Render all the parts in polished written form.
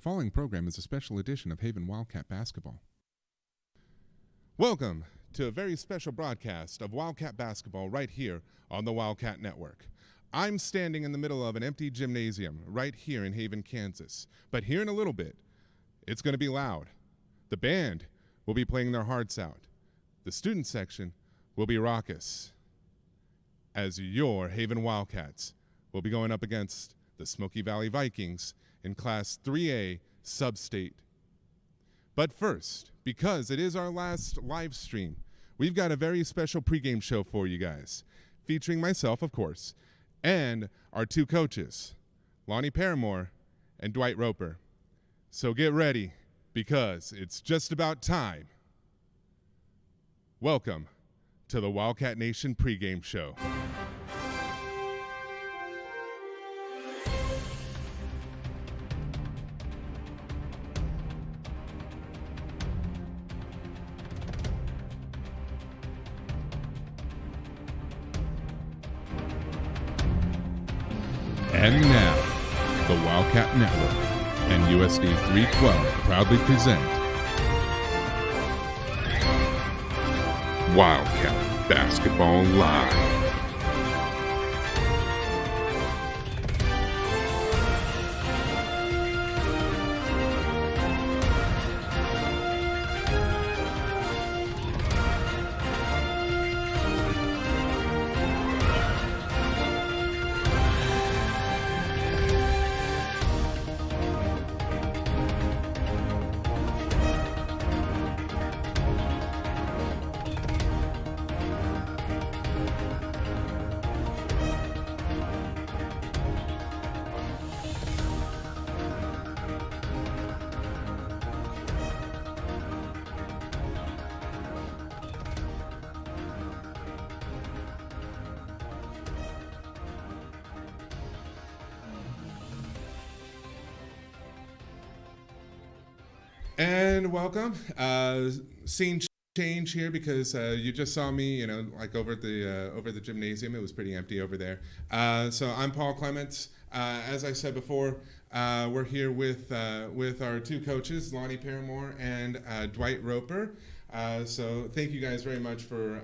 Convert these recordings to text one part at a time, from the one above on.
following program is a special edition of Haven Wildcat Basketball. Welcome to a very special broadcast of Wildcat Basketball right here on the Wildcat Network. I'm standing in the middle of an empty gymnasium right here in Haven, Kansas. But here in a little bit, it's going to be loud. The band will be playing their hearts out. The student section will be raucous, as your Haven Wildcats will be going up against the Smoky Valley Vikings in Class 3A Sub-State. But first, because it is our last live stream, we've got a very special pregame show for you guys, featuring myself, of course, and our two coaches, Lonnie Paramore and Dwight Roper. So get ready, because it's just about time. Welcome to the Wildcat Nation pregame show. And now, the Wildcat Network and USD 312 proudly present Wildcat Basketball Live. And welcome. Scene change here because you just saw me, like over at the gymnasium. It was pretty empty over there. So I'm Paul Clements. As I said before, we're here with our two coaches, Lonnie Paramore and Dwight Roper. So thank you guys very much for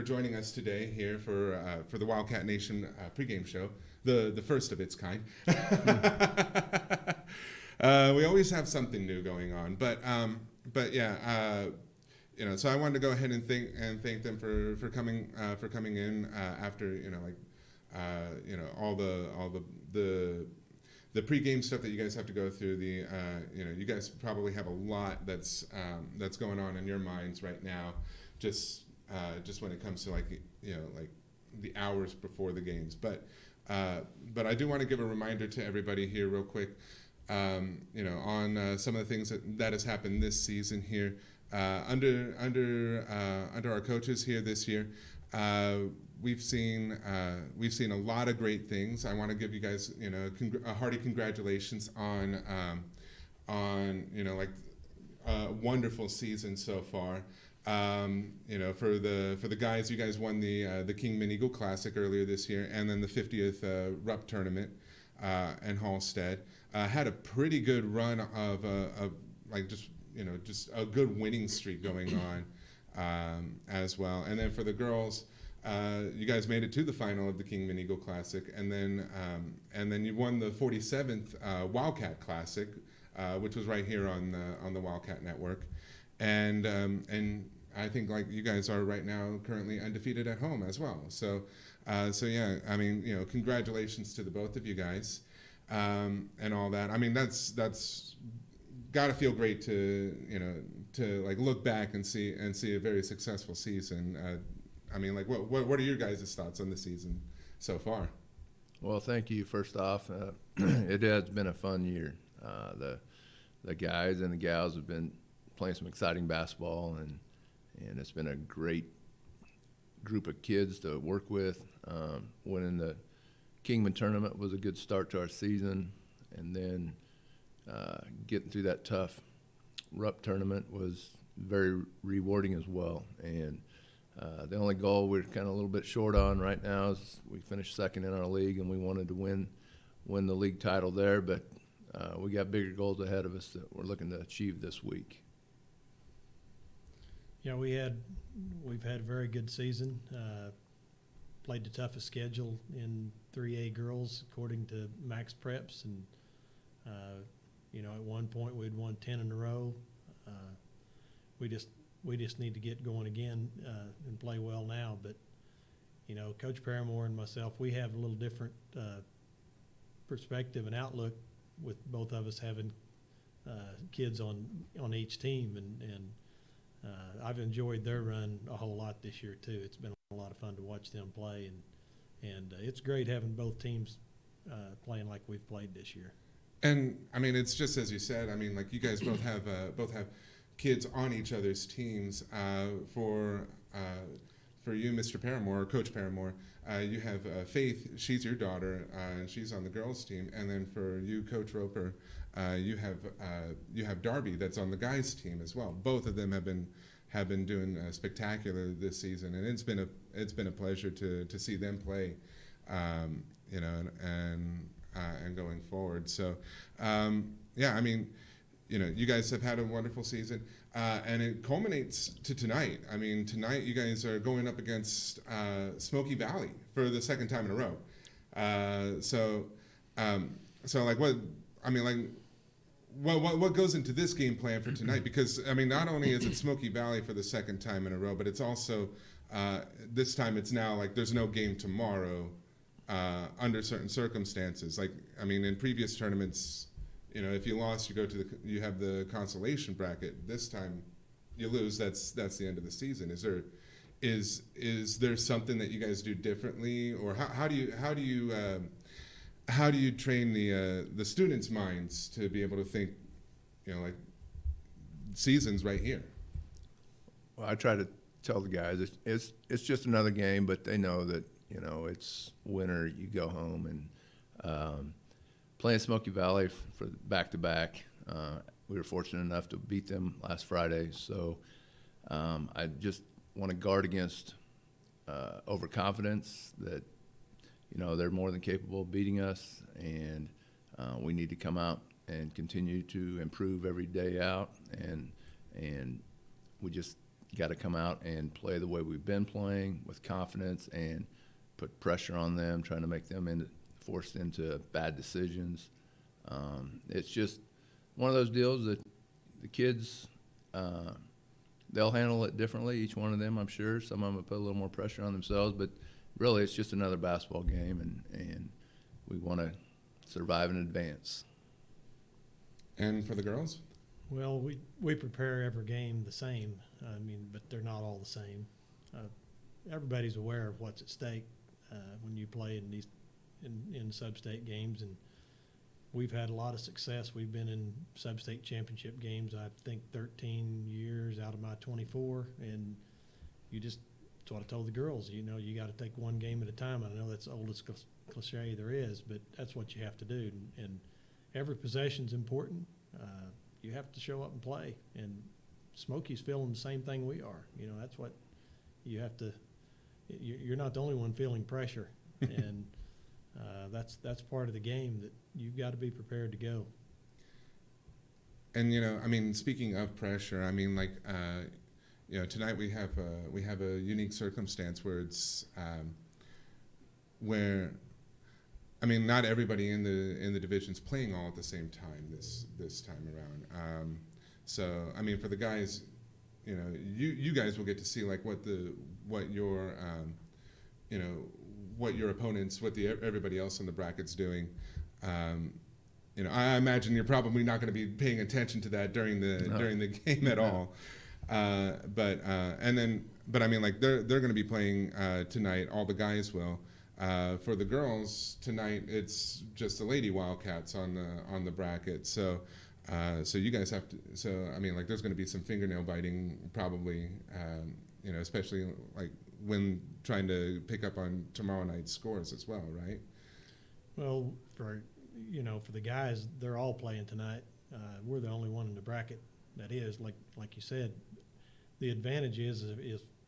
joining us today here for the Wildcat Nation pregame show, the first of its kind. We always have something new going on, but yeah, so I wanted to go ahead and thank them for coming in after all the pregame stuff that you guys have to go through. You guys probably have a lot that's going on in your minds right now, just when it comes to like the hours before the games. But I do want to give a reminder to everybody here real quick. On some of the things that has happened this season here, under our coaches here this year, we've seen a lot of great things. I want to give you guys a hearty congratulations on a wonderful season so far. For the guys, you guys won the Kingman Eagle Classic earlier this year, and then the 50th RUP tournament in Hastead. Had a pretty good run of just a good winning streak going on as well. And then for the girls, you guys made it to the final of the Kingman Eagle Classic, and then you won the 47th Wildcat Classic, which was right here on the Wildcat Network, and I think like you guys are right now currently undefeated at home as well. So yeah, I mean congratulations to the both of you guys. And all that. I mean, that's got to feel great to like look back and see a very successful season. I mean, like what are your guys' thoughts on the season so far? Well, thank you. First off, it has been a fun year. The guys and the gals have been playing some exciting basketball, and it's been a great group of kids to work with. Winning the Kingman tournament was a good start to our season, and then getting through that tough RUP tournament was very rewarding as well. And the only goal we're kind of a little bit short on right now is we finished second in our league, and we wanted to win the league title there. But we got bigger goals ahead of us that we're looking to achieve this week. Yeah, we've had a very good season. Played the toughest schedule in 3A girls according to Max Preps, and at one point we'd won 10 in a row. We just need to get going again and play well now. But Coach Paramore and myself, we have a little different perspective and outlook with both of us having kids on each team, and I've enjoyed their run a whole lot this year too. It's been a lot of fun to watch them play, and it's great having both teams playing like we've played this year. And I mean, it's just as you said. I mean, like you guys both have kids on each other's teams. For you, Mr. Paramore, or Coach Paramore, you have Faith. She's your daughter, and she's on the girls' team. And then for you, Coach Roper, you have Darby that's on the guys' team as well. Both of them have been doing spectacular this season, and it's been a pleasure to see them play, and going forward. So, I mean, you guys have had a wonderful season, and it culminates to tonight. I mean, tonight you guys are going up against Smoky Valley for the second time in a row. So what goes into this game plan for tonight? Because I mean, not only is it Smoky Valley for the second time in a row, but it's also this time it's now like there's no game tomorrow under certain circumstances. Like I mean, in previous tournaments, if you lost, you have the consolation bracket. This time, you lose. That's the end of the season. Is there something that you guys do differently, or how do you train the students' minds to be able to think, like season's right here? Well, I try to tell the guys it's just another game, but they know that it's winter. You go home and. Playing Smoky Valley for back-to-back, we were fortunate enough to beat them last Friday. So I just want to guard against overconfidence that, they're more than capable of beating us, and we need to come out and continue to improve every day out, and we just got to come out and play the way we've been playing with confidence and put pressure on them, trying to make them forced into bad decisions. It's just one of those deals that the kids, they'll handle it differently, each one of them, I'm sure. Some of them will put a little more pressure on themselves, but really it's just another basketball game, and we want to survive and advance. And for the girls? Well, we prepare every game the same. I mean, but they're not all the same. Everybody's aware of what's at stake when you play in these in sub-state games, and we've had a lot of success. We've been in sub-state championship games, I think 13 years out of my 24, and that's what I told the girls, you got to take one game at a time. I know that's the oldest cliche there is, but that's what you have to do, and every possession's important. You have to show up and play, and Smoky's feeling the same thing we are. That's what you have to – you're not the only one feeling pressure, and that's part of the game that you've got to be prepared to go. And I mean, speaking of pressure, I mean, like tonight we have a unique circumstance where it's where I mean, not everybody in the division's playing all at the same time this time around. So I mean, for the guys, you guys will get to see like what your opponents, everybody else in the bracket's doing. I imagine you're probably not going to be paying attention to that during the game at all. But I mean, like they're going to be playing tonight. All the guys will. For the girls tonight, it's just the Lady Wildcats on the bracket. So you guys have to. So I mean, like there's going to be some fingernail biting probably. Especially like when trying to pick up on tomorrow night's scores as well, right? Well, for the guys, they're all playing tonight. We're the only one in the bracket that is, like you said. The advantage is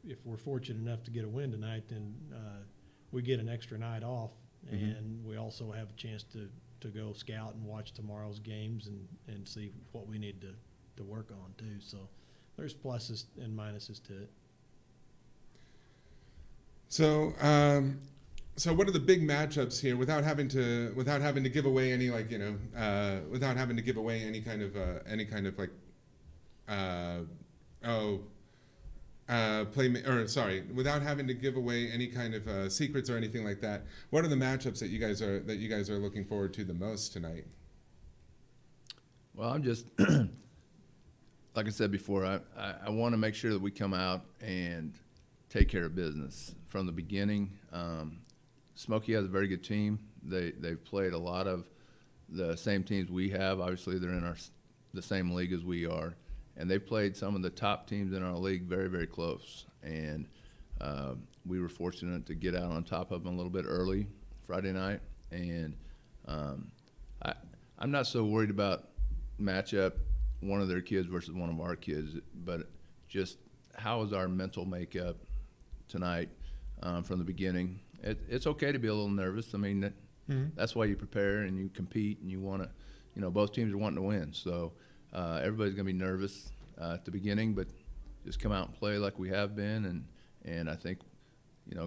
if we're fortunate enough to get a win tonight, then we get an extra night off, and we also have a chance to to go scout and watch tomorrow's games and see what we need to work on too. So there's pluses and minuses to it. So, so what are the big matchups here without having to give away any without having to give away any kind of without having to give away any kind of secrets or anything like that. What are the matchups that you guys are looking forward to the most tonight? Well, I'm just like I said before, I want to make sure that we come out and take care of business from the beginning. Smoky has a very good team. They've played a lot of the same teams we have. Obviously, they're in the same league as we are, and they played some of the top teams in our league very, very close. And we were fortunate to get out on top of them a little bit early Friday night. And I'm not so worried about matchup, one of their kids versus one of our kids, but just how is our mental makeup tonight from the beginning. It's okay to be a little nervous. I mean, that's why you prepare and you compete and you want to, both teams are wanting to win. So everybody's going to be nervous at the beginning, but just come out and play like we have been, and I think,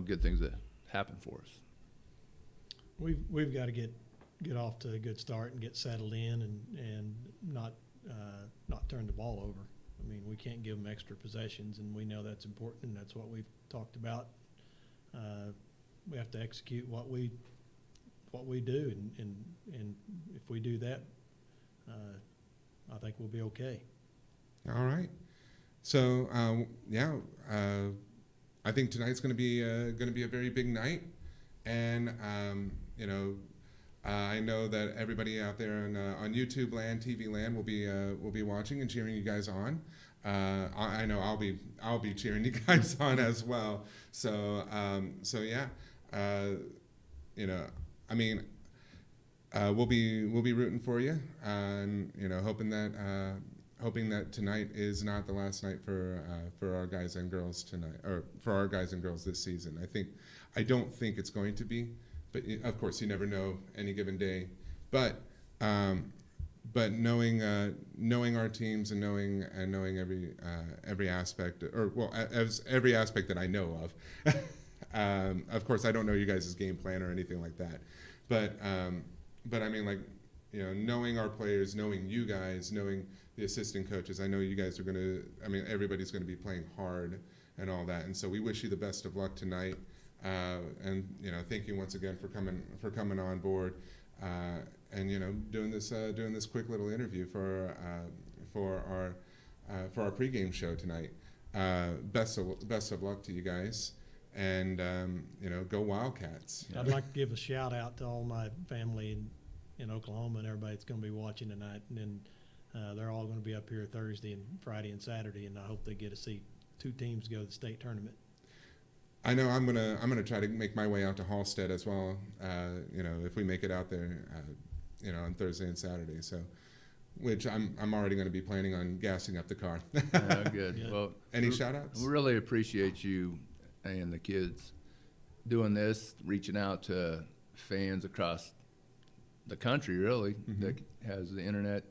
good things that happen for us. We've got to get off to a good start and get settled in and not turn the ball over. I mean, we can't give them extra possessions, and we know that's important, and that's what we've talked about. We have to execute what we do, and if we do that, I think we'll be okay. All right. So I think tonight's going to be a very big night, and I know that everybody out there on YouTube land, TV land will be watching and cheering you guys on. I know I'll be cheering you guys on as well. So yeah, I mean, we'll be rooting for you, and hoping that tonight is not the last night for our guys and girls tonight, or for our guys and girls this season. I don't think it's going to be, but of course you never know any given day. But knowing our teams and knowing every aspect, as every aspect that I know of. Of course, I don't know you guys' game plan or anything like that, but I mean, knowing our players, knowing you guys, knowing the assistant coaches, I know you guys are everybody's gonna be playing hard and all that, and so we wish you the best of luck tonight, and thank you once again for coming on board, and doing this quick little interview for our pregame show tonight. Best of luck to you guys. And go Wildcats. I'd like to give a shout out to all my family in Oklahoma and everybody that's going to be watching tonight. And then they're all going to be up here Thursday and Friday and Saturday, and I hope they get to see two teams go to the state tournament. I know I'm gonna try to make my way out to Hastead as well. If we make it out there, on Thursday and Saturday. So, which I'm already going to be planning on gassing up the car. Good. Yeah. Well, any shout outs? We really appreciate you and the kids doing this, reaching out to fans across the country, really, that has the internet.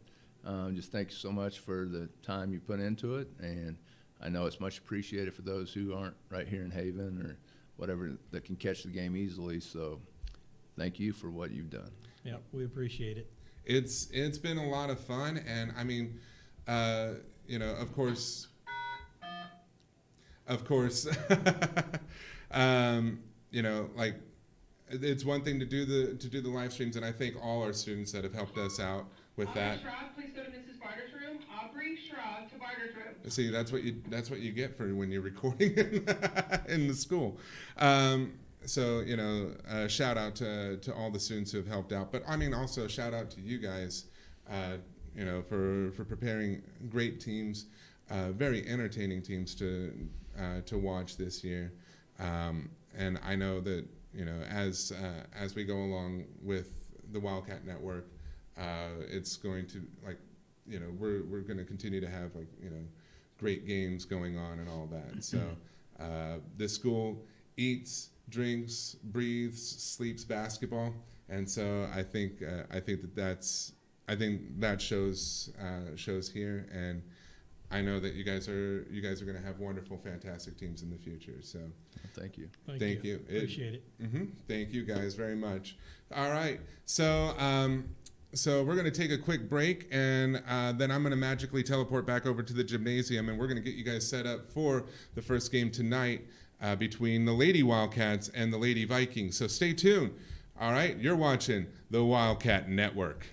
Just thank you so much for the time you put into it, and I know it's much appreciated for those who aren't right here in Haven or whatever that can catch the game easily. So thank you for what you've done. Yeah, we appreciate it. It's been a lot of fun, and I mean, of course, it's one thing to do the live streams, and I thank all our students that have helped us out with that. Shrog, please go to Mrs. Barter's room. Aubrey Shrog to Barter's room. See, that's what you get for when you're recording in the school. Shout out to all the students who have helped out, but I mean also shout out to you guys, for preparing great teams, very entertaining teams to watch this year, and I know that as we go along with the Wildcat Network, it's going to we're going to continue to have great games going on and all that. So this school eats, drinks, breathes, sleeps basketball. And so I think that shows here, and I know that you guys are going to have wonderful, fantastic teams in the future. So Thank you. Thank you. Appreciate it. Thank you guys very much. All right, so we're going to take a quick break, and then I'm going to magically teleport back over to the gymnasium, and we're going to get you guys set up for the first game tonight between the Lady Wildcats and the Lady Vikings. So stay tuned. All right, you're watching the Wildcat Network.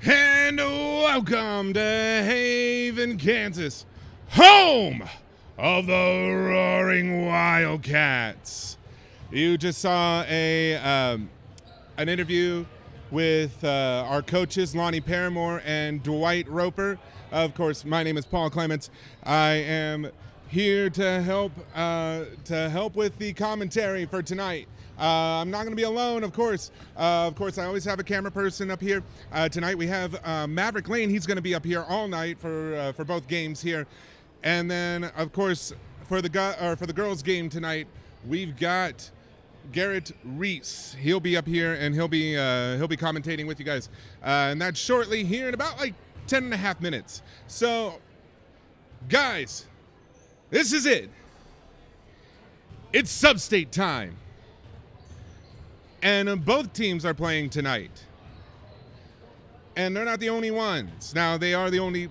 And welcome to Haven, Kansas, home of the Roaring Wildcats. You just saw an interview with our coaches, Lonnie Paramore and Dwight Roper. Of course, my name is Paul Clements. I am here to help with the commentary for tonight. I'm not going to be alone, of course. I always have a camera person up here. Tonight we have Maverick Lane. He's going to be up here all night for both games here. And then, of course, for the girls' game tonight, we've got Garrett Reese. He'll be up here, and he'll be commentating with you guys. And that's shortly here in about like 10 and a half minutes. So, guys, this is it. It's Sub-State time. And both teams are playing tonight, and they're not the only ones. Now they are the only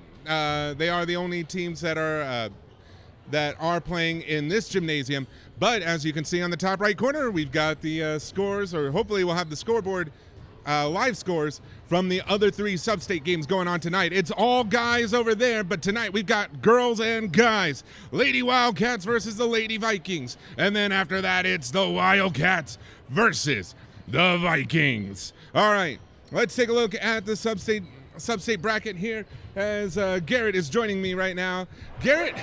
teams that are playing in this gymnasium. But as you can see on the top right corner, we've got the scores, or hopefully we'll have the scoreboard live scores from the other 3 Sub-State games going on tonight. It's all guys over there, but tonight we've got girls and guys. Lady Wildcats versus the Lady Vikings, and then after that it's the Wildcats versus the Vikings. All right, let's take a look at the Sub-State bracket here as Garrett is joining me right now. Garrett,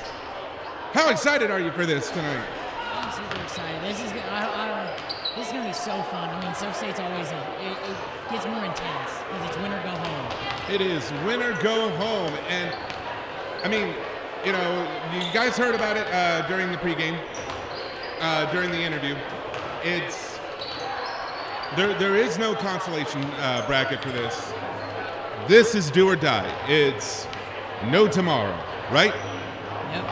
how excited are you for this tonight? I'm super excited. This is going to be so fun. I mean, Sub-State's always it gets more intense because it's win or go home. It is win or go home, and I mean, you guys heard about it during the pregame, during the interview. There is no consolation bracket for this. This is do or die. It's no tomorrow, right? Yep.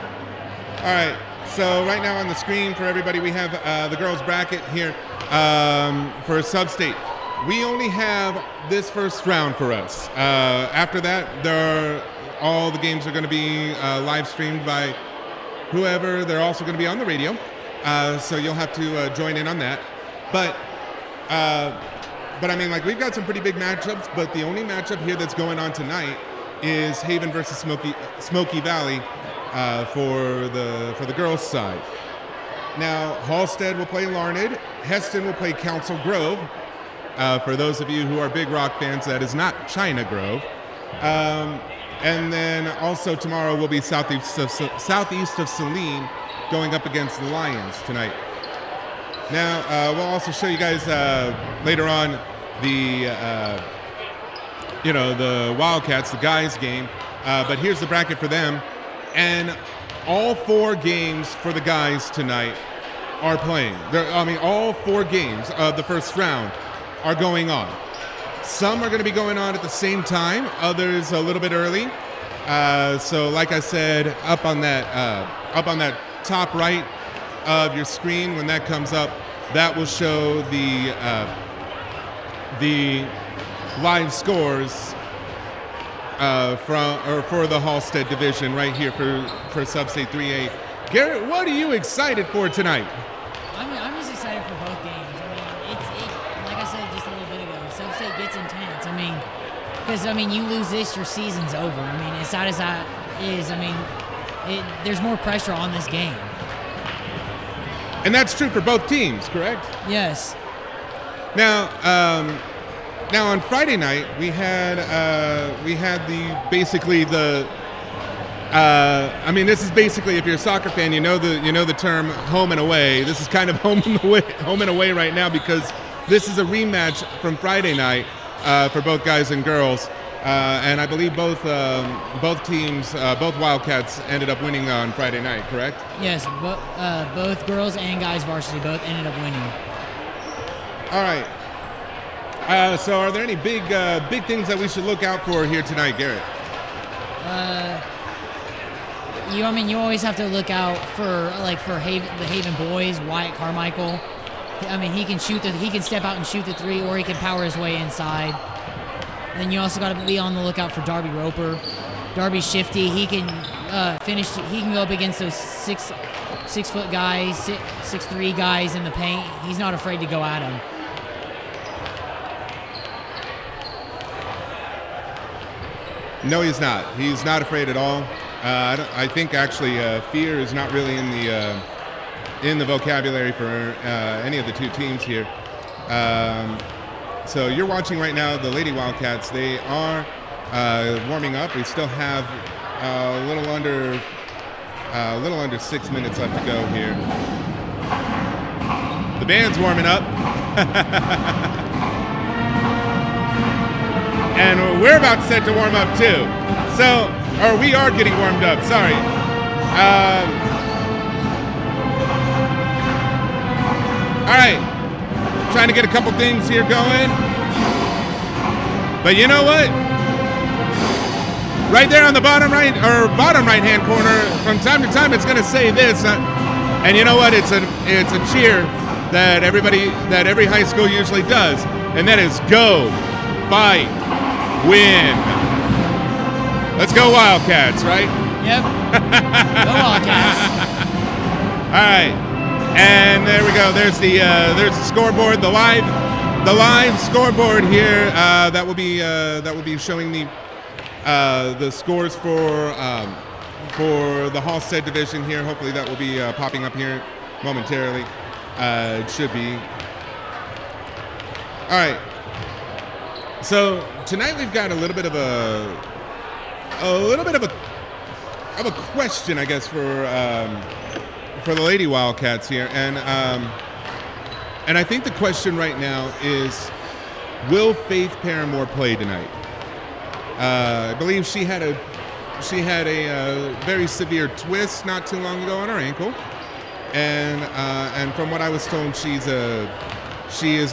All right. So right now on the screen for everybody, we have the girls' bracket here for Sub-State. We only have this first round for us. After that, all the games are going to be live streamed by whoever. They're also going to be on the radio, so you'll have to join in on that. But I mean, like, we've got some pretty big matchups, but the only matchup here that's going on tonight is Haven versus Smoky Valley for the girls' side. Now, Hastead will play Larned. Heston will play Council Grove. For those of you who are big rock fans, that is not China Grove. And then also tomorrow will be southeast of Saline going up against the Lions tonight. Now, we'll also show you guys later on the Wildcats, the guys' game. But here's the bracket for them. And all 4 games for the guys tonight are playing. All 4 games of the first round are going on. Some are going to be going on at the same time, others a little bit early. So like I said, up on that top right of your screen, when that comes up, that will show the live scores for the Hastead division right here for Sub-State 3A. Garrett, what are you excited for tonight? I'm just excited for both games. I mean, like I said just a little bit ago, Sub-State gets intense. I mean, because you lose this, your season's over. I mean, as sad as that is, there's more pressure on this game. And that's true for both teams, correct? Yes. Now Now on Friday night we had I mean, this is basically, if you're a soccer fan, you know the term home and away. This is kind of home and away right now, because this is a rematch from Friday night for both guys and girls, and I believe both teams, both Wildcats, ended up winning on Friday night. Correct? Yes, both girls and guys varsity both ended up winning. All right. So, are there any big things that we should look out for here tonight, Garrett? You always have to look out for the Haven boys, Wyatt Carmichael. I mean, he can step out and shoot the three, or he can power his way inside. And then you also got to be on the lookout for Darby Roper. Darby's shifty. He can finish. He can go up against those 6'4" guys, 6'3" guys in the paint. He's not afraid to go at them. No, he's not. He's not afraid at all. I think actually fear is not really in the vocabulary for any of the two teams here. So you're watching right now the Lady Wildcats. They are warming up. We still have a little under 6 minutes left to go here. The band's warming up. And we're about set to warm up too. So, or we are getting warmed up, sorry. All right, trying to get a couple things here going. But you know what? Right there on the bottom right-hand corner, from time to time, it's going to say this. And you know what? It's a cheer that every high school usually does, and that is go, fight, win. Let's go Wildcats, right? Yep. Go Wildcats. All right, and there we go. There's the scoreboard, the live scoreboard here. That will be showing the scores for the Hastead division here. Hopefully that will be popping up here momentarily. It should be. All right. So tonight we've got a little bit of a question, I guess, for the Lady Wildcats here, and I think the question right now is, will Faith Paramore play tonight? I believe she had a very severe twist not too long ago on her ankle, and from what I was told, she is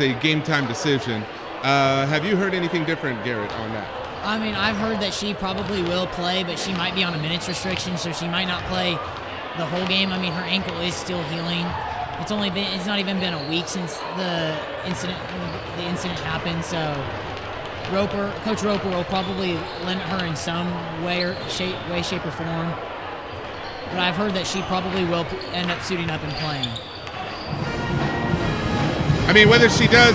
a game time decision. Have you heard anything different, Garrett, on that? I mean, I've heard that she probably will play, but she might be on a minutes restriction, so she might not play the whole game. I mean, her ankle is still healing. It's not even been a week since the incident happened, so Coach Roper will probably limit her in some way, shape, or form. But I've heard that she probably will end up suiting up and playing. I mean, whether she does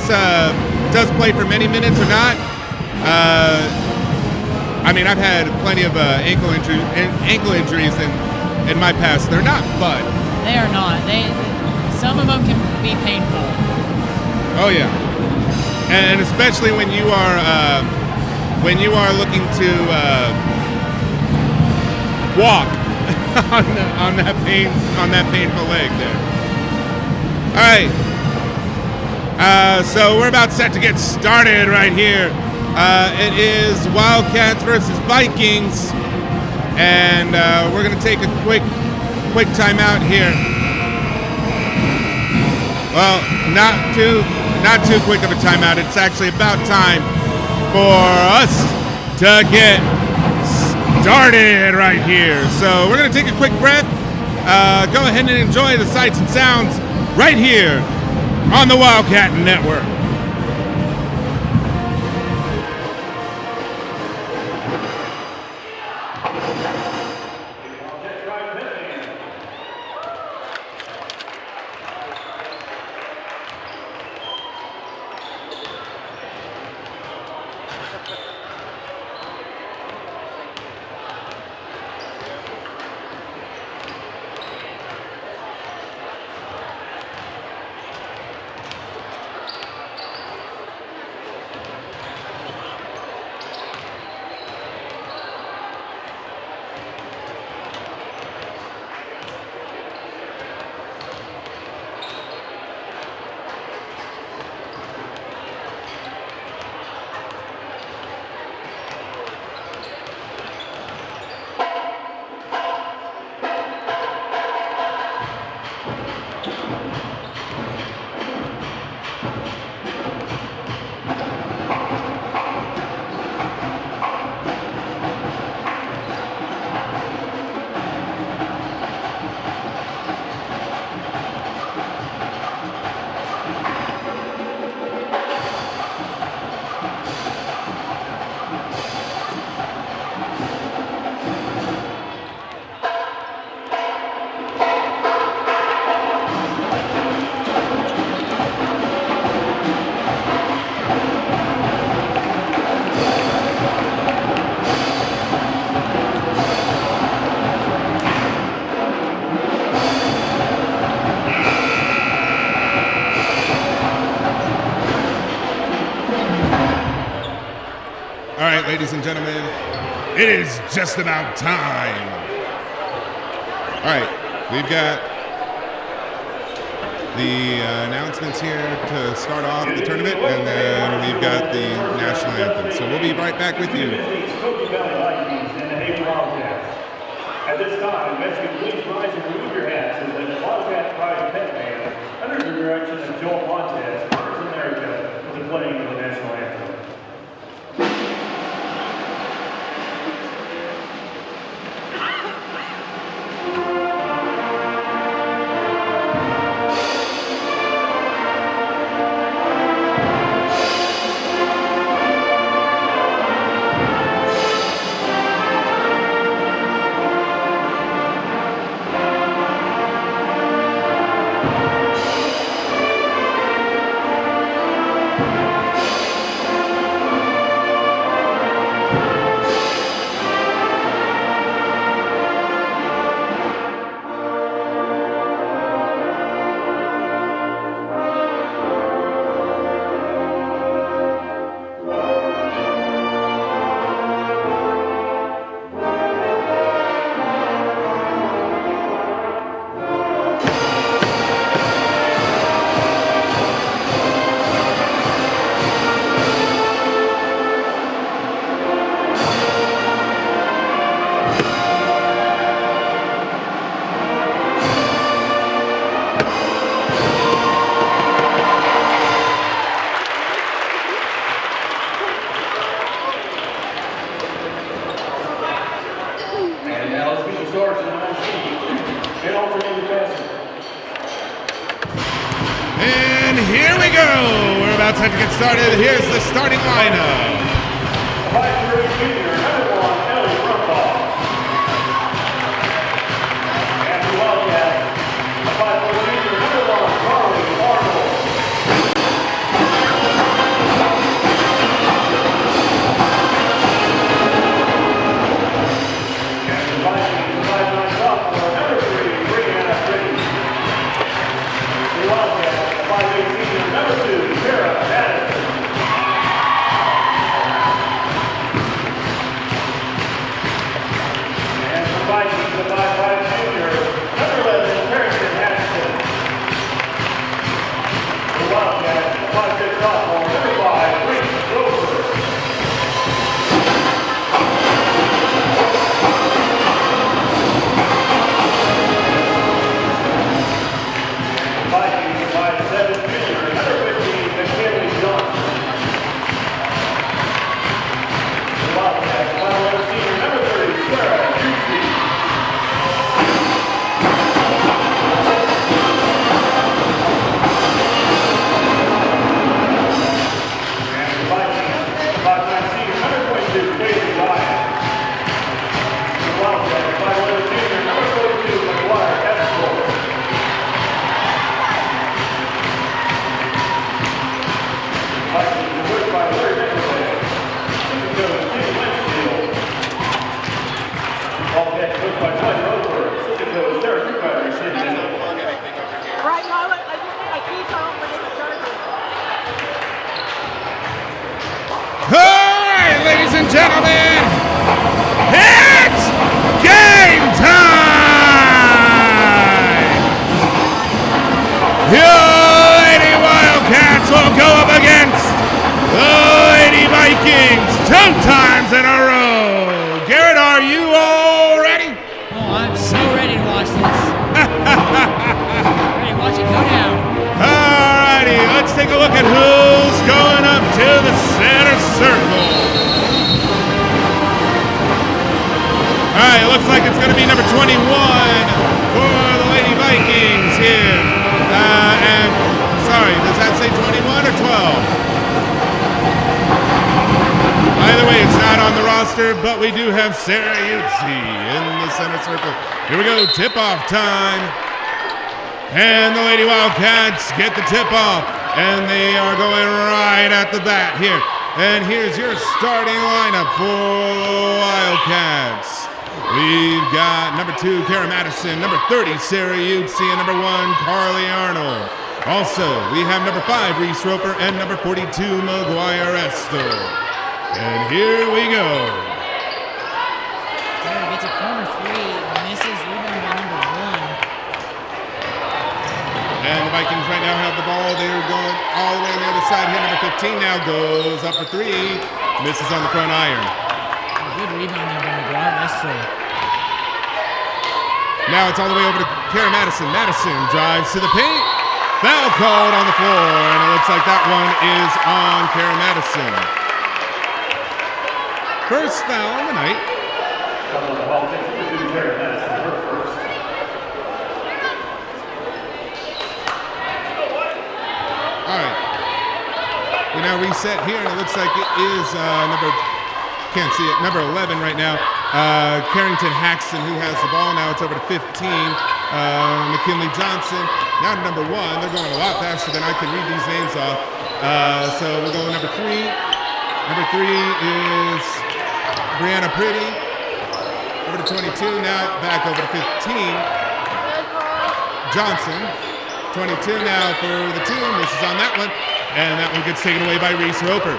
play for many minutes or not, I mean, I've had plenty of ankle injuries in my past. They're not fun. They are not. Some of them can be painful. Oh yeah, and especially when you are looking to walk on that painful leg there. All right. So we're about set to get started right here. It is Wildcats versus Vikings, and we're going to take a quick timeout here. Well, not too quick of a timeout. It's actually about time for us to get started right here. So we're going to take a quick breath. Go ahead and enjoy the sights and sounds right here on the Wildcat Network. ladies and gentlemen, it is just about time. All right, we've got the announcements here to start off the tournament, and then we've got the national anthem. So we'll be right back with you. Smoky Valley Vikings and the Haven Wildcats. At this time, Mexican, please rise and remove your hats as the Wildcat Pride Pet Band, under the direction of Joel Montez, First America, with the playing of the national anthem. And here we go. We're about to get started. Here's the starting lineup. Gentlemen, it's game time! Your Lady Wildcats will go up against the Lady Vikings 2 times in a row. Garrett, are you all ready? Oh, I'm so ready to watch this. Ready to watch it go down. All righty, let's take a look at who's going up to the center circle. All right, it looks like it's going to be number 21 for the Lady Vikings here. And, sorry, does that say 21 or 12? Either way, it's not on the roster, but we do have Sarah Utzi in the center circle. Here we go, tip-off time. And the Lady Wildcats get the tip-off, and they are going right at the bat here. And here's your starting lineup for the Wildcats. We've got number 2, Kara Madison, number 30, Sarah Utzi, and number 1, Carly Arnold. Also, we have number 5, Reese Roper, and number 42, Maguire Esther. And here we go. Taylor gets a corner three, misses, rebound by number 1. And the Vikings right now have the ball. They're going all the way on the other side here. Number 15 now goes up for three. Misses on the front iron. A good rebound there by McGuire. That's true. Now it's all the way over to Kara Madison. Madison drives to the paint. Foul called on the floor, and it looks like that one is on Kara Madison. First foul on the night. All right. We now reset here, and it looks like it is can't see it, number 11 right now. Carrington Haxton, who has the ball. Now it's over to 15. McKinley Johnson. Now to number 1. They're going a lot faster than I can read these names off. So we'll go number 3. Number 3 is Brianna Pretty. Over to 22. Now back over to 15. Johnson. 22 now for the 2. Misses on that one. And that one gets taken away by Reese Roper.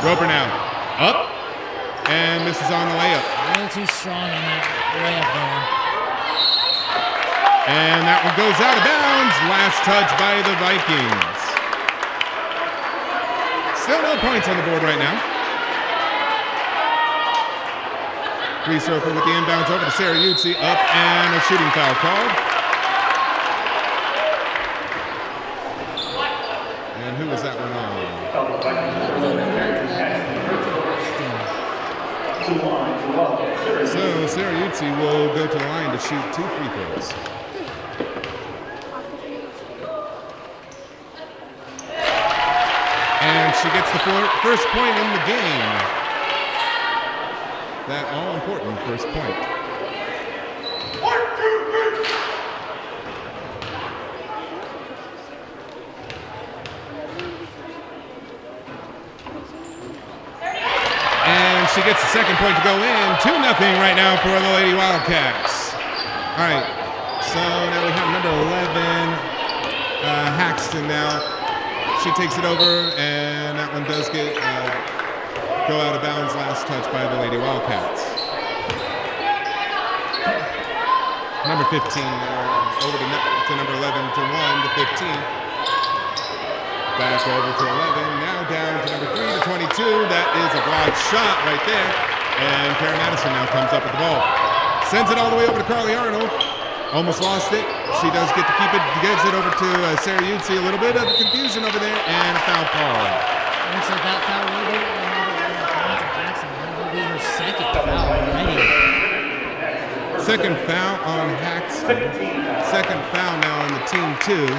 Roper now. Up. And misses on the layup. A little too strong on that layup there. And that one goes out of bounds. Last touch by the Vikings. Still no points on the board right now. Reese Roper with the inbounds over to Sarah Yutzi. Up and a shooting foul called. And who was that one on? So Sarah Yutzi will go to the line to shoot 2 free throws. And she gets the first point in the game. That all-important first point. And she gets the second point to go in. 2-0 right now for the Lady Wildcats. All right, so now we have number 11, Haxton now. She takes it over, and that one does get go out of bounds. Last touch by the Lady Wildcats. Number 15 over to number 11 to 1 to 15. Back over to 11. Now down to number 3 to 22. That is a blocked shot right there. And Kara Madison now comes up with the ball. Sends it all the way over to Carly Arnold. Almost lost it. She does get to keep it. Gives it over to Sarah Yutzi. A little bit of confusion over there, and a foul call. Looks like that foul will be Jackson. That will be her second foul already. Second foul on Haxton. Second foul now on the team, too.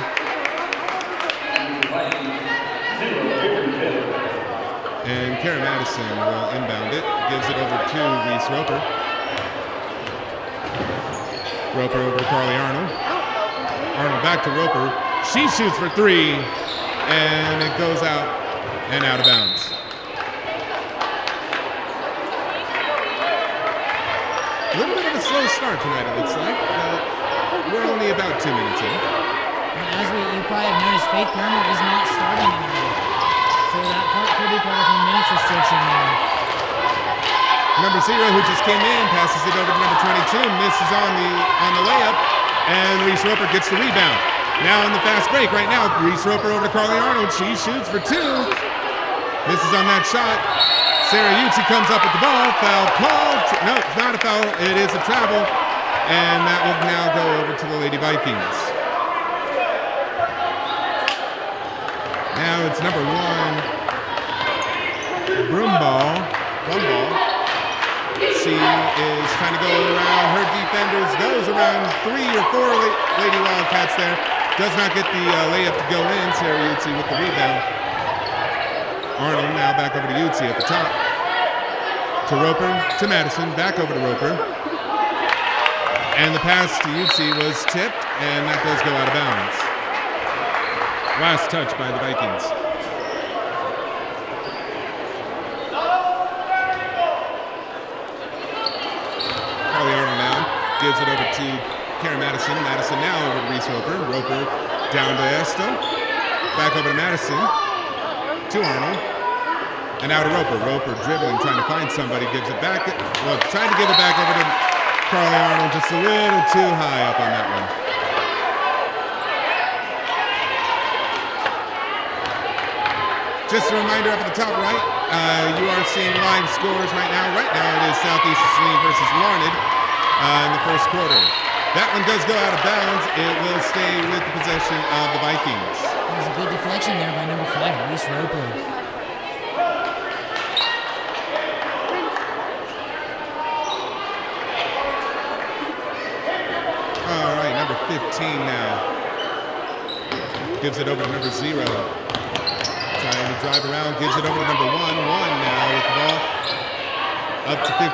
And Kara Madison will inbound it. Gives it over to Reese Roper. Roper over to Carly Arnold. Arnold back to Roper. She shoots for 3, and it goes out and out of bounds. A little bit of a slow start tonight, it looks like. We're only about 2 minutes in. And as you probably have noticed, Faith Kramer is not starting anymore. So that could be part of her minutes restriction there. Number 0, who just came in, passes it over to number 22, misses on the layup, and Reese Roper gets the rebound. Now in the fast break right now, Reese Roper over to Carly Arnold. She shoots for 2. Misses on that shot. Sarah Yutzi comes up with the ball. Foul called. No, it's not a foul. It is a travel. And that will now go over to the Lady Vikings. Now it's number 1, Brumball. She is trying to go around her defenders, goes around 3 or 4 Lady Wildcats there. Does not get the layup to go in. Sarah Yutzi with the rebound. Arnold now back over to Yutzi at the top. To Roper, to Madison, back over to Roper. And the pass to Yutzi was tipped, and that does go out of bounds. Last touch by the Vikings. Carly Arnold now gives it over to Karen Madison. Madison now over to Reese Roper. Roper down to Esto. Back over to Madison. To Arnold. And now to Roper. Roper dribbling, trying to find somebody, gives it back. Well, trying to give it back over to Carly Arnold, just a little too high up on that one. Just a reminder up at the top right, you are seeing live scores right now. Right now it is Southeast Saline versus Larned in the first quarter. That one does go out of bounds. It will stay with the possession of the Vikings. That was a good deflection there by number 5, Reese Roper. All right, number 15 now. Gives it over to number 0. Trying to drive around, gives it over to number 1. 1 now with the ball. Up to 15,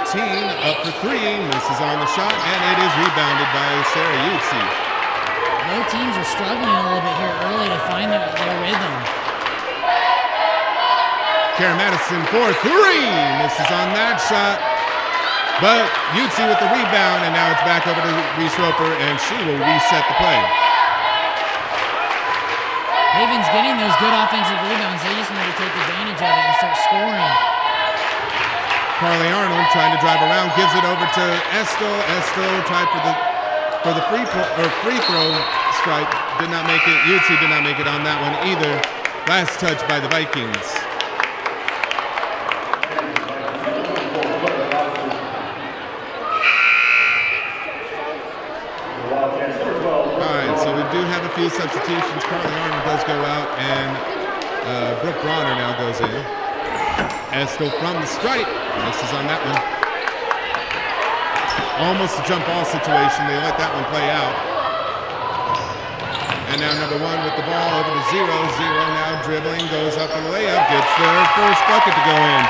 up for 3, misses on the shot, and it is rebounded by Sarah Utsi. Both teams are struggling a little bit here early to find their rhythm. Karen Madison for 3, misses on that shot. But Utsi with the rebound, and now it's back over to Reese Roper, and she will reset the play. Haven's getting those good offensive rebounds. They just need to take advantage of it and start scoring. Carly Arnold trying to drive around, gives it over to Estel. Estel tried for the free throw strike, did not make it. Utsi did not make it on that one either. Last touch by the Vikings. Do have a few substitutions. Carly Arnold does go out, and Brooke Bronner now goes in. Estel from the stripe, misses on that one. Almost a jump ball situation. They let that one play out. And now number 1 with the ball over to 0. 0 now dribbling, goes up for the layup, gets their first bucket to go in.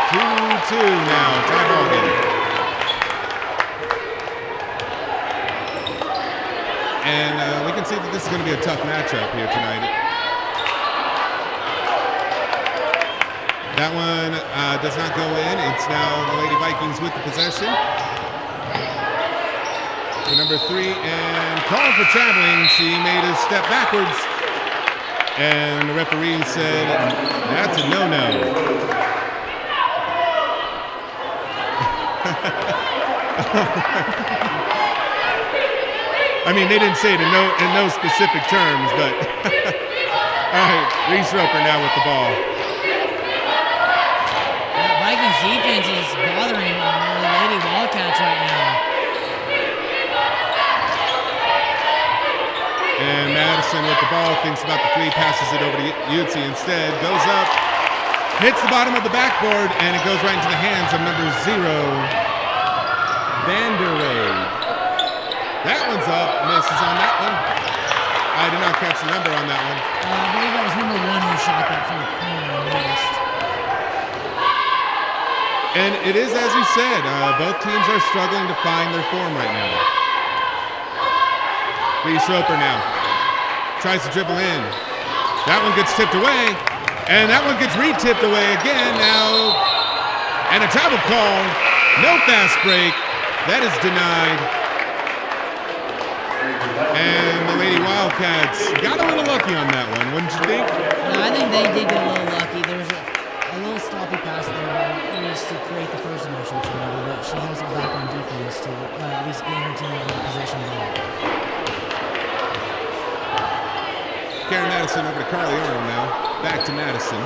2-2 now, tie ball game. And we can see that this is going to be a tough matchup here tonight. That one does not go in. It's now the Lady Vikings with the possession. To number 3, and called for traveling. She made a step backwards. And the referee said, that's a no-no. I mean, they didn't say it in no specific terms, but all right, Reese Roper now with the ball. The Vikings defense is bothering the Lady Wildcats right now. And Madison with the ball, thinks about the 3, passes it over to Utsi instead, goes up, hits the bottom of the backboard, and it goes right into the hands of number 0, Vanderwade. That one's up, misses on that one. I did not catch the number on that one. I believe that was number 1 who shot that from the corner and missed. And it is as you said, both teams are struggling to find their form right now. Reese Roper now tries to dribble in. That one gets tipped away, and that one gets re-tipped away again now. And a travel call, no fast break. That is denied. And the Lady Wildcats got a little lucky on that one, wouldn't you think? No, I think they did get a little lucky. There was a little sloppy pass there that used to create the first initial turnover, but she has it back on defense to at least gain her team in possession back. Karen Madison over to Carly Arnold now. Back to Madison.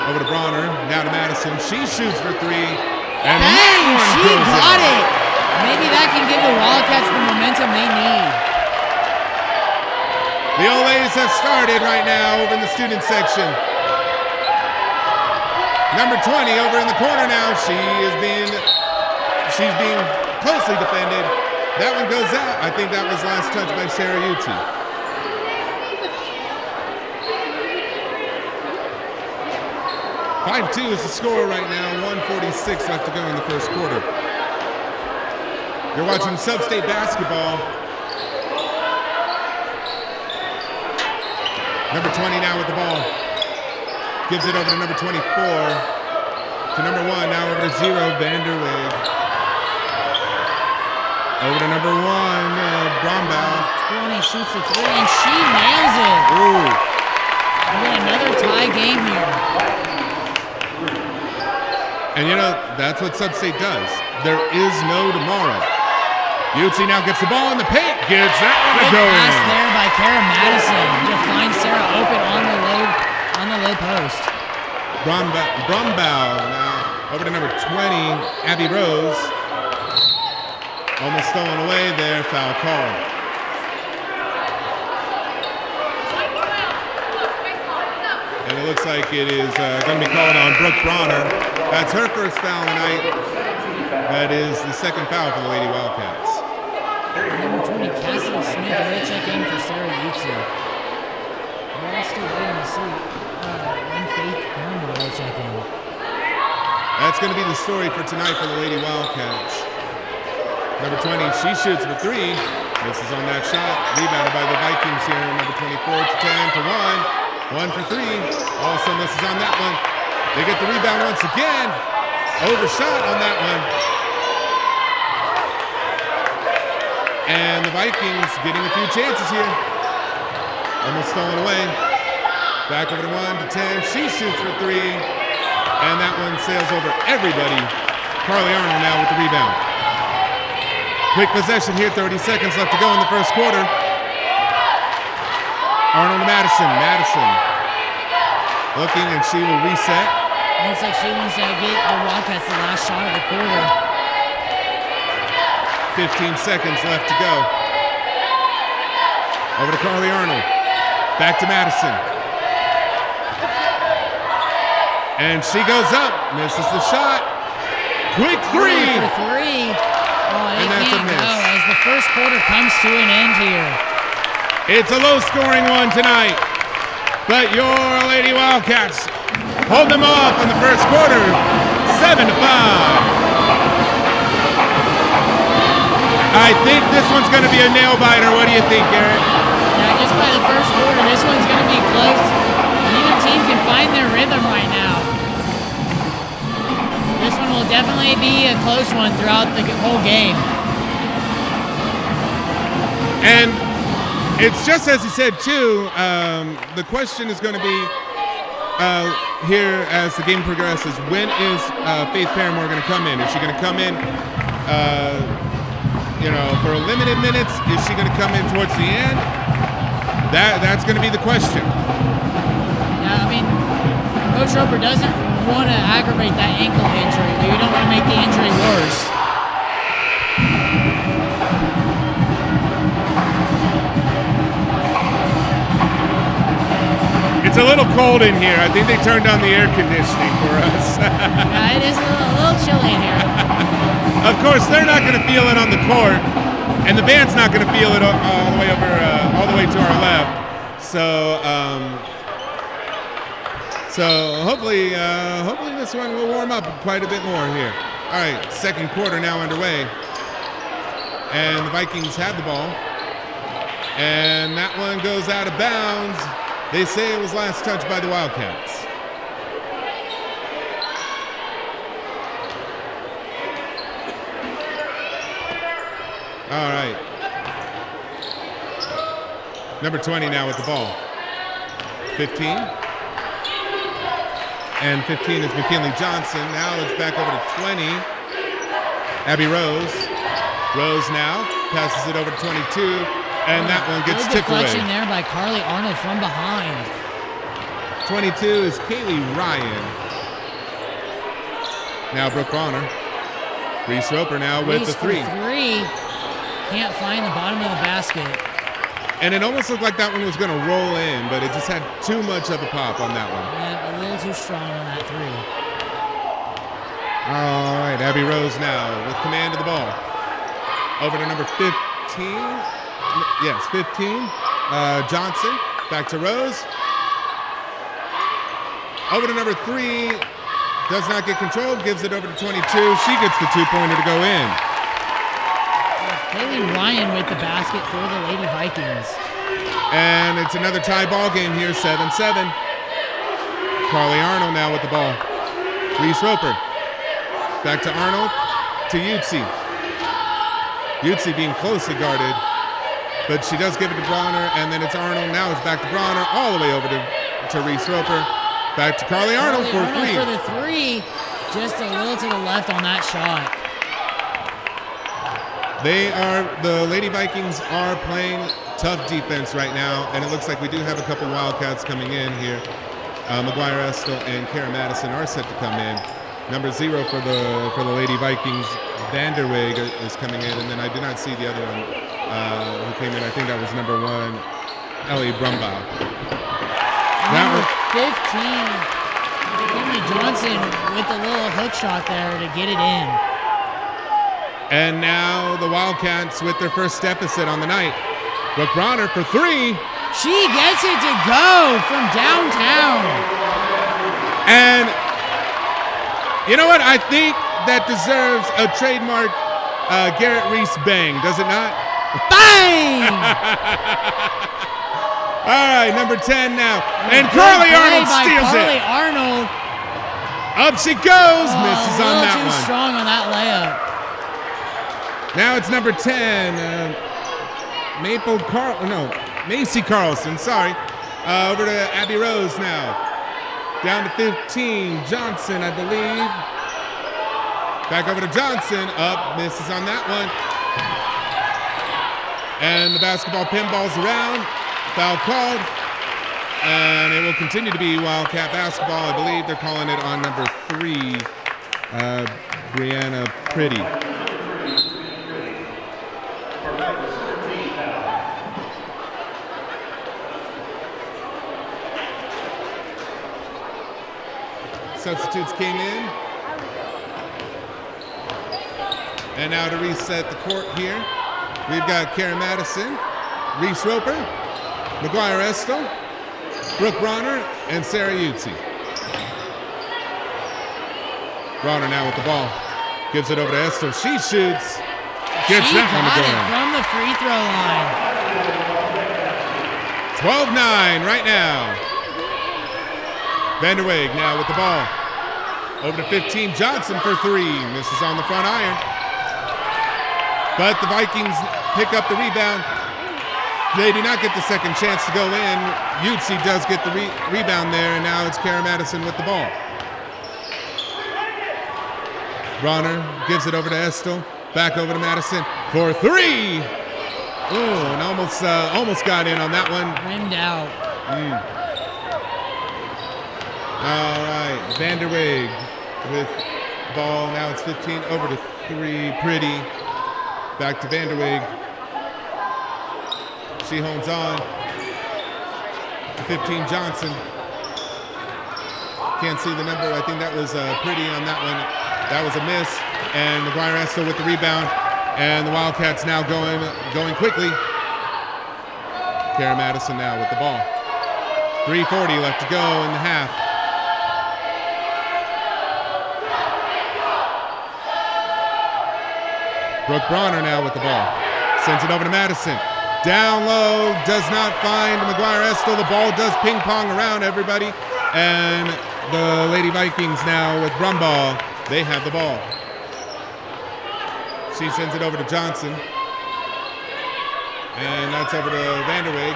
Over to Bronner. Now to Madison. She shoots for 3. And bang! She got it! Maybe that can give the Wildcats the momentum they need. The old ladies have started right now over in the student section. Number 20 over in the corner now. She's being closely defended. That one goes out. I think that was last touch by Sarah Utsi. (5-2) is the score right now. 1:46 left to go in the first quarter. You're watching Sub-State basketball. Number 20 now with the ball. Gives it over to number 24. To number 1, now over to 0, Vanderweg. Over to number 1, Brombaugh. 20 shoots the 3, and she nails it. Ooh. We got another tie game here. And you know, that's what Sub-State does. There is no tomorrow. UT now gets the ball in the paint, gets that one to Good go pass in. there by Kara Madison to find Sarah open on the low post. Brumbow now over to number 20, Abby Rose. Almost stolen away there, foul call. And it looks like it is going to be called on Brooke Bronner. That's her first foul tonight. That is the second foul for the Lady Wildcats. Number 20, Cassidy Smith will check in for Sarah Utsu. We're all still waiting to see when Faith Paramore will check in. That's going to be the story for tonight for the Lady Wildcats. Number 20, she shoots for three. Misses on that shot. Rebounded by the Vikings here. Number 24 to 10 to 1. 1 for 3. Also misses on that one. They get the rebound once again. Overshot on that one. And the Vikings getting a few chances here. Almost stolen away. Back over to 1 to 10. She shoots for three. And that one sails over everybody. Carly Arnold now with the rebound. Quick possession here, 30 seconds left to go in the first quarter. Arnold to Madison. Madison looking, and she will reset. Looks like she wants to get the Wildcats the last shot of the quarter. 15 seconds left to go. Over to Carly Arnold. Back to Madison. And she goes up, misses the shot. Quick three. For three. Oh, And it that's a can't miss. go as the first quarter comes to an end here. It's a low-scoring one tonight, but your Lady Wildcats hold them off in the first quarter, 7-5. I think this one's going to be a nail-biter. What do you think, Garrett? Yeah, just by the first quarter, this one's going to be close. Neither team can find their rhythm right now. This one will definitely be a close one throughout the whole game. And it's just as he said, too, the question is going to be here as the game progresses, when is Faith Paramore going to come in? Is she going to come in, for limited minutes? Is she going to come in towards the end? That's going to be the question. Yeah, I mean, Coach Roper doesn't want to aggravate that ankle injury. We don't want to make the injury worse. It's a little cold in here. I think they turned on the air conditioning for us. Yeah, it is a little chilly in here. Of course, they're not going to feel it on the court, and the band's not going to feel it all the way over, all the way to our left. So hopefully this one will warm up quite a bit more here. All right, second quarter now underway, and the Vikings have the ball, and that one goes out of bounds. They say it was last touched by the Wildcats. All right. Number 20 now with the ball. 15. And 15 is McKinley Johnson. Now it's back over to 20. Abby Rose. Rose now passes it over to 22. And that one gets tipped away. Deflection there by Carly Arnold from behind. 22 is Kaylee Ryan. Now Brooke Bonner. Reese Roper now with the three. Three. Can't find the bottom of the basket. And it almost looked like that one was going to roll in, but it just had too much of a pop on that one. Yeah, a little too strong on that three. All right, Abby Rose now with command of the ball. Over to number 15. Yes, 15. Johnson. Back to Rose. Over to number 3. Does not get control. Gives it over to 22. She gets the two-pointer to go in. Kaylee Ryan with the basket for the Lady Vikings. And it's another tie ball game here, 7-7. Carly Arnold now with the ball. Reese Roper. Back to Arnold. To Utsi. Utsi being closely guarded but she does give it to Bronner, and then it's Arnold. Now it's back to Bronner, all the way over to Reese Roper. Back to Carly Arnold for three. For the three, just a little to the left on that shot. The Lady Vikings are playing tough defense right now, and it looks like we do have a couple Wildcats coming in here. McGuire Estel and Kara Madison are set to come in. Number 0 for the Lady Vikings, Vanderweg is coming in, and then I did not see the other one who came in. I think that was number 1, Ellie Brumbaugh. Number 15, Emily Johnson with a little hook shot there to get it in. And now the Wildcats with their first deficit on the night. Brooke Bronner for 3. She gets it to go from downtown. And you know what? I think that deserves a trademark Garrett Reese bang, does it not? Bang! All right, number 10 now. And Carly Arnold steals Carly it. Arnold. Up she goes. Misses on that too one. Strong on that layup. Now it's number 10. Macy Carlson, sorry. Over to Abby Rose now. Down to 15, Johnson, I believe. Back over to Johnson, up, misses on that one. And the basketball pinballs around, foul called. And it will continue to be Wildcat basketball. I believe they're calling it on number 3, Brianna Pretty. Substitutes came in. And now to reset the court here, we've got Karen Madison, Reese Roper, McGuire Estel, Brooke Bronner, and Sarah Utzi. Bronner now with the ball. Gives it over to Estel. She shoots. Gets she that one to got go it in. from the free throw line. 12-9 right now. Vanderweg now with the ball. Over to 15, Johnson for 3. Misses on the front iron. But the Vikings pick up the rebound. They do not get the second chance to go in. Utsi does get the rebound there, and now it's Kara Madison with the ball. Bronner gives it over to Estel. Back over to Madison for 3. Ooh, and almost got in on that one. Rimmed out. All right, Vanderweg with ball. Now it's 15, over to 3, Pretty. Back to Vanderweg. She holds on. To 15, Johnson. Can't see the number. I think that was Pretty on that one. That was a miss. And McGuire Estel with the rebound. And the Wildcats now going quickly. Kara Madison now with the ball. 3:40 left to go in the half. Brooke Bronner now with the ball. Sends it over to Madison. Down low, does not find McGuire Estel. The ball does ping pong around everybody. And the Lady Vikings now with Brumball. They have the ball. She sends it over to Johnson. And that's over to Vanderweg.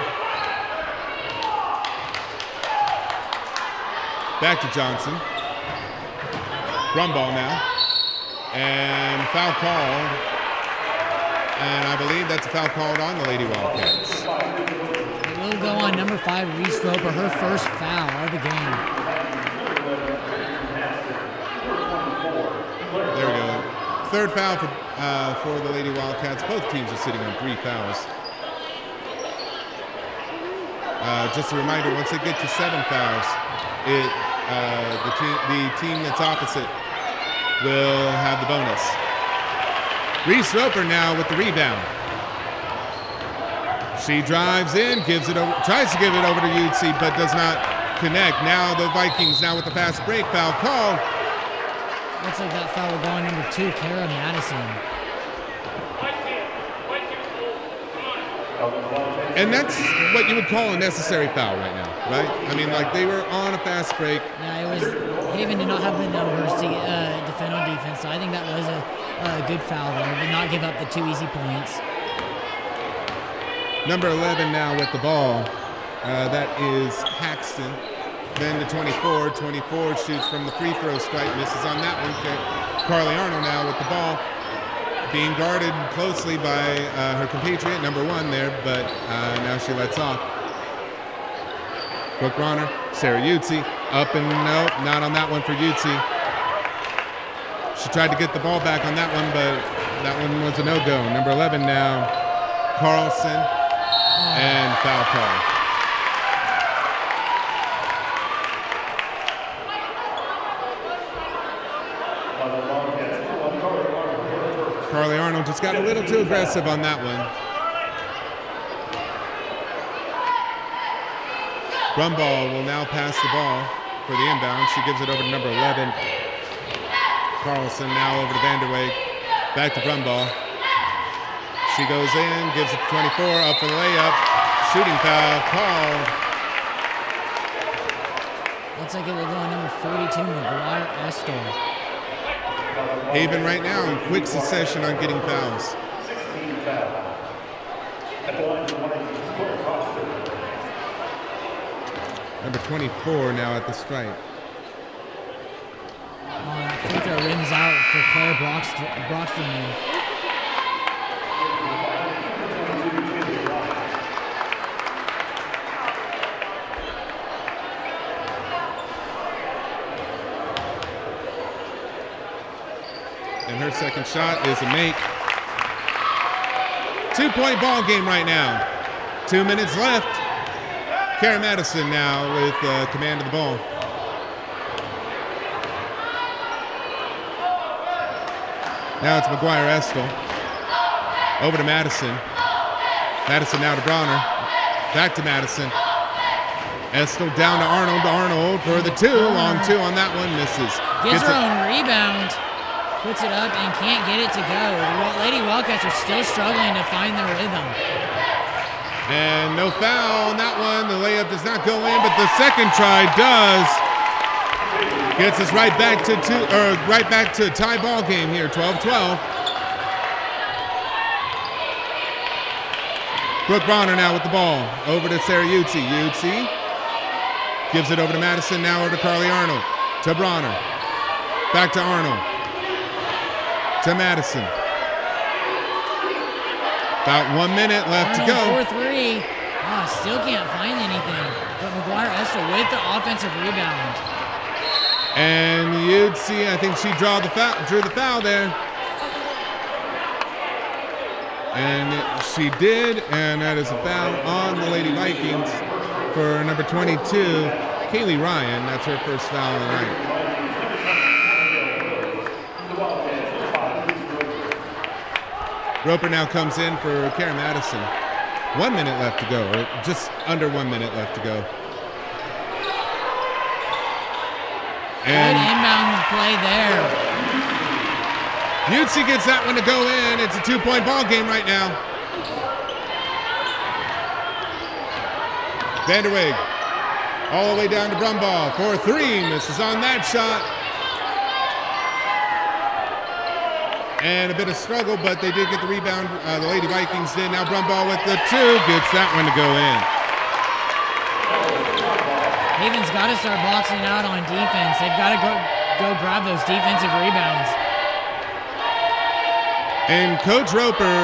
Back to Johnson. Brumball now. And foul call. And I believe that's a foul called on the Lady Wildcats. It will go on number 5, Reese Roper, her first foul of the game. There we go. Third foul for the Lady Wildcats. Both teams are sitting on 3 fouls. Just a reminder, once they get to 7 fouls, the team that's opposite will have the bonus. Reese Roper now with the rebound. She drives in, gives it over, tries to give it over to Utsi, but does not connect. Now the Vikings now with the fast break foul called. Looks like that foul will go on number 2, Kara Madison. And that's what you would call a necessary foul right now, right? I mean, like they were on a fast break. Yeah, it was. Haven did not have the numbers to defend on defense, so I think that was a good foul there. Did not give up the 2 easy points. Number 11 now with the ball. That is Haxton. Then to 24. 24 shoots from the free throw stripe. Misses on that one. Carly Arnold now with the ball. Being guarded closely by her compatriot, number 1 there, but now she lets off. Brooke Bronner, Sarah Utzi, up and nope, not on that one for Utzi. She tried to get the ball back on that one, but that one was a no-go. Number 11 now, Carlson, and foul call. Carly Arnold just got a little too aggressive on that one. Brumball will now pass the ball for the inbound. She gives it over to number 11. Carlson now over to Vanderweg. Back to Brumball. She goes in, gives it to 24, up for the layup. Shooting foul called. Looks like it will go on number 42, McGuire Estor. Haven right now in quick succession on getting fouls. Number 24 now at the stripe. Free throw rings out for Claire Broxton. And her second shot is a make. 2-point ball game right now. 2 minutes left. Kara Madison now with command of the ball. Now it's McGuire Estel. Over to Madison. Madison now to Bronner. Back to Madison. Estel down to Arnold. Arnold for the 2. Long 2 on that one. Misses. Gets her own rebound. Puts it up and can't get it to go. The Lady Wildcats are still struggling to find their rhythm. And no foul on that one. The layup does not go in, but the second try does. Gets us right back to a tie ball game here, 12-12. Brooke Bronner now with the ball. Over to Sarah Utzi. Utzi gives it over to Madison, now over to Carly Arnold. To Bronner. Back to Arnold. To Madison. About 1 minute left to go. 4-3. Still can't find anything. But McGuire Esther with the offensive rebound. And you'd see, I think she drew the foul there. And she did, and that is a foul on the Lady Vikings for number 22, Kaylee Ryan. That's her first foul of the night. Roper now comes in for Karen Madison. 1 minute left to go, or just under 1 minute left to go. And good inbound play there. Utsi gets that one to go in. It's a 2-point ball game right now. Vanderweg all the way down to Brumball for 3. Misses on that shot. And a bit of struggle, but they did get the rebound. The Lady Vikings did. Now Brumball with the 2. Gets that one to go in. Haven's got to start boxing out on defense. They've got to go grab those defensive rebounds. And Coach Roper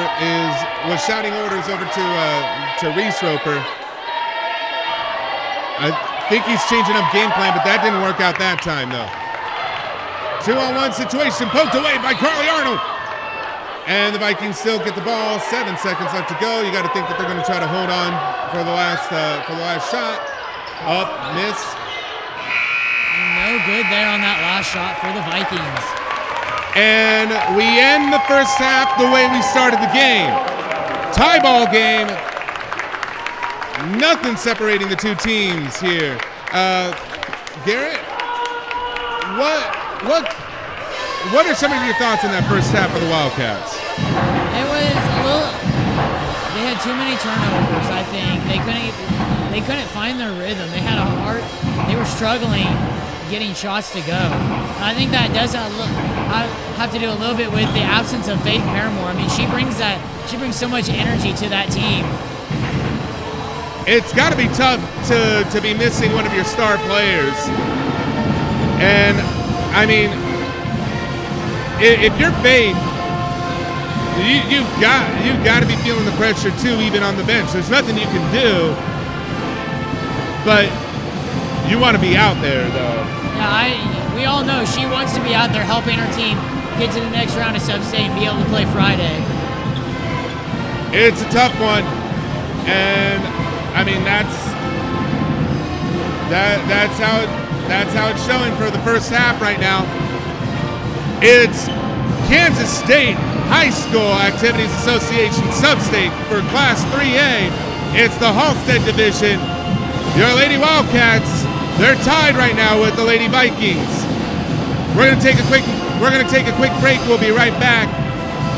was shouting orders over to Reese Roper. I think he's changing up game plan, but that didn't work out that time, though. 2-on-1 situation, poked away by Carly Arnold. And the Vikings still get the ball. 7 seconds left to go. You got to think that they're going to try to hold on for the last shot. Up, miss. No good there on that last shot for the Vikings. And we end the first half the way we started the game. Tie ball game. Nothing separating the two teams here. Garrett, what are some of your thoughts on that first half of the Wildcats? It was a little. They had too many turnovers. I think they couldn't find their rhythm. They had they were struggling getting shots to go. I think that does have to do a little bit with the absence of Faith Paramore. I mean, she brings so much energy to that team. it's got to be tough to be missing one of your star players. And I mean, if you're Faith, you've got to be feeling the pressure too, even on the bench. There's nothing you can do, but you want to be out there though. Yeah, we all know she wants to be out there helping her team get to the next round of Sub-State and be able to play Friday. It's a tough one, and I mean that's how it's showing for the first half right now. It's Kansas State High School Activities Association Sub-State for Class 3A. It's the Hastead division. Your Lady Wildcats, they're tied right now with the Lady Vikings. We're gonna take a quick break. We'll be right back.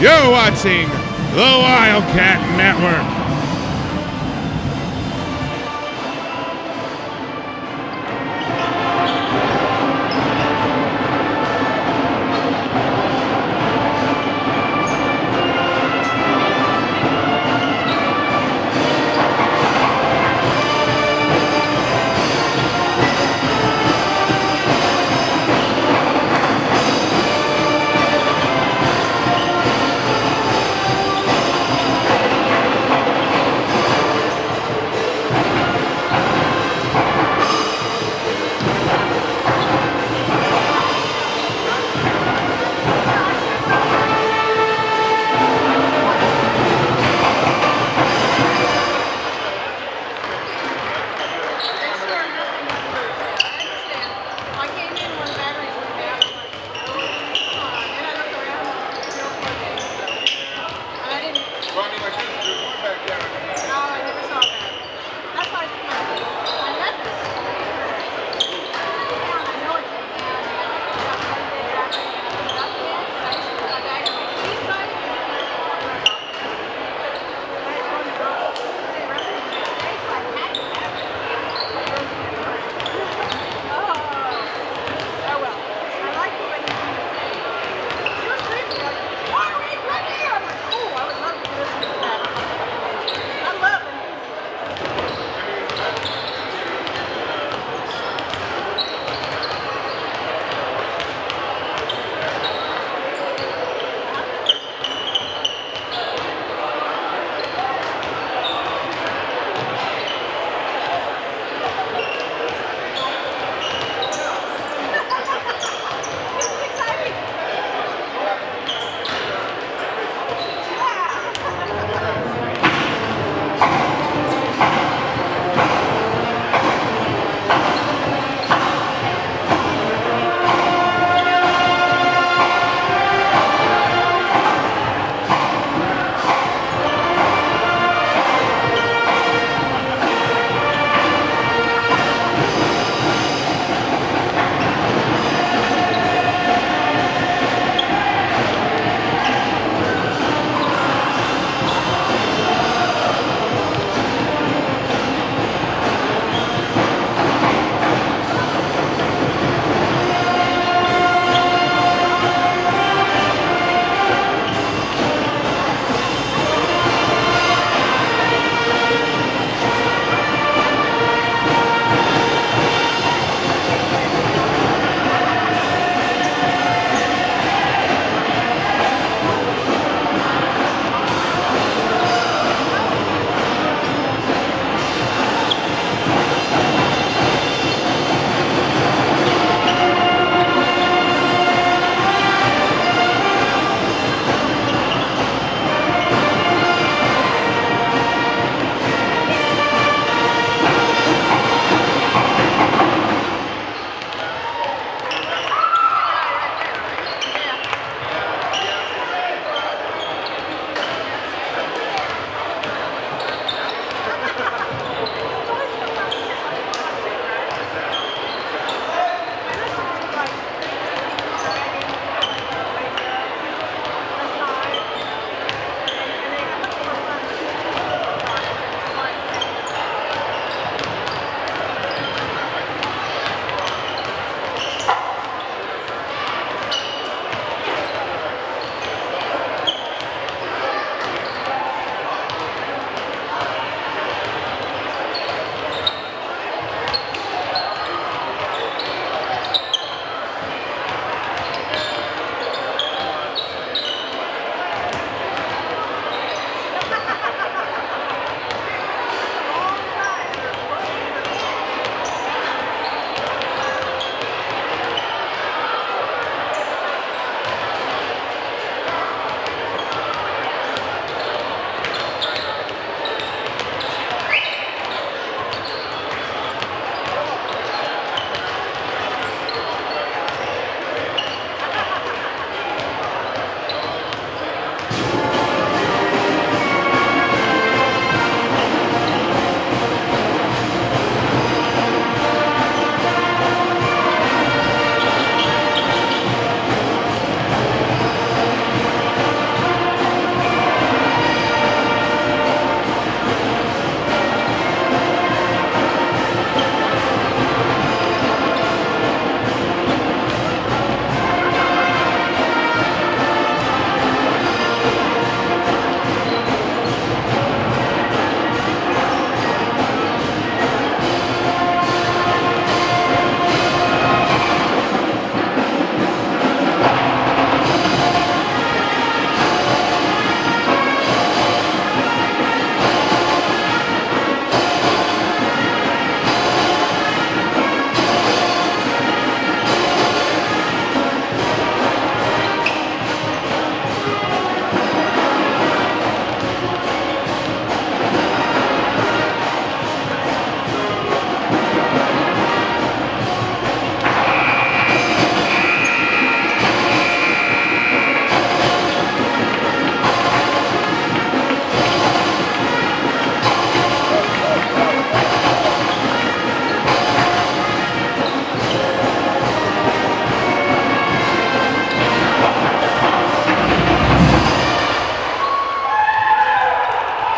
You're watching the Wildcat Network.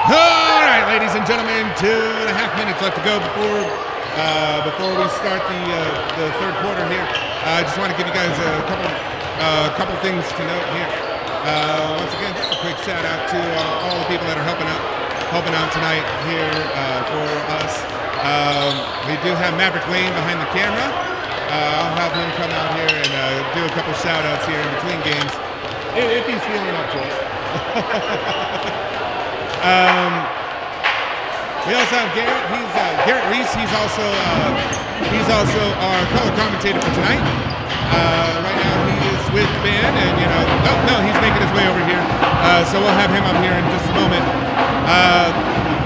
All right, ladies and gentlemen, 2.5 minutes left to go before we start the third quarter here. I just want to give you guys a couple things to note here. Once again, just a quick shout out to all the people that are helping out tonight here for us. We do have Maverick Lane behind the camera. I'll have him come out here and do a couple shout outs here in between games if he's feeling up to it. We also have Garrett. He's Garrett Reese. He's also our color commentator for tonight. Right now he is with the band, and he's making his way over here. So we'll have him up here in just a moment.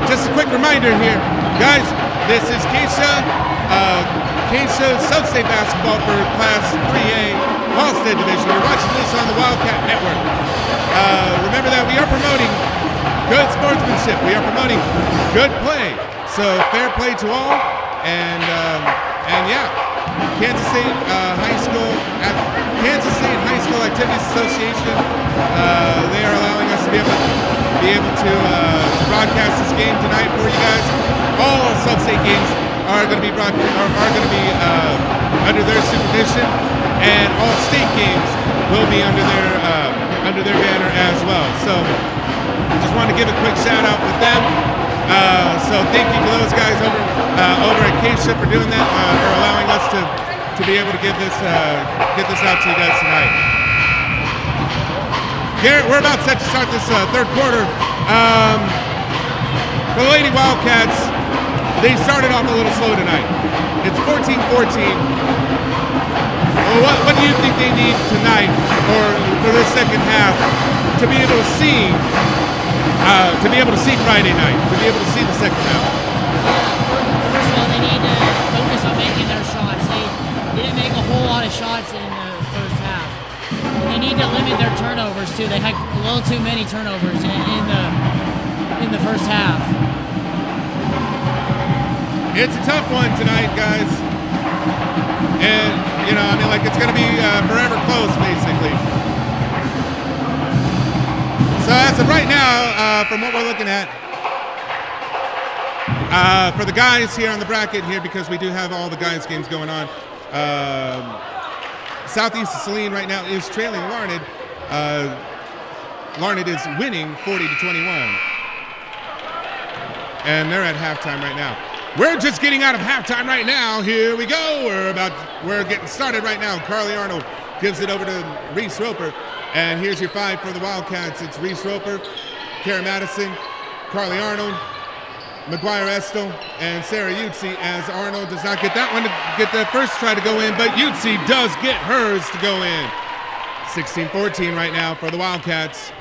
Just a quick reminder here, guys. This is KSHSAA Sub-State basketball for Class 3A Hastead Division. You're watching this on the Wildcat Network. Remember that we are promoting good sportsmanship. We are promoting good play. So fair play to all. And yeah, Kansas State High School Activities Association. They are allowing us to be able to broadcast this game tonight for you guys. All sub-state games are going to be under their supervision, and all state games will be under their banner as well. So just wanted to give a quick shout out with them. So thank you to those guys over at KSHSAA for doing that, for allowing us to be able to get this out to you guys tonight. Garrett, we're about set to start this third quarter. For the Lady Wildcats, they started off a little slow tonight. It's 14-14. Well, what do you think they need tonight, or for this second half, to be able to see Friday night, to be able to see the second half? First of all, they need to focus on making their shots. They didn't make a whole lot of shots in the first half. They need to limit their turnovers too. They had a little too many turnovers in the first half. It's a tough one tonight, guys. And, it's going to be forever close, basically. So as of right now, from what we're looking at, for the guys here on the bracket here, because we do have all the guys' games going on, Southeast of Saline right now is trailing Larned. Larned is winning 40-21. And they're at halftime right now. We're just getting out of halftime right now. Here we go. We're getting started right now. Carly Arnold gives it over to Reese Roper. And here's your five for the Wildcats. It's Reese Roper, Kara Madison, Carly Arnold, McGuire Estel, and Sarah Utsi, as Arnold does not get that one to get the first try to go in, but Utsi does get hers to go in. 16-14 right now for the Wildcats.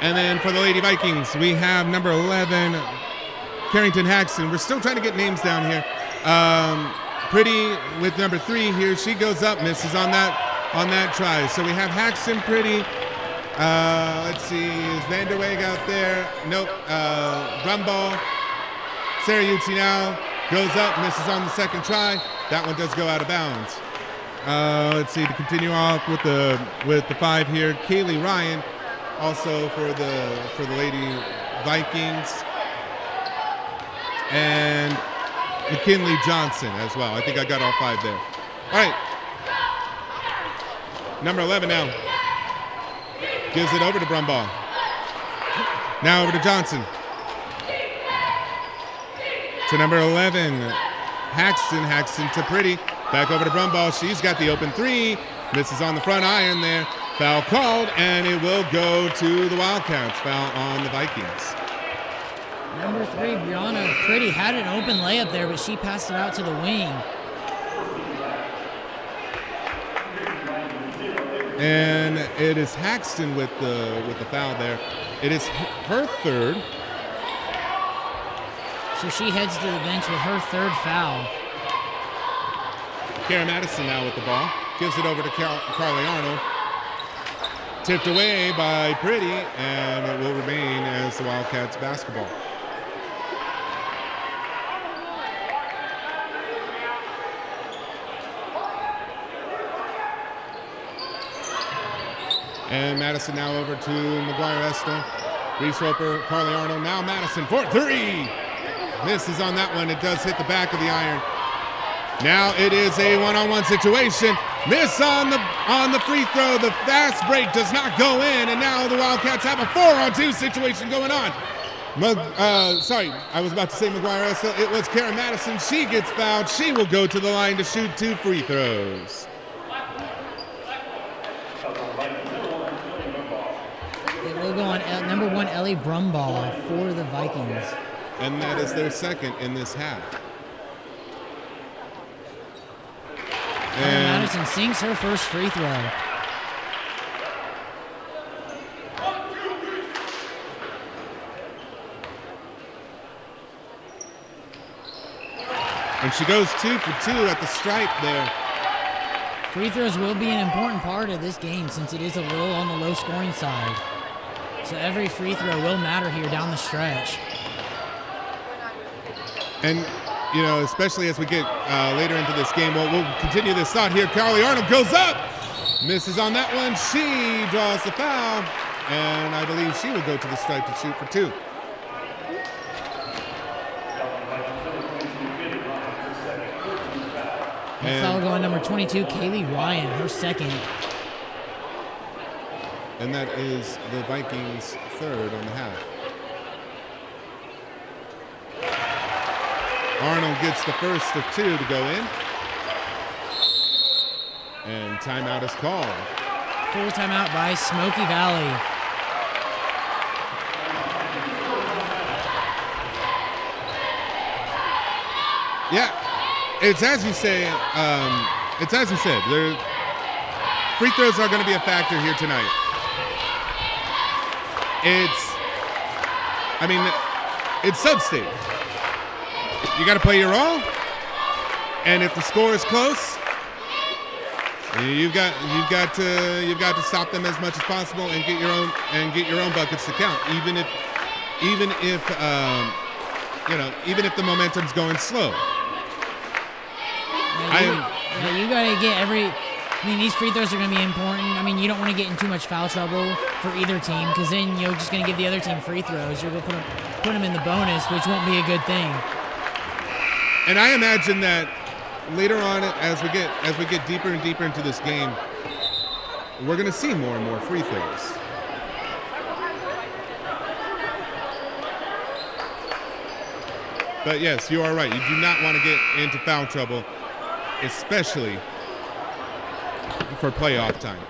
And then for the Lady Vikings, we have number 11, Carrington Haxton. We're still trying to get names down here. Pretty with number 3 here. She goes up, misses on that try. So we have Haxton, Pretty. Let's see, is Vanderweg out there? Nope. Brumball. Sarah Utsi now goes up, misses on the second try. That one does go out of bounds. Let's see, to continue off with the 5 here, Kaylee Ryan, also for the Lady Vikings, and McKinley Johnson as well. I think I got all 5 there. All right. Number 11 now. Gives it over to Brumball. Now over to Johnson. To number 11, Haxton. Haxton to Pretty. Back over to Brumball. She's got the open 3. Misses on the front iron there. Foul called, and it will go to the Wildcats. Foul on the Vikings. Number 3, Brianna Pretty had an open layup there, but she passed it out to the wing. And it is Haxton with the foul there. It is her third. So she heads to the bench with her third foul. Kara Madison now with the ball. Gives it over to Carly Arnold. Tipped away by Pretty, and it will remain as the Wildcats basketball. And Madison now over to McGuire Estel. Reese Roper, Carly Arnold, now Madison for 3. Misses on that one. It does hit the back of the iron. Now it is a one-on-one situation. Miss on the free throw. The fast break does not go in, and now the Wildcats have a 4-on-2 situation going on. Sorry, I was about to say McGuire Estelle. It was Karen Madison. She gets fouled. She will go to the line to shoot 2 free throws. It will go on number 1, Ellie Brumball for the Vikings. And that is their second in this half. And Madison sinks her first free throw. And she goes 2 for 2 at the stripe there. Free throws will be an important part of this game since it is a little on the low scoring side. So every free throw will matter here down the stretch. And, you know, especially as we get later into this game, we'll continue this thought here. Carly Arnold goes up, misses on that one. She draws the foul, and I believe she will go to the stripe to shoot for 2. And foul going number 22, Kaylee Ryan, her second. And that is the Vikings' third on the half. Arnold gets the first of 2 to go in. And timeout is called. Full timeout by Smoky Valley. Yeah, it's as you say. It's as you said. Free throws are going to be a factor here tonight. It's Sub-State. You got to play your role, and if the score is close, you've got to stop them as much as possible and get your own buckets to count, even if the momentum's going slow. You got to get these free throws are going to be important. You don't want to get in too much foul trouble for either team because then you're just going to give the other team free throws. You're going to put them in the bonus, which won't be a good thing. And I imagine that later on, as we get deeper and deeper into this game, we're going to see more and more free throws. But yes, you are right. You do not want to get into foul trouble, especially for playoff time.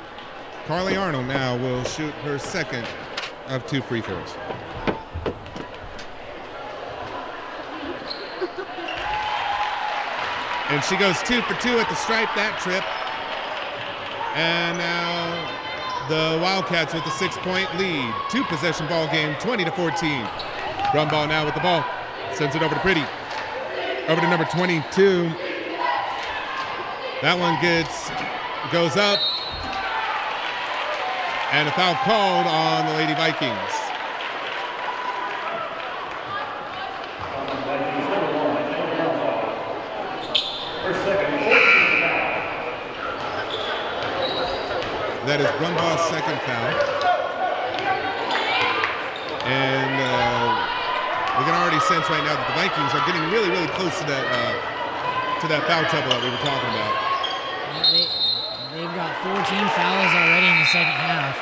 Carly Arnold now will shoot her second of 2 free throws. And she goes 2 for 2 at the stripe that trip. And now the Wildcats with the 6-point lead. 2-possession ball game, 20-14. Brumball now with the ball. Sends it over to Pretty. Over to number 22. That one goes up. And a foul called on the Lady Vikings. That is Brumball's second foul. And we can already sense right now that the Vikings are getting really, really close to that foul trouble that we were talking about. They've got 14 fouls already in the second half.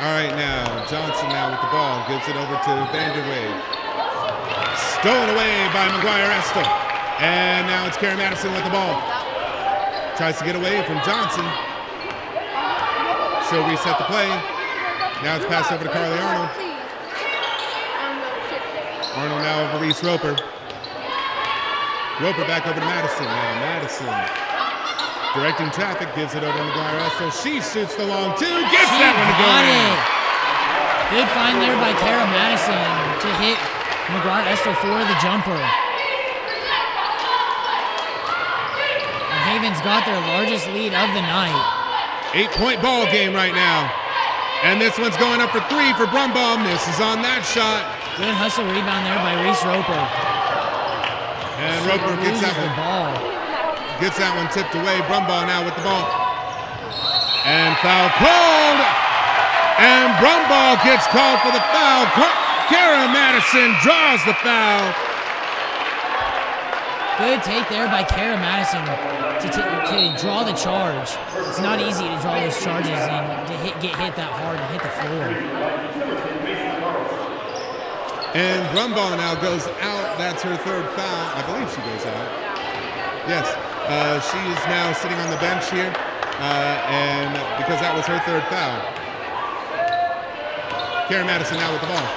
All right, now Johnson now with the ball gives it over to Vanderway. Stolen away by McGuire Estelle. And now it's Karen Madison with the ball. Tries to get away from Johnson. She'll reset the play. Now it's passed over to Carly Arnold. Arnold now over Reese Roper. Roper back over to Madison. Now Madison directing traffic, gives it over to McGuire Estelle. She shoots the long 2, gets that one to go in. Good find there by Kara Madison to hit McGuire Estelle for the jumper. And Haven's got their largest lead of the night. 8-point ball game right now. And this one's going up for 3 for Brumball. Misses on that shot. Good hustle rebound there by Reese Roper. And Roper gets Loses that the one. ball. Gets that one tipped away. Brumbaugh now with the ball. And foul called. And Brumbaugh gets called for the foul. Kara Madison draws the foul. Good take there by Kara Madison to draw the charge. It's not easy to draw those charges and to get hit that hard and hit the floor. And Brumbaugh now goes out. That's her third foul. I believe she goes out. Yes. She is now sitting on the bench here. And because that was her third foul. Kara Madison now with the ball.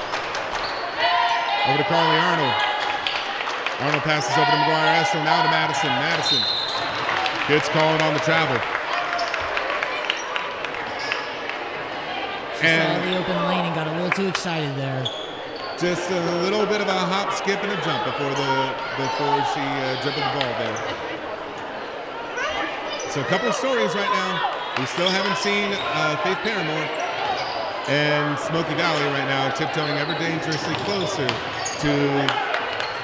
Over to Carly Arnold. Arnold passes over to McGuire Estel. Now to Madison. Madison gets called on the travel. She saw the open lane and got a little too excited there. Just a little bit of a hop, skip, and a jump before she dribbled the ball there. So a couple of stories right now. We still haven't seen Faith Paramore and Smoky Valley right now tiptoeing ever dangerously closer to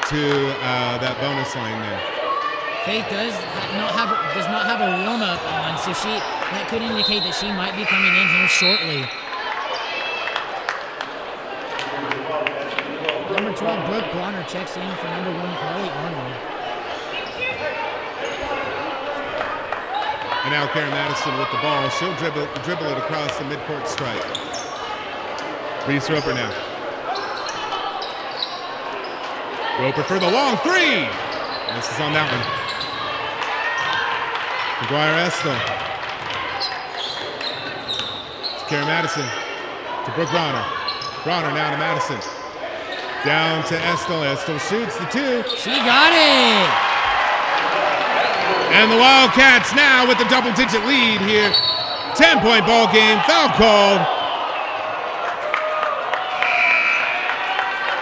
that bonus line there. Faith does not have a warm up on, so that could indicate that she might be coming in here shortly. Number 12, Brooke Bronner checks in for number 1, Carly Arnold. And now Karen Madison with the ball. She'll dribble it across the midcourt stripe. Reese Roper now. Roper for the long three. This is on that one. McGuire Estel. To Karen Madison. To Brooke Bronner. Bronner now to Madison. Down to Estel. Estel shoots the two. She got it! And the Wildcats now with the double-digit lead here. 10-point ball game. Foul called.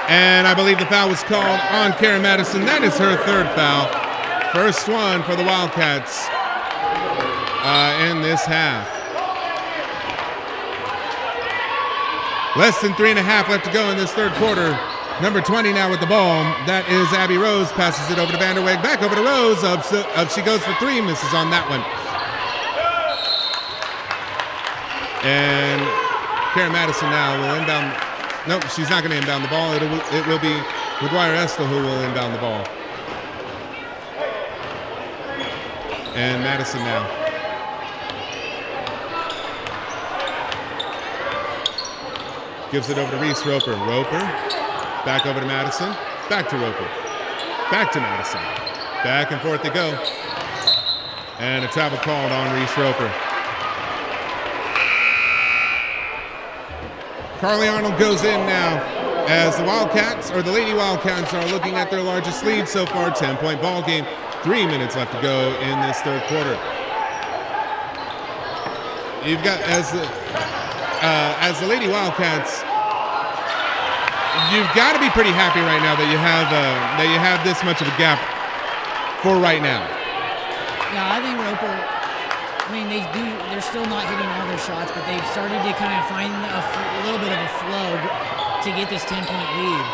And I believe the foul was called on Karen Madison. That is her third foul. First one for the Wildcats in this half. Less than 3.5 left to go in this third quarter. Number 20 now with the ball. That is Abby Rose. Passes it over to Vanderweg. Back over to Rose. Up she goes for three. Misses on that one. And Karen Madison now will inbound. Nope, she's not going to inbound the ball. It will be McGuire Estel who will inbound the ball. And Madison now. Gives it over to Reese Roper. Roper. Back over to Madison. Back to Roper. Back to Madison. Back and forth they go. And a travel called on Reese Roper. Carly Arnold goes in now as the Wildcats, or the Lady Wildcats, are looking at their largest lead so far. 10-point ball game. 3 minutes left to go in this third quarter. You've got, as the Lady Wildcats, you've got to be pretty happy right now that you have this much of a gap for right now. Yeah, I think Roper. I mean, they're still not hitting all their shots, but they've started to kind of find a little bit of a flow to get this 10-point lead.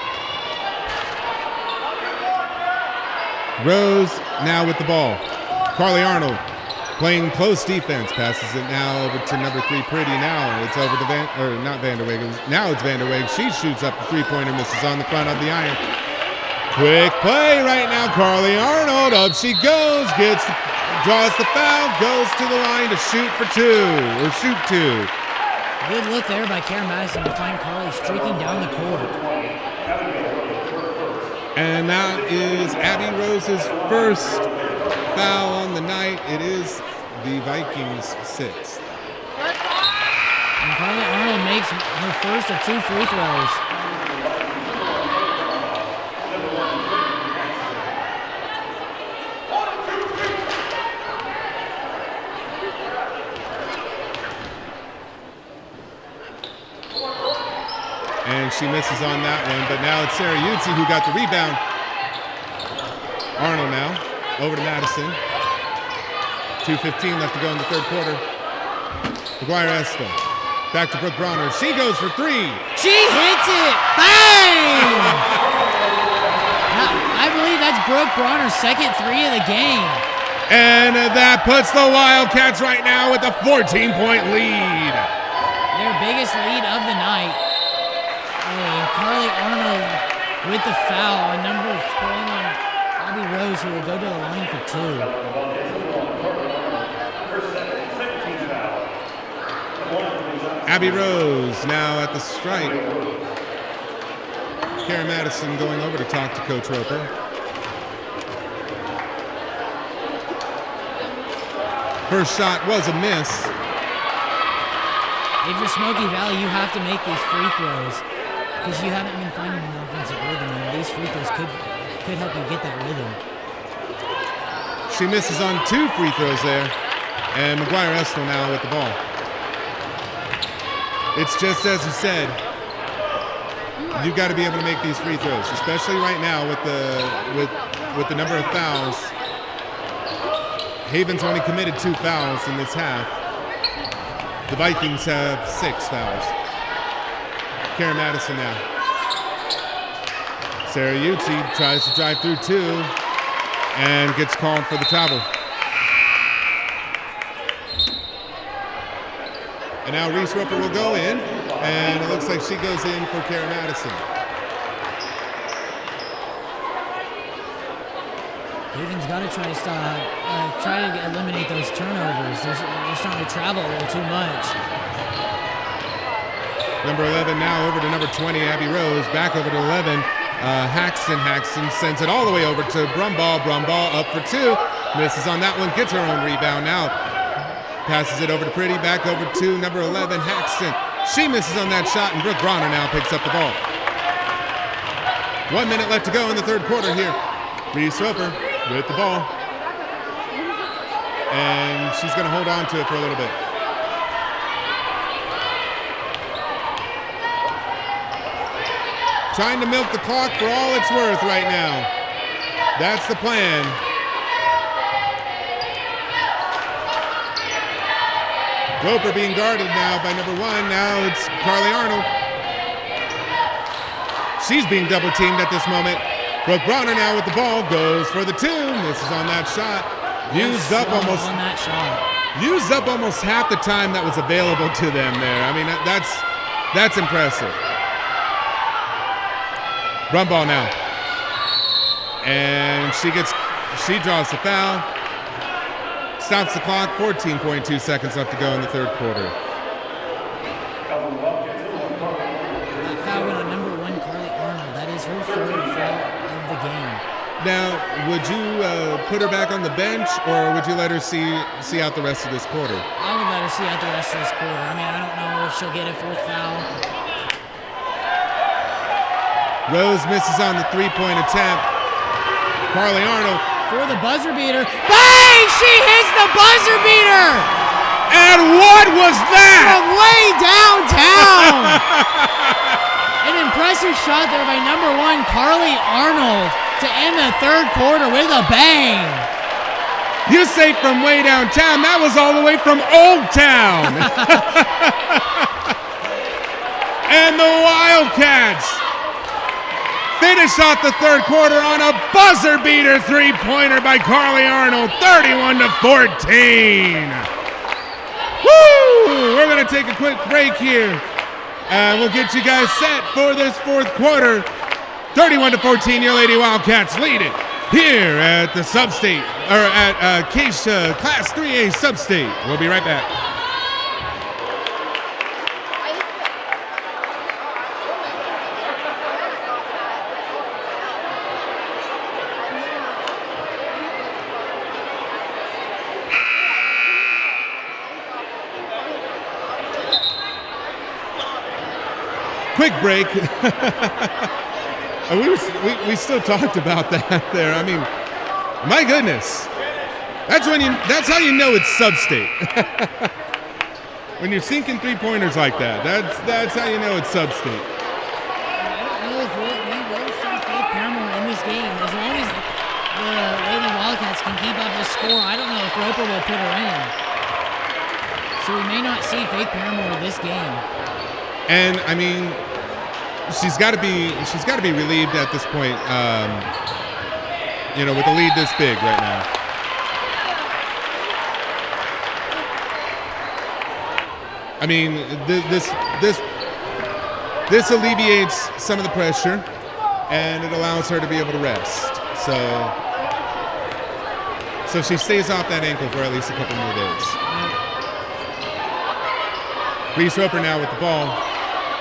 Rose now with the ball. Carly Arnold playing close defense. Passes it now over to number 3, Pretty. Now it's over to not Vanderweg. Now it's Vanderweg. She shoots up the three-pointer. Misses on the front of the iron. Quick play right now. Carly Arnold. Up she goes. Draws the foul. Goes to the line to shoot for two. Or shoot two. Good look there by Karen Madison to find Carly streaking down the court. And that is Abby Rose's first foul on the night. It is the Vikings' 6th. And Carly Arnold makes her first of 2 free throws. And she misses on that one, but now it's Sarah Yutzi who got the rebound. Arnold now, over to Madison. 2:15 left to go in the third quarter. McGuire Estel, back to Brooke Bronner. She goes for 3. She hits it! Bang! I believe that's Brooke Bronner's second three of the game. And that puts the Wildcats right now with a 14-point lead. Their biggest lead of the night. And Carly Arnold with the foul on number 20, Abby Rose, who will go to the line for two. Abby Rose now at the strike. Karen Madison going over to talk to Coach Roper. First shot was a miss. If you're Smoky Valley, you have to make these free throws because you haven't been finding an offensive rhythm, and these free throws could help you get that rhythm. She misses on 2 free throws there, and McGuire Estel now with the ball. It's just as you said. You've got to be able to make these free throws, especially right now with the number of fouls. Haven's only committed 2 fouls in this half. The Vikings have 6 fouls. Karen Madison now. Sarah Yutzi tries to drive through 2 and gets called for the travel. And now Reese Roper will go in, and it looks like she goes in for Karen Madison. Haven's got to try to eliminate those turnovers. They're starting to travel a little too much. Number 11 now over to number 20, Abby Rose. Back over to 11, Haxton sends it all the way over to Brumball. Brumball up for 2. Misses on that one, gets her own rebound now. Passes it over to Pretty, back over to number 11, Haxton. She misses on that shot, and Brooke Bronner now picks up the ball. 1 minute left to go in the third quarter here. Reese Roper with the ball. And she's going to hold on to it for a little bit. Trying to milk the clock for all it's worth right now. That's the plan. Roper being guarded now by number 1. Now it's Carly Arnold. She's being double teamed at this moment. Brooke Bronner now with the ball, goes for the 2. Misses on that shot. Used up almost half the time that was available to them there. I mean, that's impressive. Brumball now. And she draws the foul. Stops the clock, 14.2 seconds left to go in the third quarter. Foul went on number 1, Carly Arnold. That is her third foul of the game. Now, would you put her back on the bench, or would you let her see out the rest of this quarter? I would let her see out the rest of this quarter. I mean, I don't know if she'll get a 4th foul. Rose misses on the 3-point attempt. Carly Arnold for the buzzer beater. Bang! She hits the buzzer beater! And what was that? From way downtown! An impressive shot there by number 1, Carly Arnold, to end the third quarter with a bang. You say from way downtown, that was all the way from Old Town. And the Wildcats finish off the third quarter on a buzzer beater 3-pointer by Carly Arnold, 31-14. Woo! We're going to take a quick break here, and we'll get you guys set for this fourth quarter. 31-14, your Lady Wildcats lead it here at the Sub-State, or at KSHSAA Class 3A Sub-State. We'll be right back. Quick break. we still talked about that there. I mean, my goodness, that's how you know it's Sub-State. When you're sinking 3-pointers like that, that's how you know it's Sub-State. I don't know if we will see Faith Paramore in this game. As long as the Lady Wildcats can keep up the score, I don't know if Roper will put her in. So we may not see Faith Paramore this game. And I mean, she's got to be relieved at this point. with a lead this big right now. I mean, this alleviates some of the pressure, and it allows her to be able to rest. So she stays off that ankle for at least a couple more days. Reese Roper now with the ball.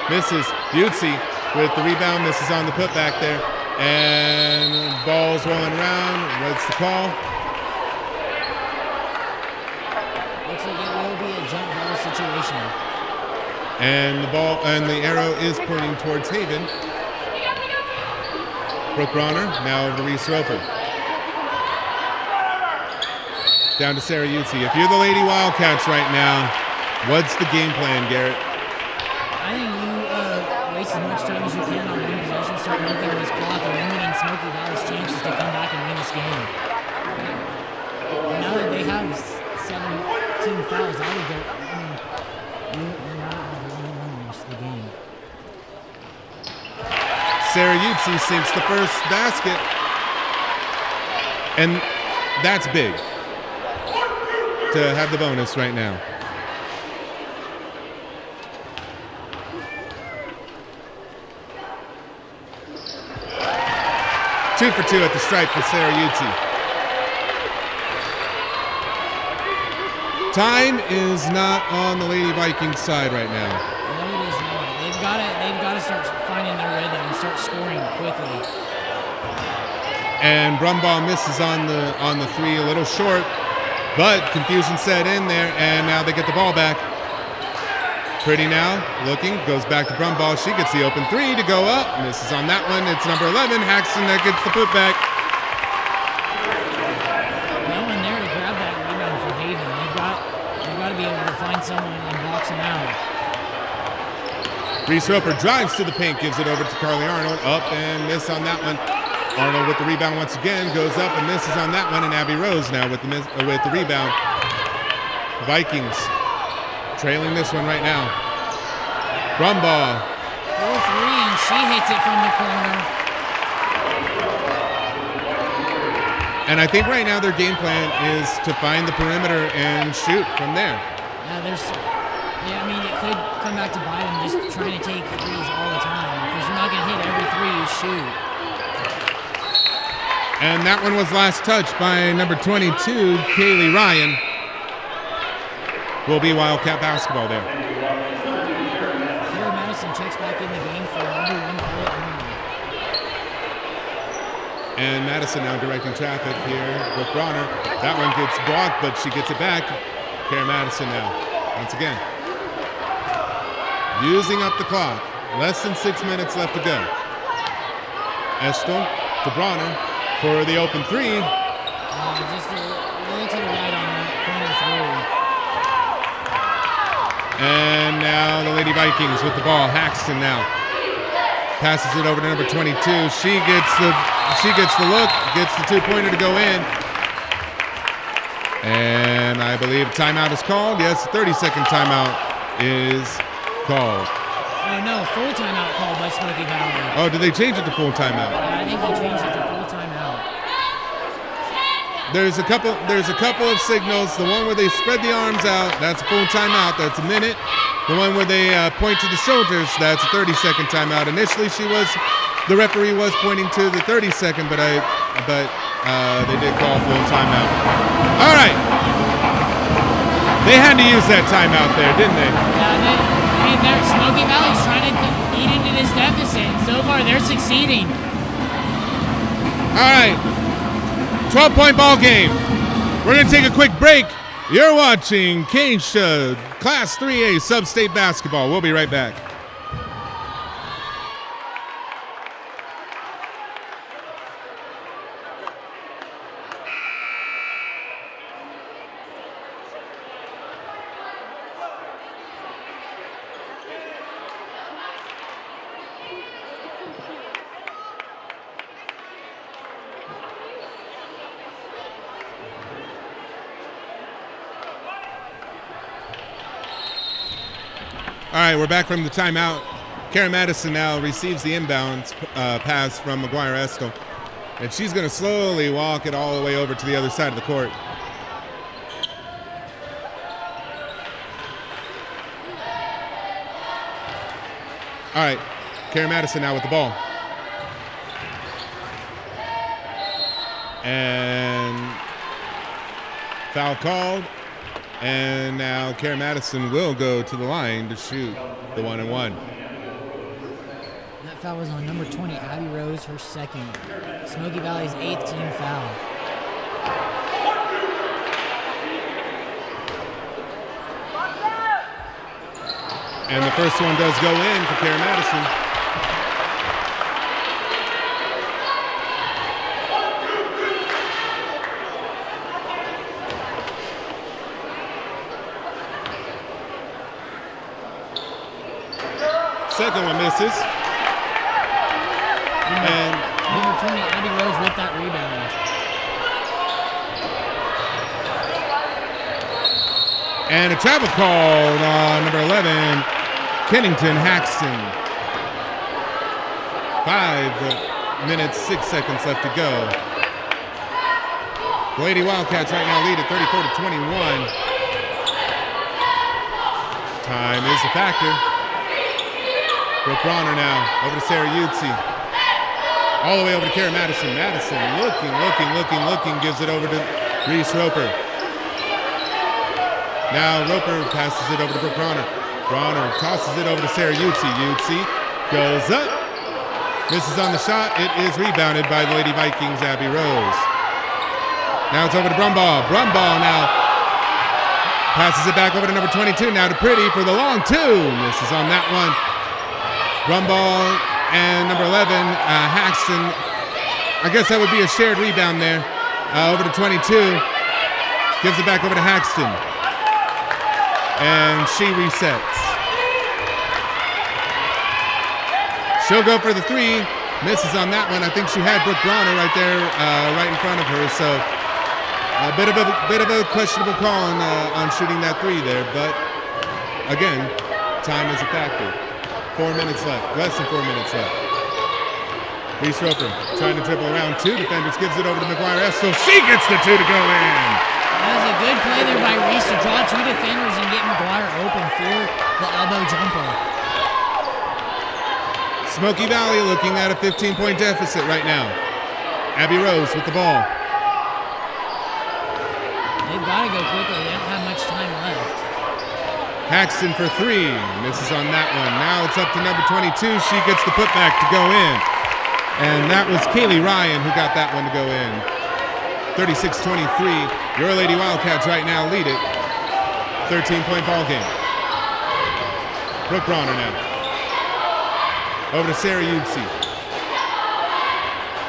Misses. Butzi with the rebound. Misses on the putback there. And ball's rolling around. What's the call? Looks like it will be a jump ball situation. And the arrow is pointing towards Haven. Brooke Bronner now over to Reese Roper. Down to Sarah Yutzi. If you're the Lady Wildcats right now, what's the game plan, Garrett? I think you waste as much time as you can on one possession, start milking this clock and limiting Smoky Valley's chances to come back and win this game. And now that they have 17 fouls, I would go, you're not going to win the rest of the game. Sarah Yutzi sinks the first basket. And that's big to have the bonus right now. Two for two at the stripe for Sarah Yutzi. Time is not on the Lady Vikings side right now. No, it is not. They've got to start finding their rhythm and start scoring quickly. And Brumbaugh misses on the three, a little short, but confusion set in there, and now they get the ball back. Pretty now, looking, goes back to Brumbaugh. She gets the open three to go up. Misses on that one. It's number 11, Haxton, that gets the putback. No one there to grab that rebound for Haven. They've got to be able to find someone and box them out. Reese Roper drives to the paint, gives it over to Carly Arnold. Up and miss on that one. Arnold with the rebound once again, goes up and misses on that one, and Abby Rose now with the rebound. Vikings trailing this one right now. Brumbaugh. 4-3, and she hits it from the corner. And I think right now their game plan is to find the perimeter and shoot from there. I mean, it could come back to bite them just trying to take threes all the time, because you're not going to hit every three you shoot. And that one was last touched by number 22, Kaylee Ryan. Will be Wildcat basketball there. Sarah Madison checks back in the game for number 1 bullet only. And Madison now directing traffic here with Bronner. That one gets blocked, but she gets it back. Kara Madison now, once again. Using up the clock. Less than 6 minutes left to go. Estel to Bronner for the open three. Just a little to the right on that corner three. And now the Lady Vikings with the ball. Haxton now passes it over to number 22. She gets the look, gets the two-pointer to go in. And I believe timeout is called. Yes, 30-second timeout is called. Oh no, full timeout called by Smoky Valley. Oh, did they change it to full timeout? Yeah, I think they changed it to full timeout. There's a couple of signals. The one where they spread the arms out, that's a full timeout. That's a minute. The one where they point to the shoulders, that's a 30-second timeout. Initially, the referee was pointing to the 30-second, but they did call full timeout. All right. They had to use that timeout there, didn't they? Yeah, Smoky Valley's trying to eat into this deficit, and so far they're succeeding. All right. 12-point ball game. We're going to take a quick break. You're watching KSHSAA Class 3A Sub-State Basketball. We'll be right back. All right, we're back from the timeout. Kara Madison now receives the inbound pass from McGuire Estel. And she's going to slowly walk it all the way over to the other side of the court. All right, Karen Madison now with the ball. And foul called. And now Karen Madison will go to the line to shoot the 1-and-1. That foul was on number 20, Abby Rose, her second. Smoky Valley's 8th team foul. And the first one does go in for Karen Madison. Second one misses. And Number 20, Abby Rose with that rebound. And a travel called on number 11, Kennington Haxton. 5 minutes, 6 seconds left to go. The Lady Wildcats right now lead at 34-21. Time is a factor. Brooke Bronner now over to Sarah Yutzi. All the way over to Karen Madison. Madison looking, gives it over to Reese Roper. Now Roper passes it over to Brooke Bronner. Bronner tosses it over to Sarah Yutzi. Yutzi goes up. Misses on the shot. It is rebounded by the Lady Vikings, Abby Rose. Now it's over to Brumbaugh. Brumbaugh now passes it back over to number 22. Now to Pretty for the long two. Misses on that one. Brumbaugh and number 11, Haxton. I guess that would be a shared rebound there. Over to 22. Gives it back over to Haxton. And she resets. She'll go for the three. Misses on that one. I think she had Brooke Bronner right there, right in front of her. So a bit of a questionable call on shooting that three there. But again, time is a factor. 4 minutes left. Less than 4 minutes left. Reese Roper trying to dribble around two defenders. Gives it over to McGuire Estel. She gets the two to go in. That was a good play there by Reese to draw two defenders and get McGuire open for the elbow jumper. Smoky Valley looking at a 15-point deficit right now. Abby Rose with the ball. They've got to go quickly. They don't have much time left. Haxton for three. Misses on that one. Now it's up to number 22. She gets the putback to go in. And that was Kaylee Ryan who got that one to go in. 36-23. Your Lady Wildcats right now lead it. 13-point ball game. Brooke Bronner now. Over to Sarah Yutzi.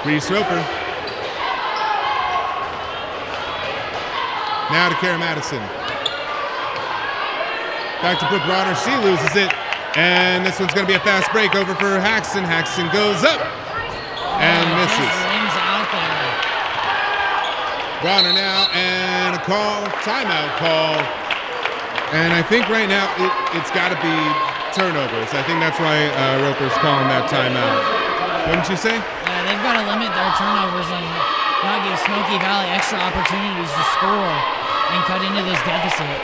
Reese Roper. Now to Karen Madison. Back to Brooke Bronner. She loses it. And this one's going to be a fast break over for Haxton. Haxton goes up and misses. Rims out there. Bronner now, and a call, timeout call. And I think right now it's got to be turnovers. I think that's why Roper's calling that timeout. Wouldn't you say? Yeah, they've got to limit their turnovers and not give Smoky Valley extra opportunities to score and cut into this deficit.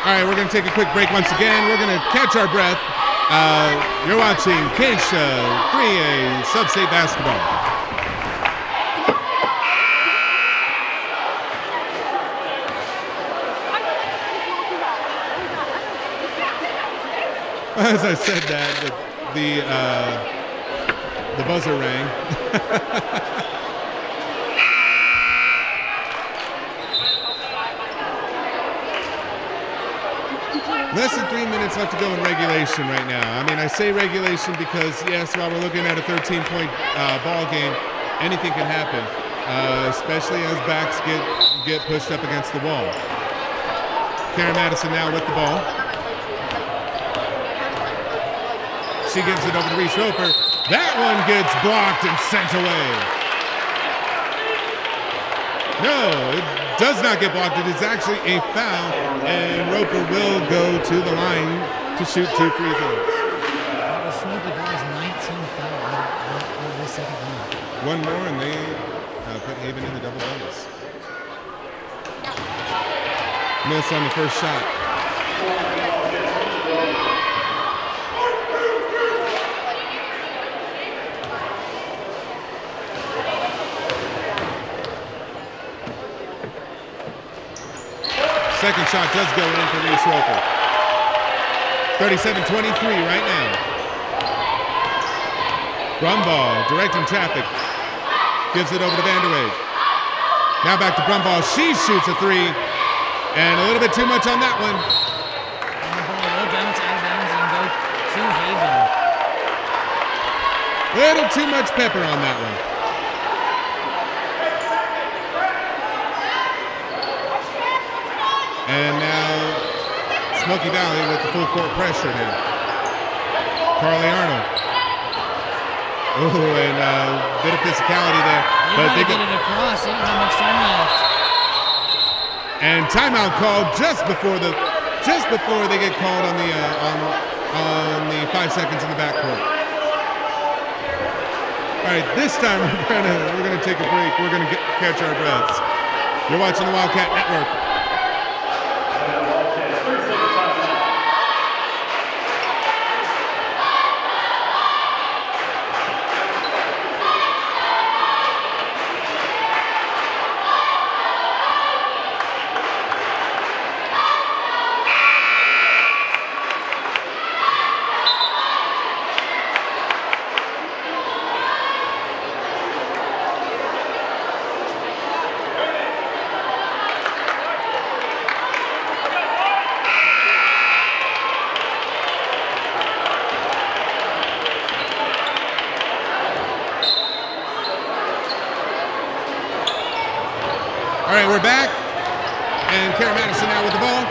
All right, we're going to take a quick break once again. We're going to catch our breath. You're watching KSHSAA Sub-State Basketball. As I said that, the buzzer rang. Less than 3 minutes left to go in regulation right now. I mean, I say regulation because, yes, while we're looking at a 13-point ball game, anything can happen, especially as backs get pushed up against the wall. Karen Madison now with the ball. She gives it over to Reese Roper. That one gets blocked and sent away. No, it does not get blocked. It is actually a foul, and Roper will go to the line to shoot 2 free throws. That was Smoky Valley's 19th foul of this second one more, and they put Haven in the double bonus. Miss on the first shot. Second shot does go in for Reese Roper. 37-23 right now. Brumball directing traffic. Gives it over to Vanderweg. Now back to Brumball. She shoots a three. And a little bit too much on that one. And the ball will bounce out of bounds and go to Haven. Little too much pepper on that one. And now Smoky Valley with the full court pressure now. Carly Arnold. Oh, and a bit of physicality there. They get it across. They don't have much time left. And timeout called just before they get called on the 5 seconds in the backcourt. All right, this time we're gonna take a break. We're gonna catch our breaths. You're watching the Wildcat Network. All right, we're back. And Kara Madison now with the ball.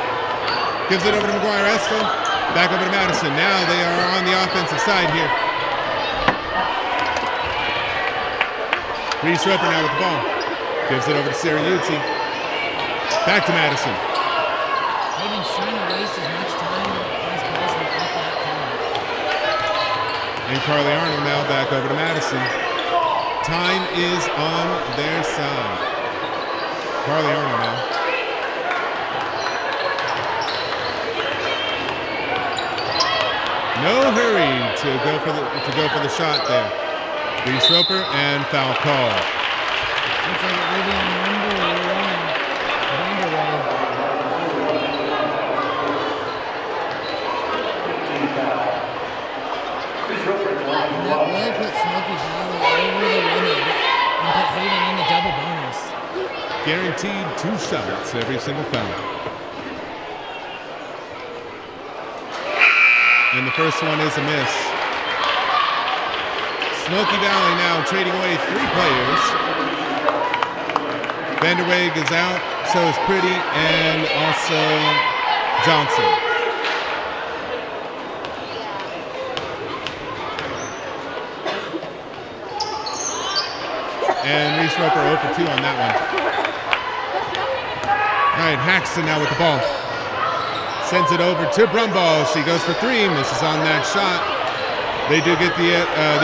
Gives it over to McGuire Estel. Back over to Madison. Now they are on the offensive side here. Reese Roper now with the ball. Gives it over to Sarah Yutzi. Back to Madison. Haven's trying to waste as much time as possible off that call. And Carly Arnold now back over to Madison. Time is on their side. Carly Arnold now. No hurry to go for the shot there. Reese Roper and foul call. Looks like it will be on number 1. Vanderweg. That will put Smoky Valley over the limit and put Haven in the double bonus. Guaranteed 2 shots every single foul. And the first one is a miss. Smoky Valley now trading away 3 players. Vanderweg is out, so is Pretty, and also Johnson. And Reese Roper 0 for 2 on that one. All right, Haxton now with the ball. Sends it over to Brumball. She goes for 3, misses on that shot. They do get the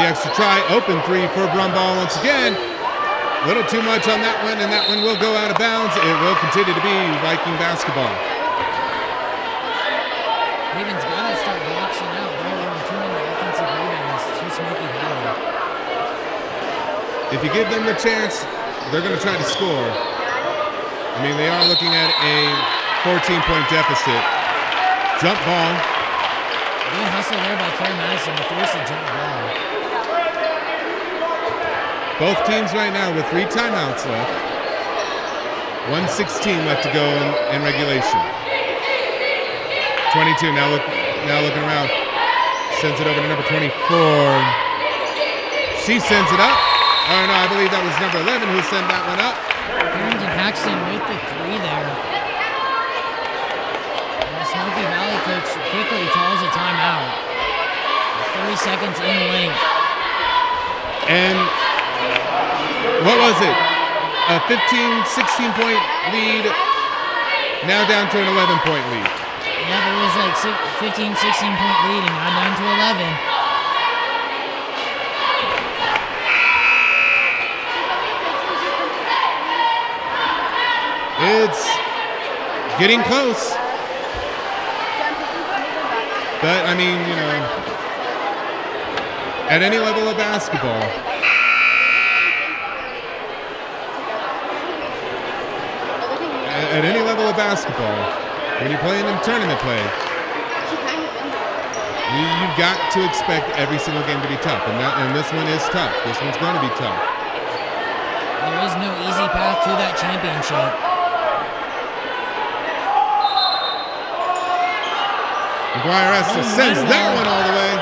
extra try. Open 3 for Brumball once again. A little too much on that one, and that one will go out of bounds. It will continue to be Viking basketball. Haven's got to start boxing out. They're allowing too many offensive rebounds to Smoky Valley. If you give them the chance, they're going to try to score. I mean, they are looking at a 14-point deficit. Jump ball. Good hustle there by Kara Madison to force a jump ball. Both teams right now with 3 timeouts left. 1:16 left to go in regulation. 22 now looking around. Sends it over to number 24. She sends it up. Oh no, I believe that was number 11 who sent that one up. Harrington Paxton with the 3 there. And the Smoky Valley coach quickly calls a timeout. 30 seconds in length. And what was it? A 16-point lead, now down to an 11-point lead. Yeah, there was like 15, 16-point lead, and now down to 11. It's getting close. But, I mean, you know, at any level of basketball, when you're playing in tournament play, you've got to expect every single game to be tough. And this one is tough. This one's going to be tough. There is no easy path to that championship. McGuire sends that one all the way.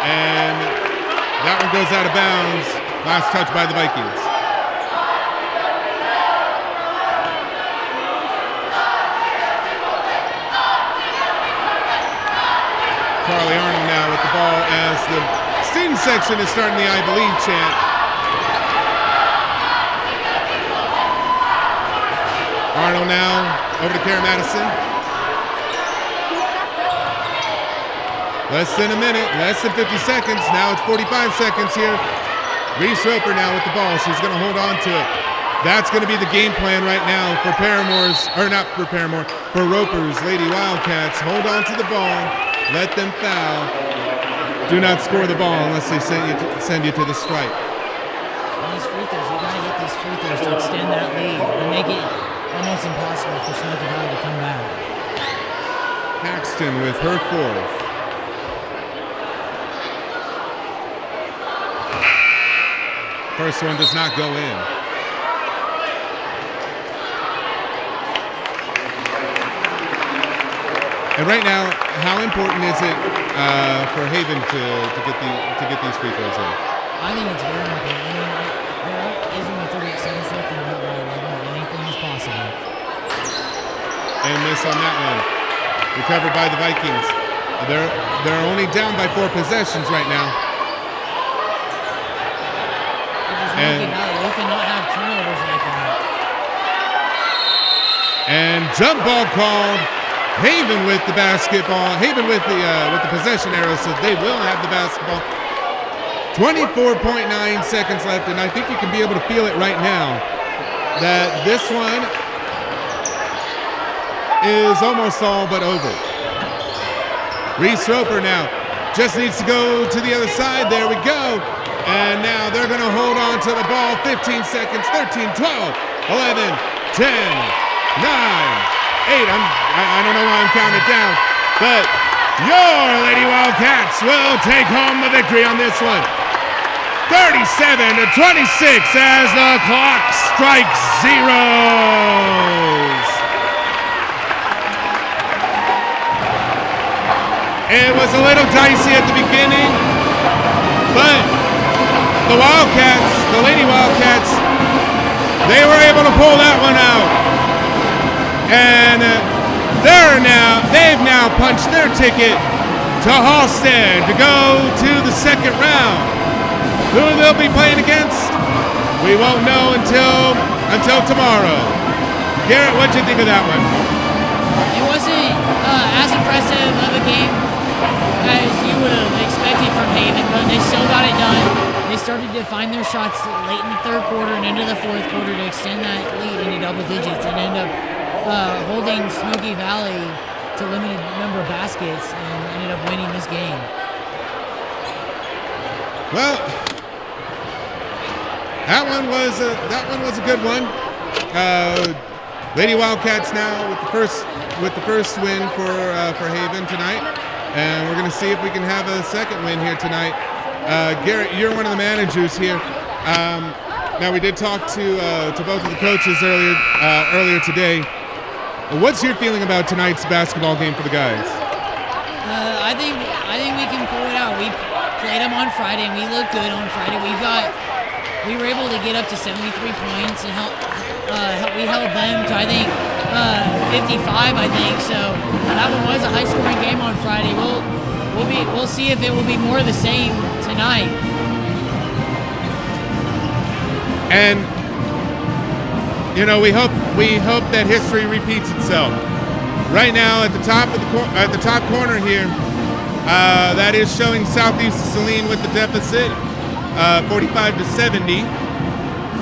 And that one goes out of bounds. Last touch by the Vikings. Carly Arnold now with the ball as the student section is starting the I Believe chant. Arnold now over to Karen Madison. Less than a minute, less than 50 seconds. Now it's 45 seconds here. Reese Roper now with the ball. She's going to hold on to it. That's going to be the game plan right now for for Roper's Lady Wildcats. Hold on to the ball. Let them foul. Do not score the ball unless they send you to the stripe. These free throws, you got to hit these free throws to extend that lead and make it almost impossible for Smoky Valley to come back. Paxton with her fourth. First one does not go in. And right now, how important is it for Haven to get these free throws in? I think it's very important. I mean, there is only 38 seconds left in that round, but anything is possible. And miss on that one. Recovered by the Vikings. They're only down by 4 possessions right now. And you cannot have turnovers like that. And jump ball called. Haven with the basketball. Haven with the possession arrow, so they will have the basketball. 24.9 seconds left, and I think you can be able to feel it right now that this one is almost all but over. Reese Roper now just needs to go to the other side. There we go. And now they're going to hold on to the ball. 15 seconds, 13, 12, 11, 10, 9, 8. I don't know why I'm counting it down, but your Lady Wildcats will take home the victory on this one. 37-26 as the clock strikes zeros. It was a little dicey at the beginning, but the Wildcats, the Lady Wildcats, they were able to pull that one out. And they've now punched their ticket to Hastead to go to the second round. Who they'll be playing against, we won't know until tomorrow. Garrett, what'd you think of that one? It wasn't as impressive of a game as you would have expected from Haven, but they still got it done. They started to find their shots late in the third quarter and into the fourth quarter to extend that lead into double digits and end up holding Smoky Valley to a limited number of baskets and ended up winning this game. Well, that one was a good one. Lady Wildcats now with the first win for Haven tonight, and we're going to see if we can have a second win here tonight. Garrett, you're one of the managers here. Now we did talk to both of the coaches earlier today. What's your feeling about tonight's basketball game for the guys? I think we can pull it out. We played them on Friday, and we looked good on Friday. We were able to get up to 73 points, and we held them to, I think, 55, I think. So that one was a high-scoring game on Friday. We'll see if it will be more of the same tonight. And you know, we hope that history repeats itself. Right now, at the top corner here, that is showing Southeast Saline with the deficit, 45-70.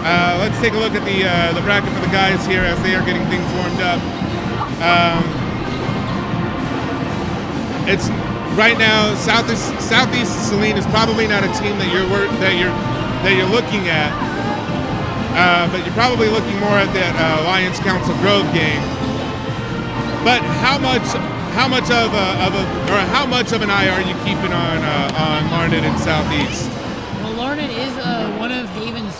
let's take a look at the bracket for the guys here as they are getting things warmed up. It's right now Southeast Saline is probably not a team that you're looking at, but you're probably looking more at that Lions Council Grove game. But how much of an eye are you keeping on Larned and Southeast? Well, Larned is one of Haven's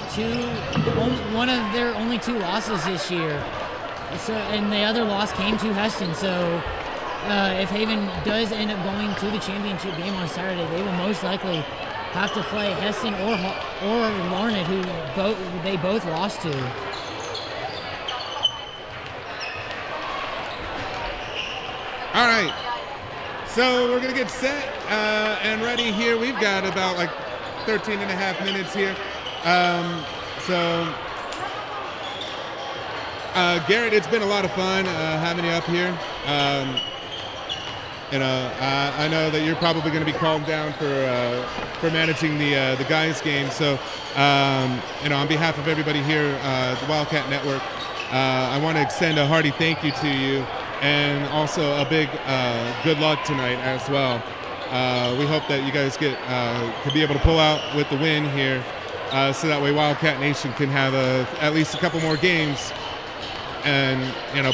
one of their only 2 losses this year. So, and the other loss came to Hastead. So, if Haven does end up going to the championship game on Saturday, they will most likely have to play Hastead or Larned, who they both lost to. All right, so we're gonna get set and ready here. We've got about like 13 and a half minutes here. Garrett, it's been a lot of fun having you up here. I know that you're probably going to be called down for managing the guys' game. So, on behalf of everybody here at the Wildcat Network, I want to extend a hearty thank you to you, and also a big good luck tonight as well. We hope that you guys could be able to pull out with the win here, so that way Wildcat Nation can have at least a couple more games, and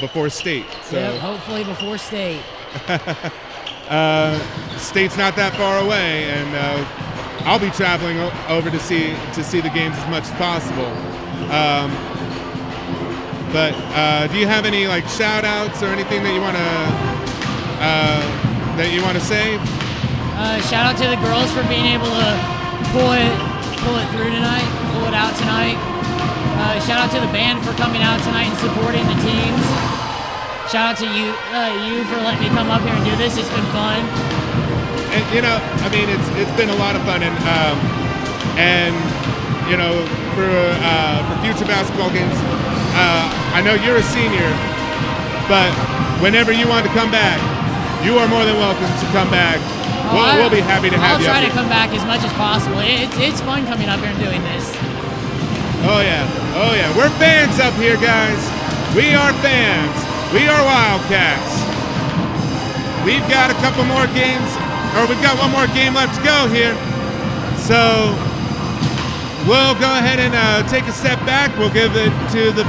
before state. So yep, hopefully before state. State's not that far away, and I'll be traveling over to see the games as much as possible. But do you have any like shout outs or anything that you want to say? Shout out to the girls for being able to pull it through tonight, pull it out tonight. Shout out to the band for coming out tonight and supporting the teams. Shout out to you for letting me come up here and do this. It's been fun. And it's been a lot of fun, and for future basketball games, I know you're a senior, but whenever you want to come back, you are more than welcome to come back. We'll be happy to have you. I'll try to come back as much as possible. It's fun coming up here and doing this. Oh yeah. We're fans up here, guys. We are fans. We are Wildcats. We've got a couple more games, or we've got one more game left to go here. So we'll go ahead and take a step back. We'll give it to the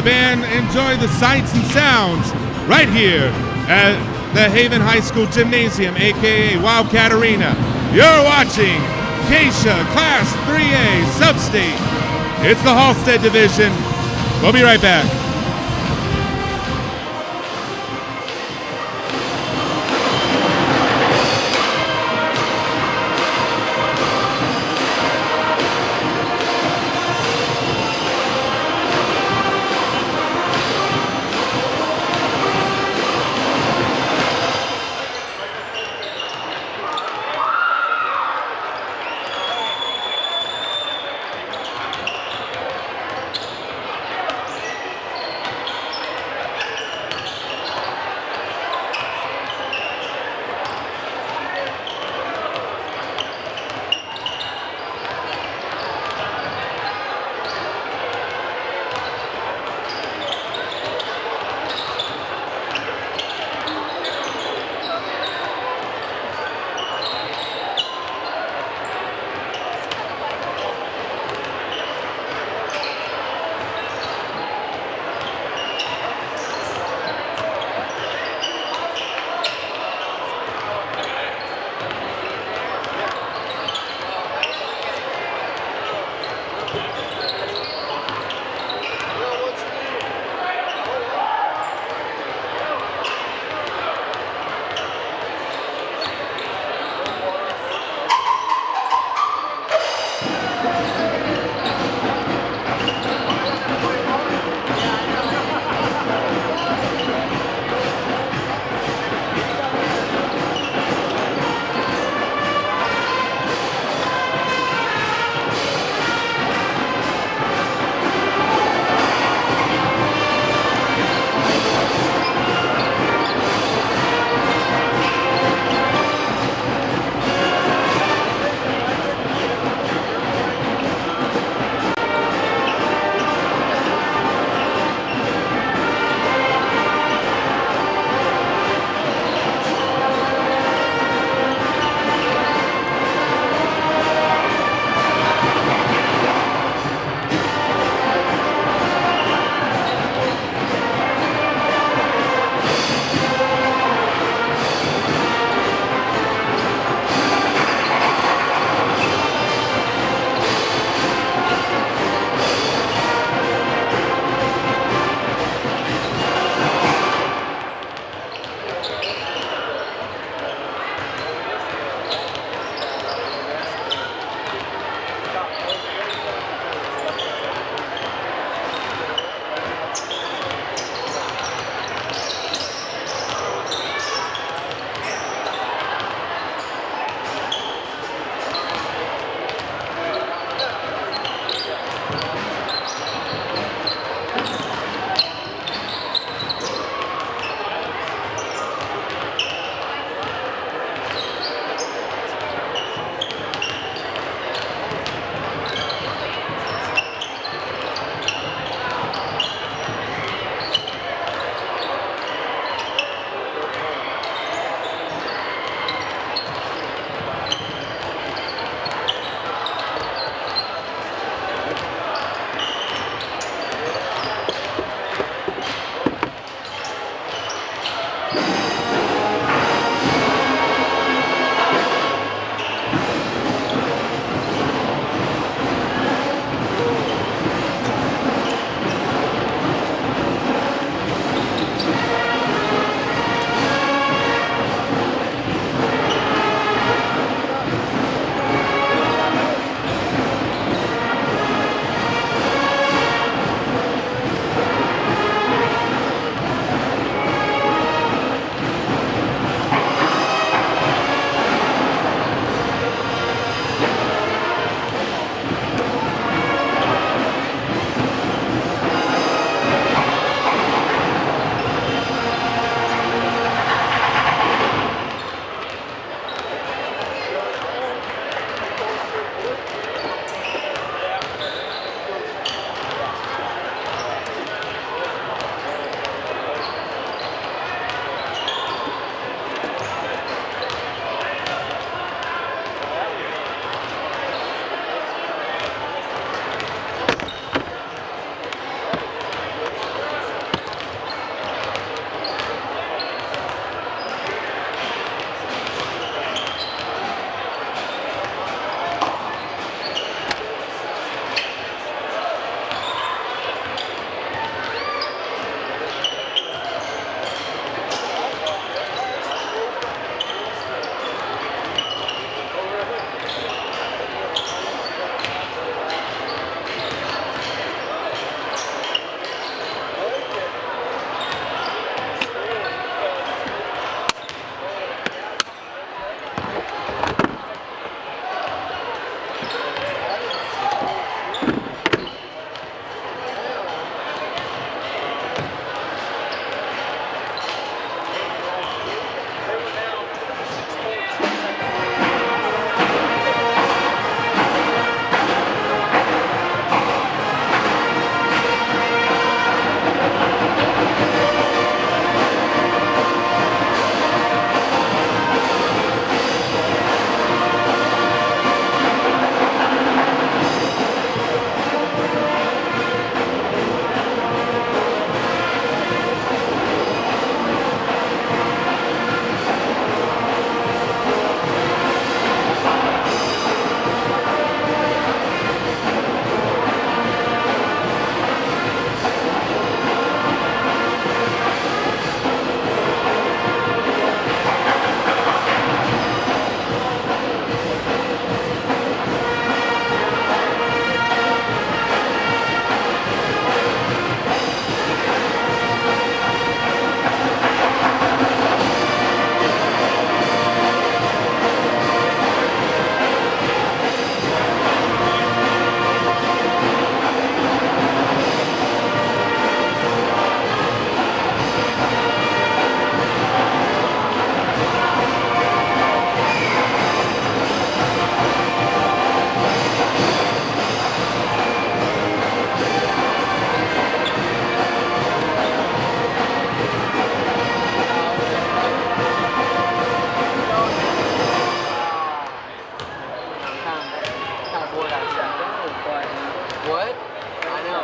band. Enjoy the sights and sounds right here at the Haven High School Gymnasium, aka Wildcat Arena. You're watching KSHSAA Class 3A Sub-State. It's the Hastead Division. We'll be right back.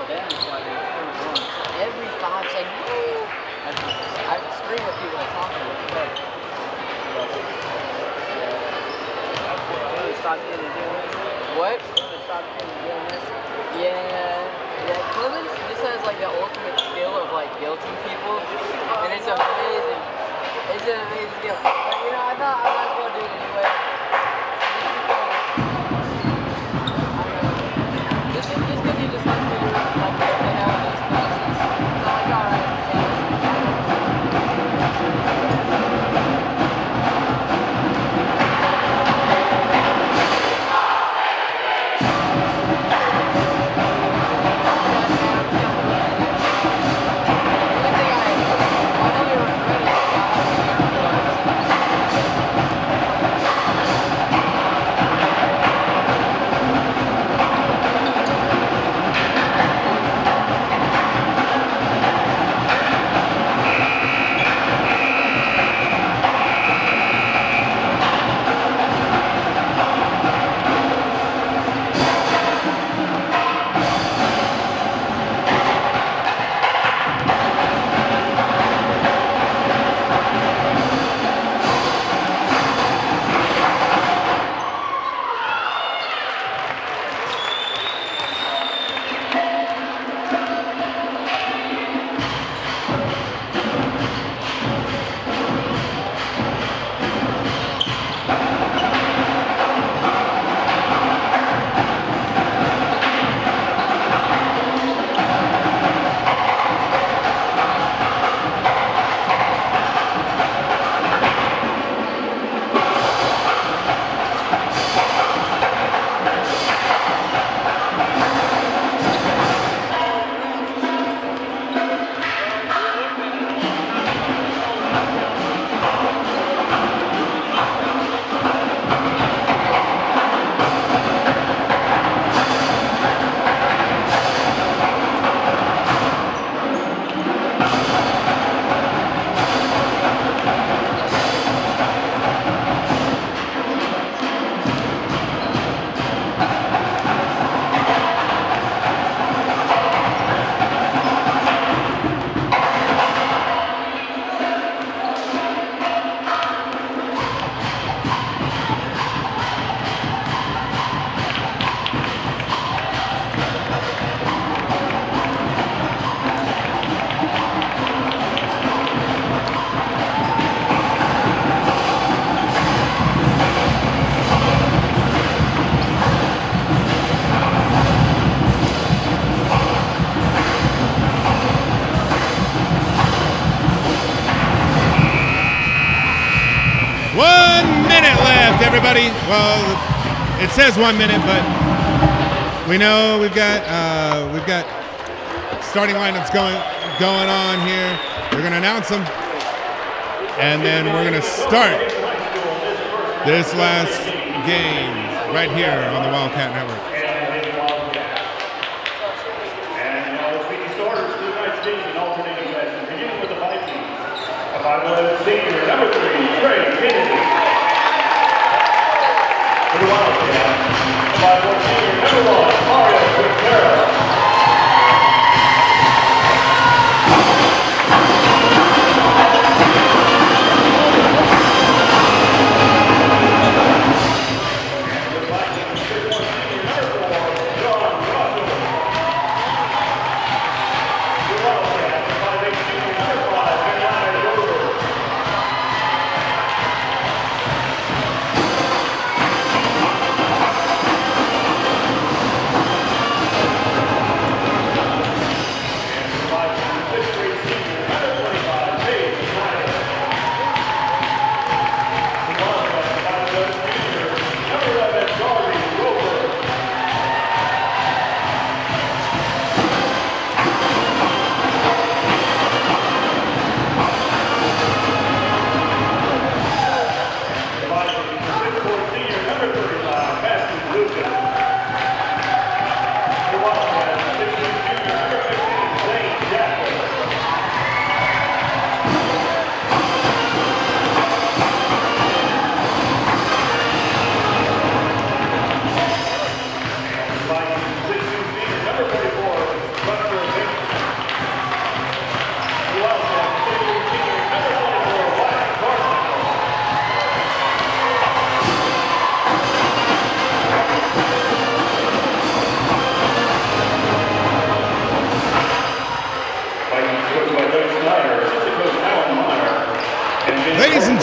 settle down so I can scream at once. Every 5 seconds, I scream at people that talk to me. Stop getting doing this. What? Stop getting doing this. Yeah. Clemens just has like the ultimate skill of like guilting people, and it's amazing. It's an amazing skill. But you know, I thought I might as well do it anyway. Just because he just lets me do it like they have in those classes. So I'm like, alright. Everybody, well, it says 1 minute, but we know we've got starting lineups going on here. We're going to announce them, and then we're going to start this last game right here on the Wildcat Network. And let's meet the starters for tonight's game in alternating session, beginning with the Vikings. A 5'11" senior, number 3, Trey Kennedy. For the Wildcats, 5'1" senior, number 1, Mario Quintero.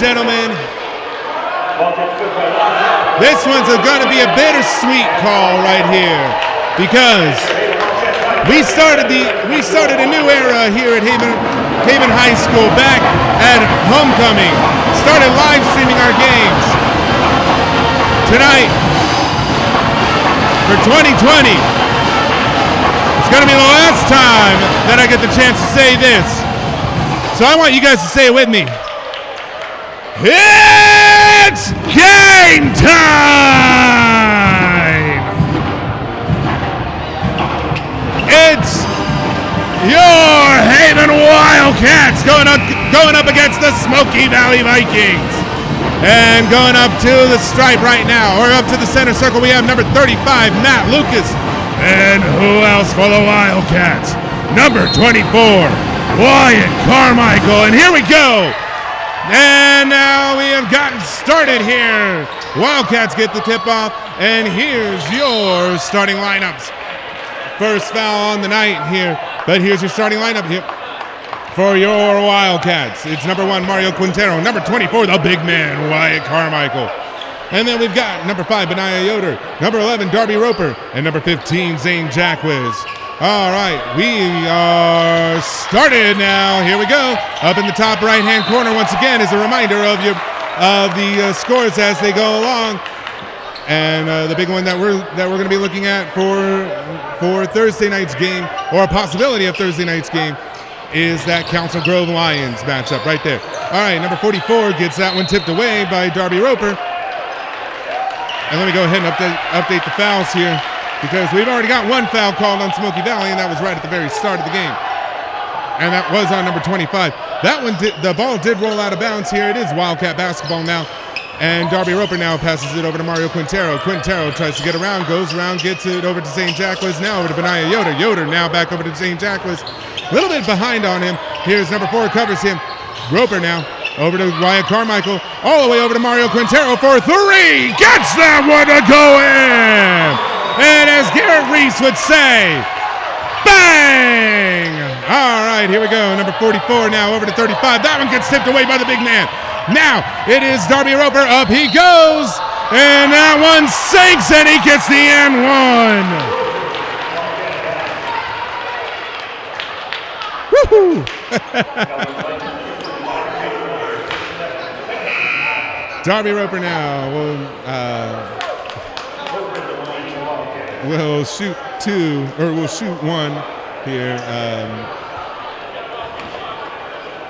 gentlemen, this one's going to be a bittersweet call right here because we started a new era here at Haven High School back at homecoming. Started live streaming our games. Tonight, for 2020, it's going to be the last time that I get the chance to say this. So I want you guys to say it with me. It's game time! It's your Haven Wildcats going up against the Smoky Valley Vikings. And going up to the stripe right now, or up to the center circle, we have number 35, Matt Lucas. And who else for the Wildcats? Number 24, Wyatt Carmichael. And here we go. And now we have gotten started here. Wildcats get the tip off, and here's your starting lineups. First foul on the night here, but here's your starting lineup here for your Wildcats. It's number 1, Mario Quintero. Number 24, the big man, Wyatt Carmichael. And then we've got number 5, Benaiah Yoder. Number 11, Darby Roper. And number 15, Zane Jacquiz. All right, we are started now. Here we go. Up in the top right-hand corner once again is a reminder of the scores as they go along. And the big one that we're going to be looking at for Thursday night's game, or a possibility of Thursday night's game, is that Council Grove Lions matchup right there. All right, number 44 gets that one tipped away by Darby Roper. And let me go ahead and update the fouls here, because we've already got one foul called on Smoky Valley, and that was right at the very start of the game. And that was on number 25. That one, the ball did roll out of bounds here. It is Wildcat basketball now. And Darby Roper now passes it over to Mario Quintero. Quintero tries to get around, goes around, gets it over to Zane Jacquiz, now over to Benaiah Yoder. Yoder now back over to Zane Jacquiz. A little bit behind on him. Here's number 4, covers him. Roper now over to Wyatt Carmichael, all the way over to Mario Quintero for 3. Gets that one to go in. And as Garrett Reese would say, bang! All right, here we go. Number 44 now over to 35. That one gets tipped away by the big man. Now it is Darby Roper. Up he goes. And that one sinks, and he gets the N1. Woohoo! Darby Roper now will shoot 2, or will shoot 1 here.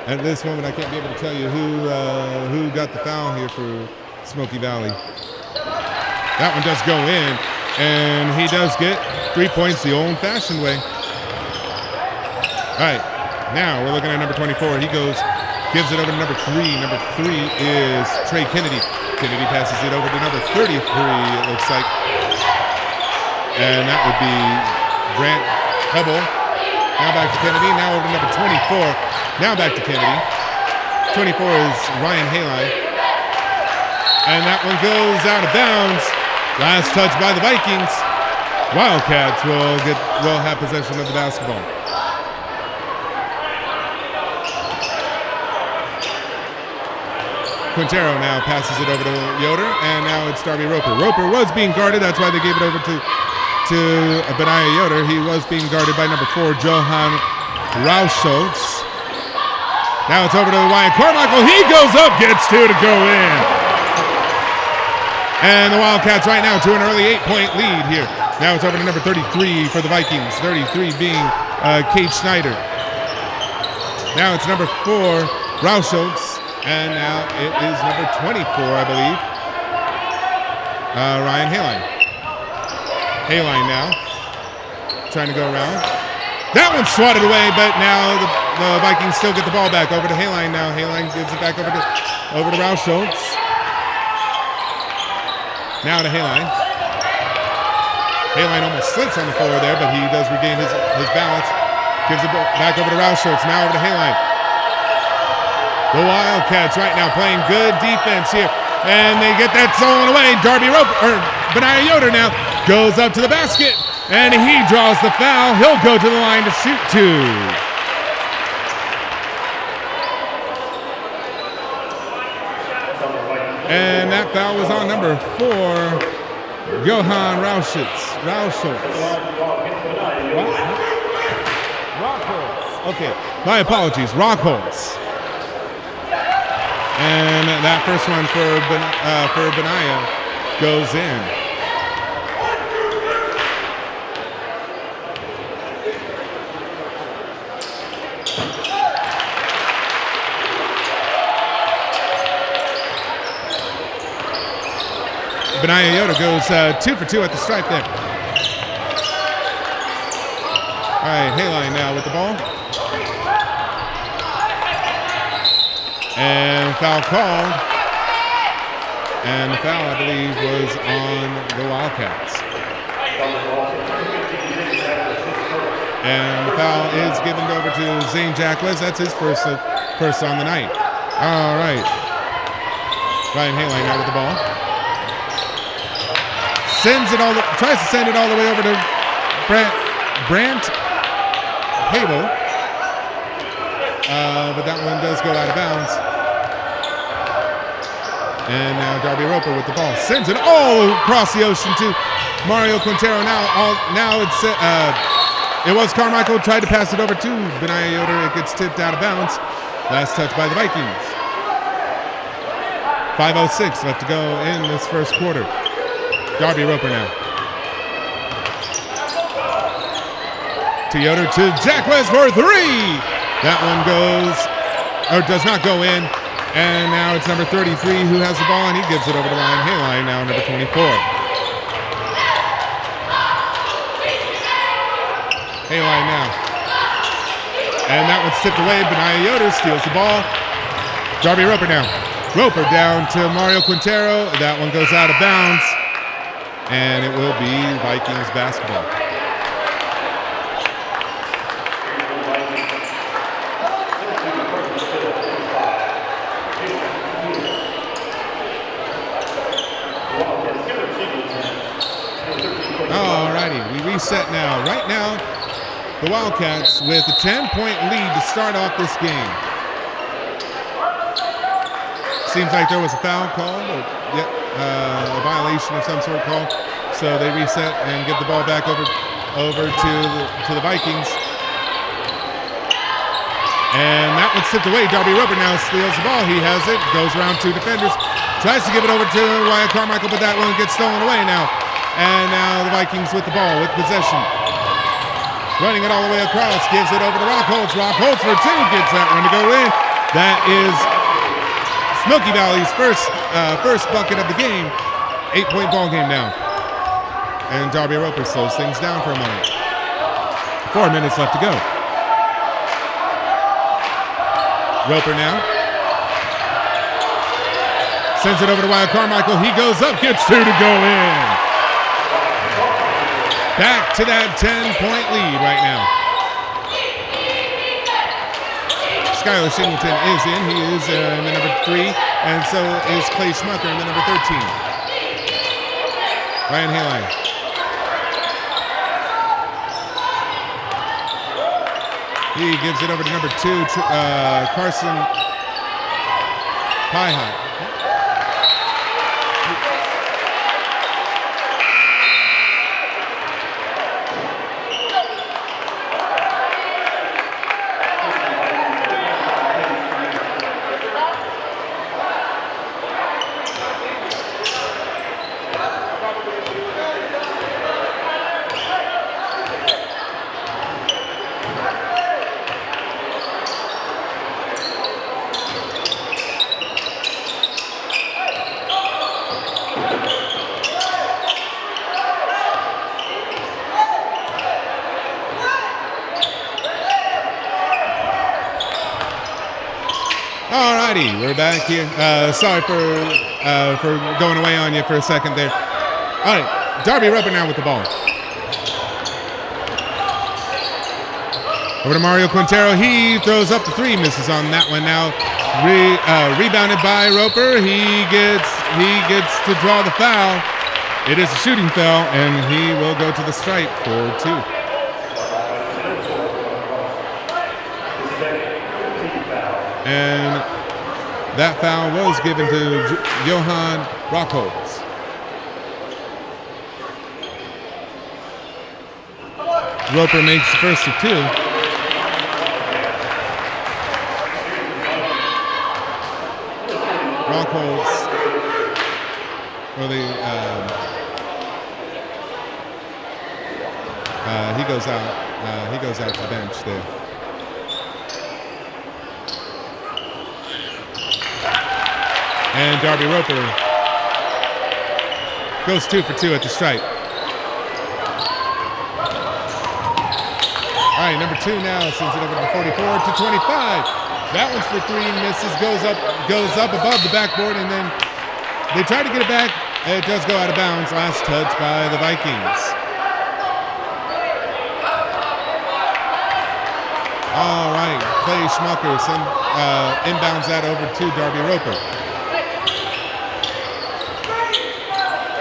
At this moment, I can't be able to tell you who got the foul here for Smoky Valley. That one does go in, and he does get 3 points the old-fashioned way. All right, now we're looking at number 24. He gives it over to number 3. Number 3 is Trey Kennedy. Kennedy passes it over to number 33, it looks like. And that would be Grant Hubble. Now back to Kennedy. Now over to number 24. Now back to Kennedy. 24 is Ryan Haline. And that one goes out of bounds. Last touch by the Vikings. Wildcats will have possession of the basketball. Quintero now passes it over to Yoder, and now it's Darby Roper. Roper was being guarded. That's why they gave it over to Benaiah Yoder. He was being guarded by number 4, Johan Rauschholz. Now it's over to Wyatt Carmichael. He goes up, gets 2 to go in. And the Wildcats right now to an early 8-point lead here. Now it's over to number 33 for the Vikings. 33 being Kate Schneider. Now it's number 4, Rauschholz. And now it is number 24, I believe. Ryan Haline. Haline now. Trying to go around. That one's swatted away, but now the Vikings still get the ball back over to Haline now. Haline gives it back over to Rauschholz. Now to Haline. Haline almost slips on the floor there, but he does regain his balance. Gives it back over to Rauschholz. Now over to Haline. The Wildcats right now playing good defense here. And they get that stolen away. Darby Roper, or Benaiah Yoder now, goes up to the basket. And he draws the foul. He'll go to the line to shoot 2. And that foul was on number 4, Johann Rauschitz. Rockholz. Okay, my apologies, Rockholz. And that first one for Benaya goes in. Benaya Yoda goes 2 for 2 at the stripe there. All right, Hayline now with the ball. And foul called. And the foul, I believe, was on the Wildcats. And the foul is given over to Zane Jackless. That's his first on the night. All right. Ryan Hayline now with the ball. Tries to send it all the way over to Brant Hable. But that one does go out of bounds. And now Darby Roper with the ball. Sends it all across the ocean to Mario Quintero. Now it was Carmichael. Tried to pass it over to Benaya Yoder. It gets tipped out of bounds. Last touch by the Vikings. 5:06 left to go in this first quarter. Darby Roper now. To Yoder to Jackless for 3. That one does not go in. And now it's number 33 who has the ball, and he gives it over to Ryan Hayline, now number 24. Hayline now. And that one's tipped away. Benaya Yoder steals the ball. Darby Roper now. Roper down to Mario Quintero. That one goes out of bounds. And it will be Vikings basketball. Set now. Right now, the Wildcats with a 10-point lead to start off this game. Seems like there was a foul called, or a violation of some sort called. So they reset and give the ball back over to the Vikings. And that one's tipped away. Darby Roper now steals the ball. He has it. Goes around 2 defenders. Tries to give it over to Wyatt Carmichael, but that one gets stolen away now. And now the Vikings with the ball, with possession. Running it all the way across, gives it over to Rockholz. Rockholz for 2, gets that one to go in. That is Smoky Valley's first bucket of the game. 8-point ball game now. And Darby Roper slows things down for a moment. 4 minutes left to go. Roper now. Sends it over to Wyatt Carmichael. He goes up, gets 2 to go in. Back to that 10-point lead right now. Skylar Singleton is in. He is in the number 3, and so is Clay Schmucker in the number 13. Ryan Hayline. He gives it over to number 2, Carson Piehat. Alrighty, we're back here. Sorry for going away on you for a second there. All right, Darby Roper now with the ball. Over to Mario Quintero. He throws up the 3, misses on that one now. Rebounded by Roper. He gets to draw the foul. It is a shooting foul, and he will go to the stripe for 2. And That foul was given to Johan Rockholz. Roper makes the first of two. Rockholz, he goes out. He goes out to the bench there. And Darby Roper goes 2 for 2 at the stripe. All right, number 2 now sends it over to 44 to 25. That one's for 3, misses, goes up above the backboard, and then they try to get it back. It does go out of bounds. Last touch by the Vikings. All right, Clay Schmucker inbounds that over to Darby Roper.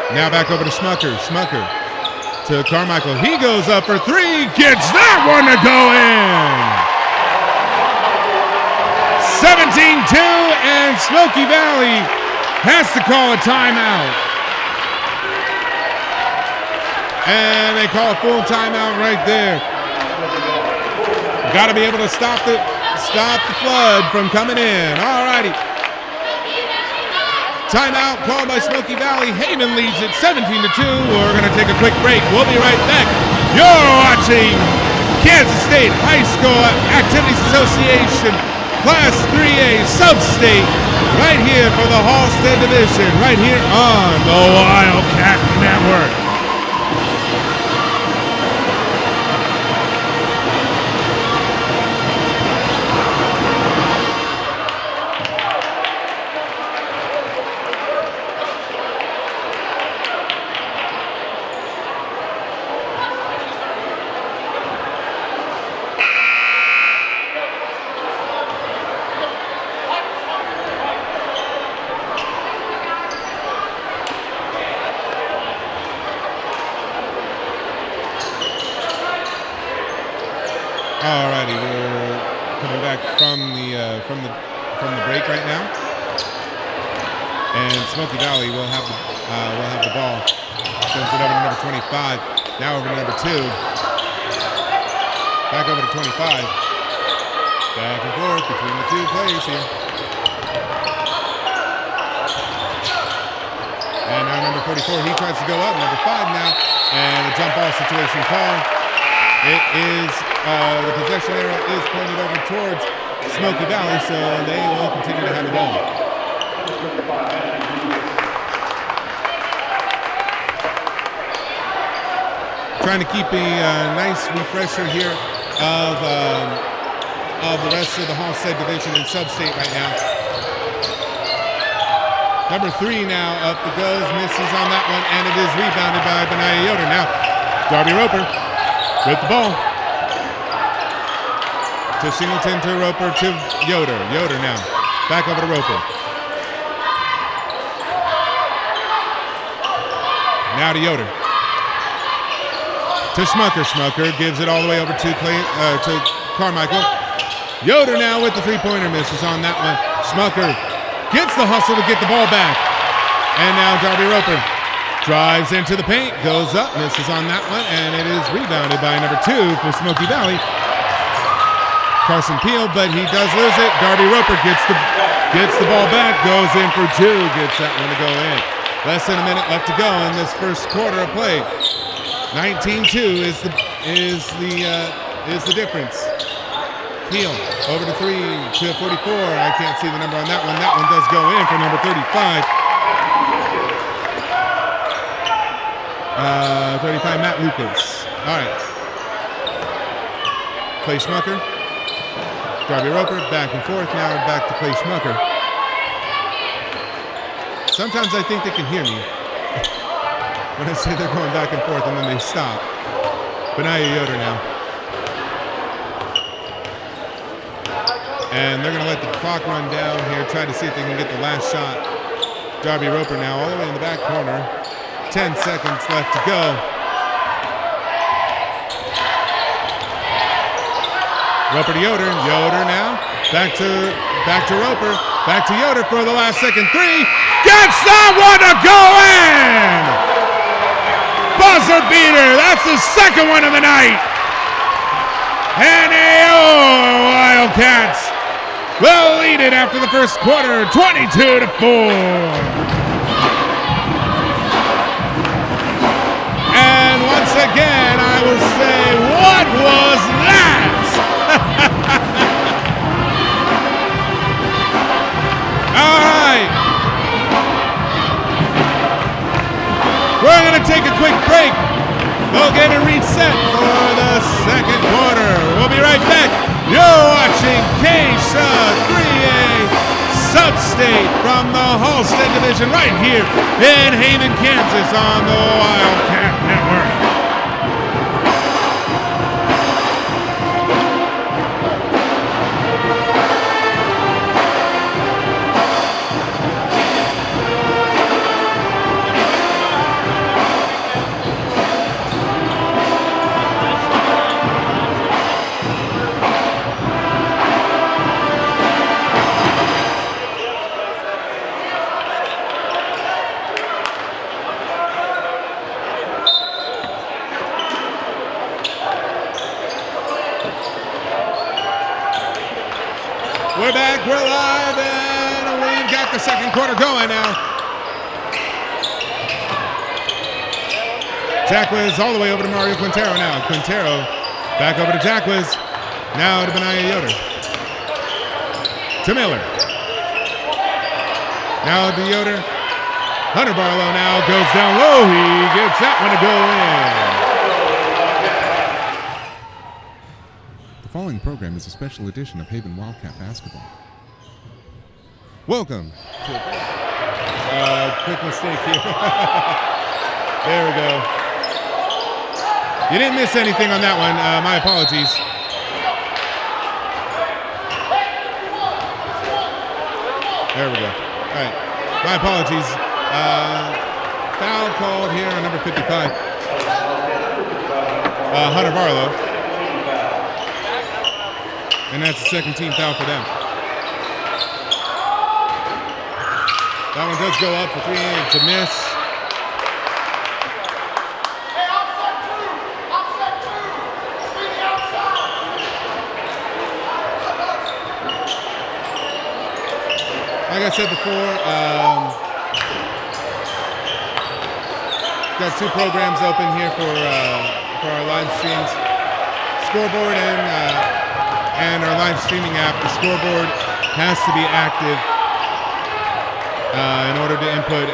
Now back over to Schmucker. Schmucker to Carmichael. He goes up for 3, gets that one to go in. 17-2, and Smoky Valley has to call a timeout. And they call a full timeout right there. Got to be able to stop the flood from coming in. All righty. Timeout called by Smoky Valley. Haven leads it 17-2. We're going to take a quick break. We'll be right back. You're watching Kansas State High School Activities Association Class 3A Sub-State right here for the Hastead Division, right here on the Wildcat Network. Alrighty, we're coming back from the break right now, and Smoky Valley will have the ball. Sends it over to number 25. Now over to number 2. Back over to 25. Back and forth between the two players here. And now number 44, he tries to go up. Number 5 now, and a jump ball situation call. It is, the possession arrow is pointed over towards Smoky Valley, so they will continue to have the ball. Trying to keep a nice refresher here of the rest of the Hastead Division and Sub-State right now. Number 3 now, up it goes, misses on that one, and it is rebounded by Benaiah Yoder. Now, Darby Roper with the ball. To Singleton, to Roper, to Yoder. Yoder now. Back over to Roper. Now to Yoder. To Schmucker. Schmucker gives it all the way over to Carmichael. Yoder now with the three-pointer, misses on that one. Schmucker gets the hustle to get the ball back. And now Darby Roper drives into the paint, goes up, misses on that one, and it is rebounded by number 2 for Smoky Valley. Carson Peel, but he does lose it. Darby Roper gets the ball back, goes in for 2, gets that one to go in. Less than a minute left to go in this first quarter of play. 19-2 is the difference. Peel over to 3 to 44. I can't see the number on that one. That one does go in for number 35. 35, Matt Lucas. All right. Clay Schmucker. Darby Roper, back and forth. Now we're back to Clay Schmucker. Sometimes I think they can hear me when I say they're going back and forth and then they stop. Benaiah Yoder now. And they're going to let the clock run down here, try to see if they can get the last shot. Darby Roper now all the way in the back corner. 10 seconds left to go. Roper to Yoder. Yoder now. Back to Roper. Back to Yoder for the last second three. Gets that one to go in! Buzzer beater. That's his second one of the night. And Wildcats will lead it after the first quarter, 22-4. And once again, I will say, what was that? All right. We're going to take a quick break. We'll get a reset for the second quarter. We'll be right back. You're watching KSHSAA Sub-State from the Hastead Division right here in Haven, Kansas on the Wildcat Network. We're back, we're live, and we've got the second quarter going now. Jacquiz all the way over to Mario Quintero now. Quintero back over to Jacquiz. Now to Benaya Yoder. To Miller. Now to Yoder. Hunter Barlow now goes down low. He gets that one to go in. The following program is a special edition of Haven Wildcat Basketball. Welcome to a quick mistake here. There we go. You didn't miss anything on that one. My apologies. There we go. All right. My apologies. Foul called here on number 55. Hunter Barlow. And that's the second team foul for them. That one does go up for three. It's a miss. Like I said before, got two programs open here for our live streams. Scoreboard and our live streaming app. The scoreboard has to be active in order to input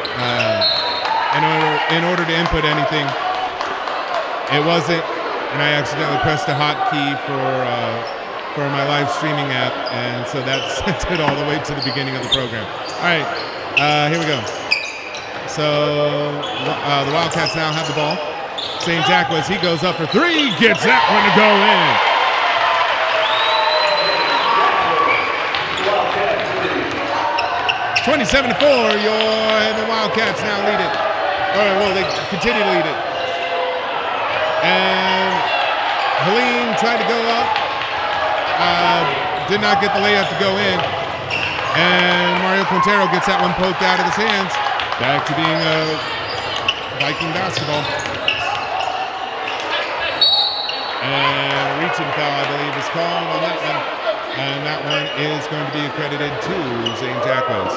anything. It wasn't, and I accidentally pressed a hotkey for my live streaming app, and so that sent it all the way to the beginning of the program. All right, here we go. So the Wildcats now have the ball. St. Jacquiz, he goes up for three, gets that one to go in. 27-4, the Wildcats now lead it. Well, they continue to lead it. And Helene tried to go up. Did not get the layup to go in. And Mario Quintero gets that one poked out of his hands. Back to being a Viking basketball. And a reaching foul, I believe, is called on that one. And that one is going to be accredited to St. Jacquiz.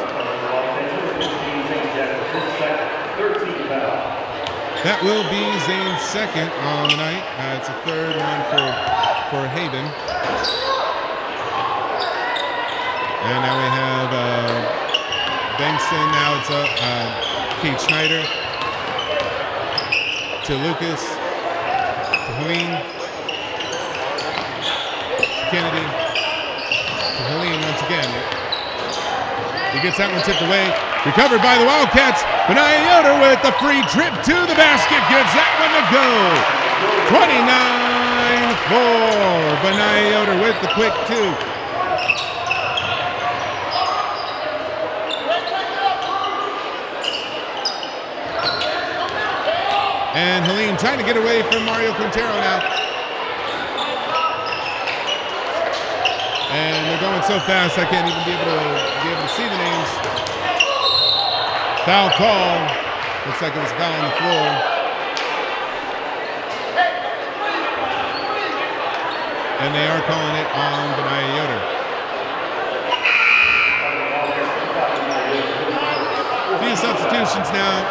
That will be Zane's second on the night. It's a third one for Haven. And now we have Bankston. Now it's Kate Schneider. To Lucas. To Helene. To Kennedy. To Helene once again. He gets that one tipped away. Recovered by the Wildcats. Benaya Yoder with the free trip to the basket. Gets that one to go. 29-4. Benaya Yoder with the quick two. And Helene trying to get away from Mario Quintero now. And they're going so fast I can't even be able to see the names. Foul call. Looks like it was a foul on the floor. And they are calling it on Benaiah Yoder. A few substitutions now.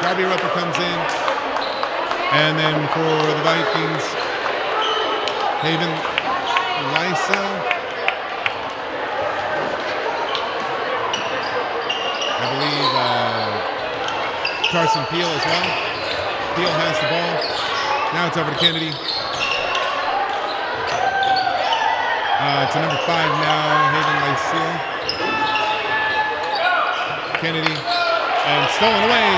Darby Roper comes in. And then for the Vikings, Haven Lysa. I believe Carson Peel as well. Peel has the ball. Now it's over to Kennedy. To number 5 now, Haven Lysa. Kennedy. And stolen away.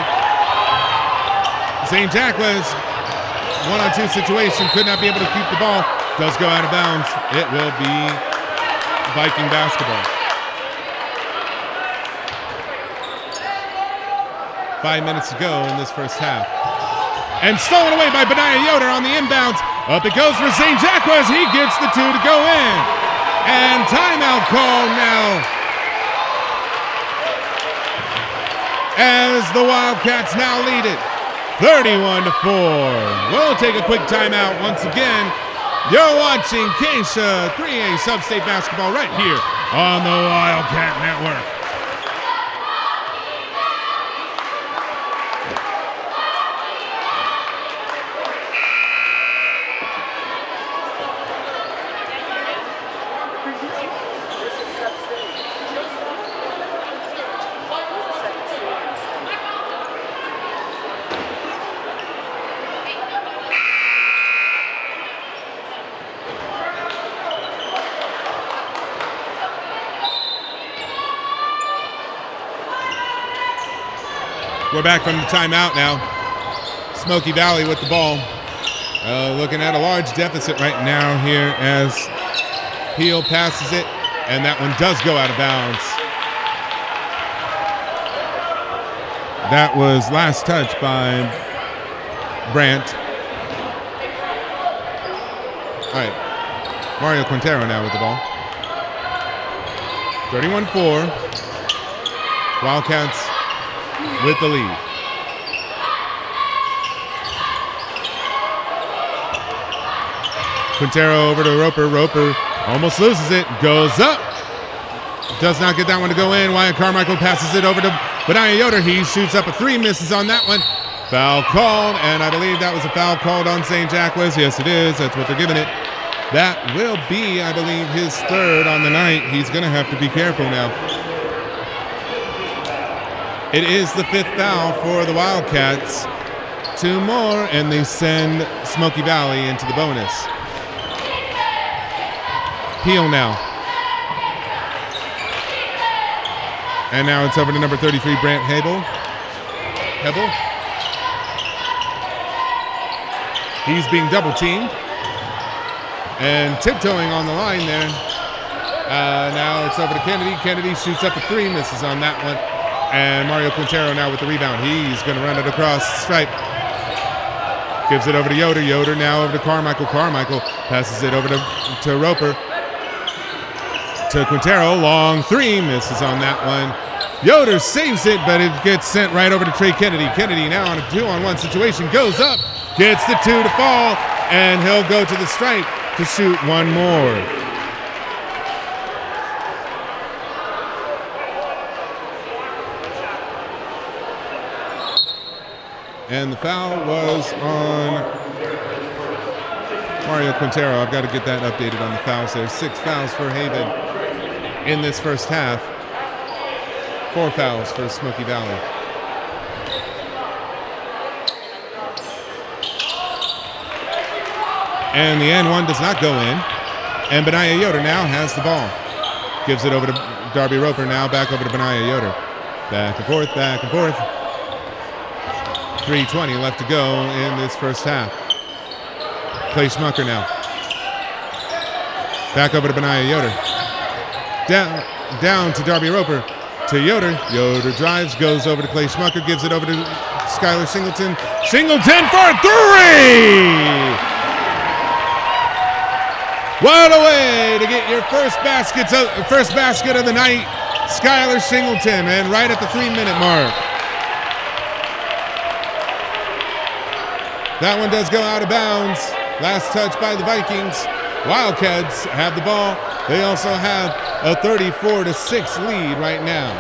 St. Jacques, 1-on-2 situation, could not be able to keep the ball. Does go out of bounds. It will be Viking basketball. 5 minutes to go in this first half. And stolen away by Benaiah Yoder on the inbounds. Up it goes for St. Jacques. He gets the 2 to go in. And timeout call now. As the Wildcats now lead it 31-4. We'll take a quick timeout once again. You're watching KSHSAA Sub-State basketball right here on the Wildcat Network. We're back from the timeout now. Smoky Valley with the ball. Looking at a large deficit right now here as Peel passes it, and that one does go out of bounds. That was last touch by Brandt. All right, Mario Quintero now with the ball. 31-4. Wildcats with the lead. Quintero over to Roper. Roper almost loses it. Goes up. Does not get that one to go in. Wyatt Carmichael passes it over to Benaiah Yoder. He shoots up a 3, misses on that one. Foul called, and I believe that was a foul called on St. Jacques. Yes, it is. That's what they're giving it. That will be, I believe, his 3rd on the night. He's going to have to be careful now. It is the 5th foul for the Wildcats. 2 more, and they send Smoky Valley into the bonus. Peel now. And now it's over to number 33, Brandt Hebel. He's being double teamed. And tiptoeing on the line there. Now it's over to Kennedy. Kennedy shoots up a 3, misses on that one. And Mario Quintero now with the rebound. He's going to run it across the stripe. Gives it over to Yoder. Yoder now over to Carmichael. Carmichael passes it over to Roper. To Quintero. Long 3. Misses on that one. Yoder saves it, but it gets sent right over to Trey Kennedy. Kennedy now on a 2-on-1 situation. Goes up. Gets the 2 to fall. And he'll go to the stripe to shoot 1 more. And the foul was on Mario Quintero. I've got to get that updated on the fouls. There's 6 fouls for Haven in this first half. 4 fouls for Smoky Valley. And the N1 does not go in. And Benaiah Yoder now has the ball. Gives it over to Darby Roper now. Back over to Benaiah Yoder. Back and forth, back and forth. 3:20 left to go in this first half. Clay Schmucker now. Back over to Benaiah Yoder. Down to Darby Roper. To Yoder. Yoder drives, goes over to Clay Schmucker, gives it over to Skylar Singleton. Singleton for 3! What a way to get your first basket of the night, Skylar Singleton, and right at the 3-minute mark. That one does go out of bounds. Last touch by the Vikings. Wildcats have the ball. They also have a 34-6 lead right now.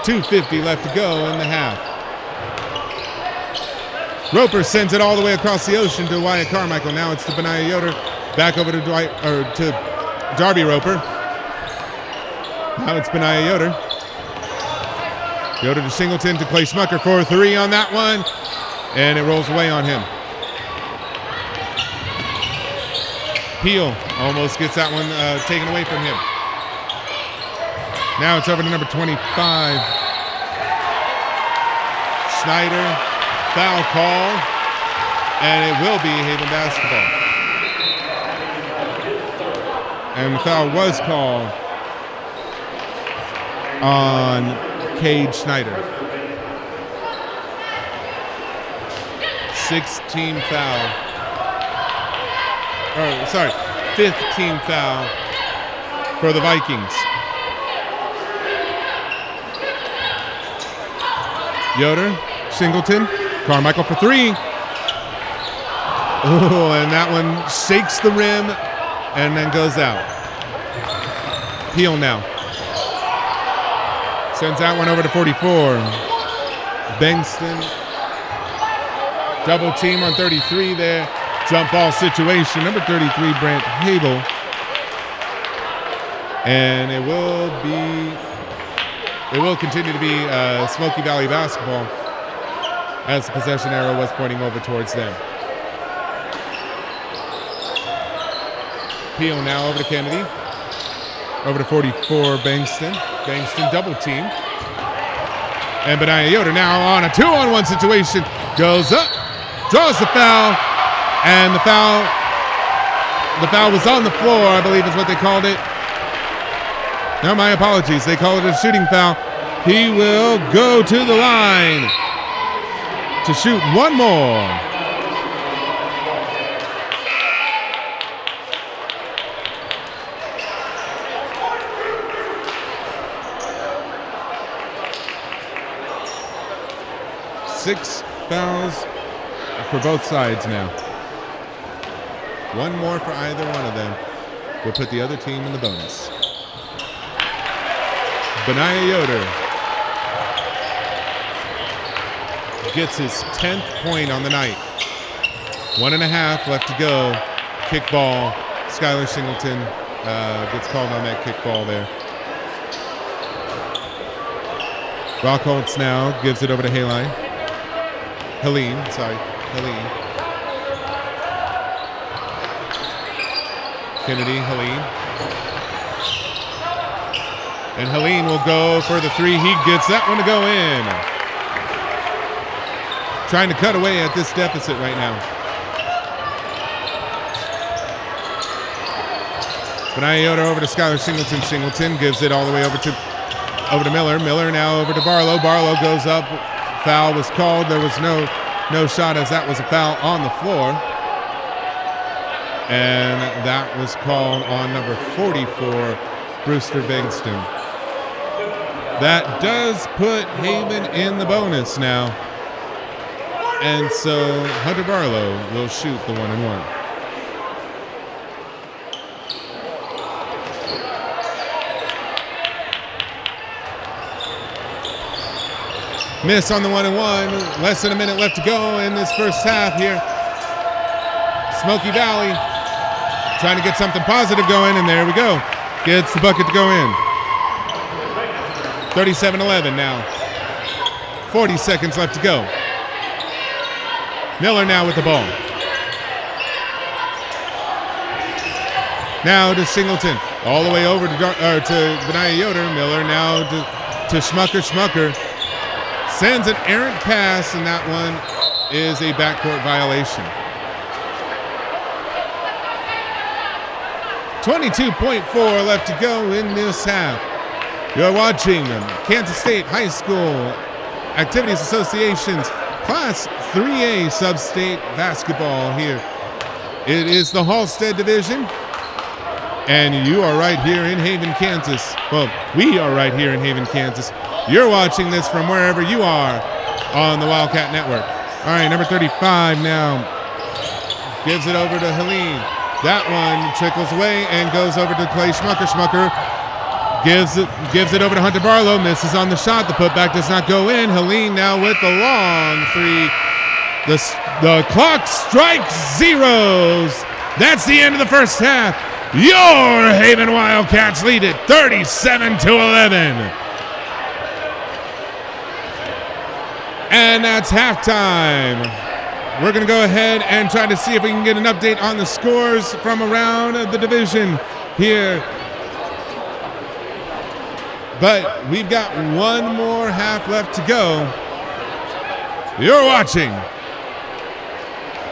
2:50 left to go in the half. Roper sends it all the way across the ocean to Wyatt Carmichael. Now it's to Benaiah Yoder. Back over to Darby Roper. Now it's Benaiah Yoder. Yoder to Singleton to Clay Smucker for a 3 on that one. And it rolls away on him. Peel almost gets that one taken away from him. Now it's over to number 25. Schneider, foul call, and it will be Haven basketball. And the foul was called on Cade Schneider. 6-team foul. 5th-team foul for the Vikings. Yoder, Singleton, Carmichael for 3. Oh, and that one shakes the rim and then goes out. Peel now. Sends that one over to 44. Bengston. Double team on 33 there. Jump ball situation. Number 33, Brant Hable. And it will continue to be Smoky Valley basketball as the possession arrow was pointing over towards them. Peel now over to Kennedy. Over to 44, Bengston. Bengston double team. And Benaiah Yoder now on a 2-on-1 situation. Goes up, draws the foul, and the foul was on the floor, I believe is what they called it. No, my apologies. They call it a shooting foul. He will go to the line to shoot one more. Six fouls for both sides now. One more for either one of them will put the other team in the bonus. Benaiah Yoder gets his 10th point on the night. 1.5 left to go. Kick ball. Skylar Singleton gets called on that kick ball there. Rockholtz now gives it over to Helene. Kennedy, Helene. And Helene will go for the 3. He gets that one to go in. Trying to cut away at this deficit right now. Benaiah Yoder over to Skylar Singleton. Singleton gives it all the way over to Miller. Miller now over to Barlow. Barlow goes up. Foul was called. There was no shot as that was a foul on the floor. And that was called on number 44, Brewster Bengston. That does put Haven in the bonus now. And so Hunter Barlow will shoot the 1-and-1. Miss on the 1-and-1. Less than a minute left to go in this first half here. Smoky Valley trying to get something positive going, and there we go. Gets the bucket to go in. 37-11 now. 40 seconds left to go. Miller now with the ball. Now to Singleton. All the way over to Benaiah Yoder. Miller now to Schmucker. Schmucker sends an errant pass, and that one is a backcourt violation. 22.4 left to go in this half. You're watching Kansas State High School Activities Association's Class 3A Sub-State Basketball here It is the Hastead Division, and you are right here in Haven, Kansas. Well, we are right here in Haven, Kansas. You're watching this from wherever you are on the Wildcat Network. All right, number 35 now gives it over to Helene. That one trickles away and goes over to Clay Schmucker. Schmucker gives it over to Hunter Barlow. Misses on the shot. The putback does not go in. Helene now with the long three. The clock strikes zeros. That's the end of the first half. Your Haven Wildcats lead it 37-11. And that's halftime. We're going to go ahead and try to see if we can get an update on the scores from around the division here. But we've got one more half left to go. You're watching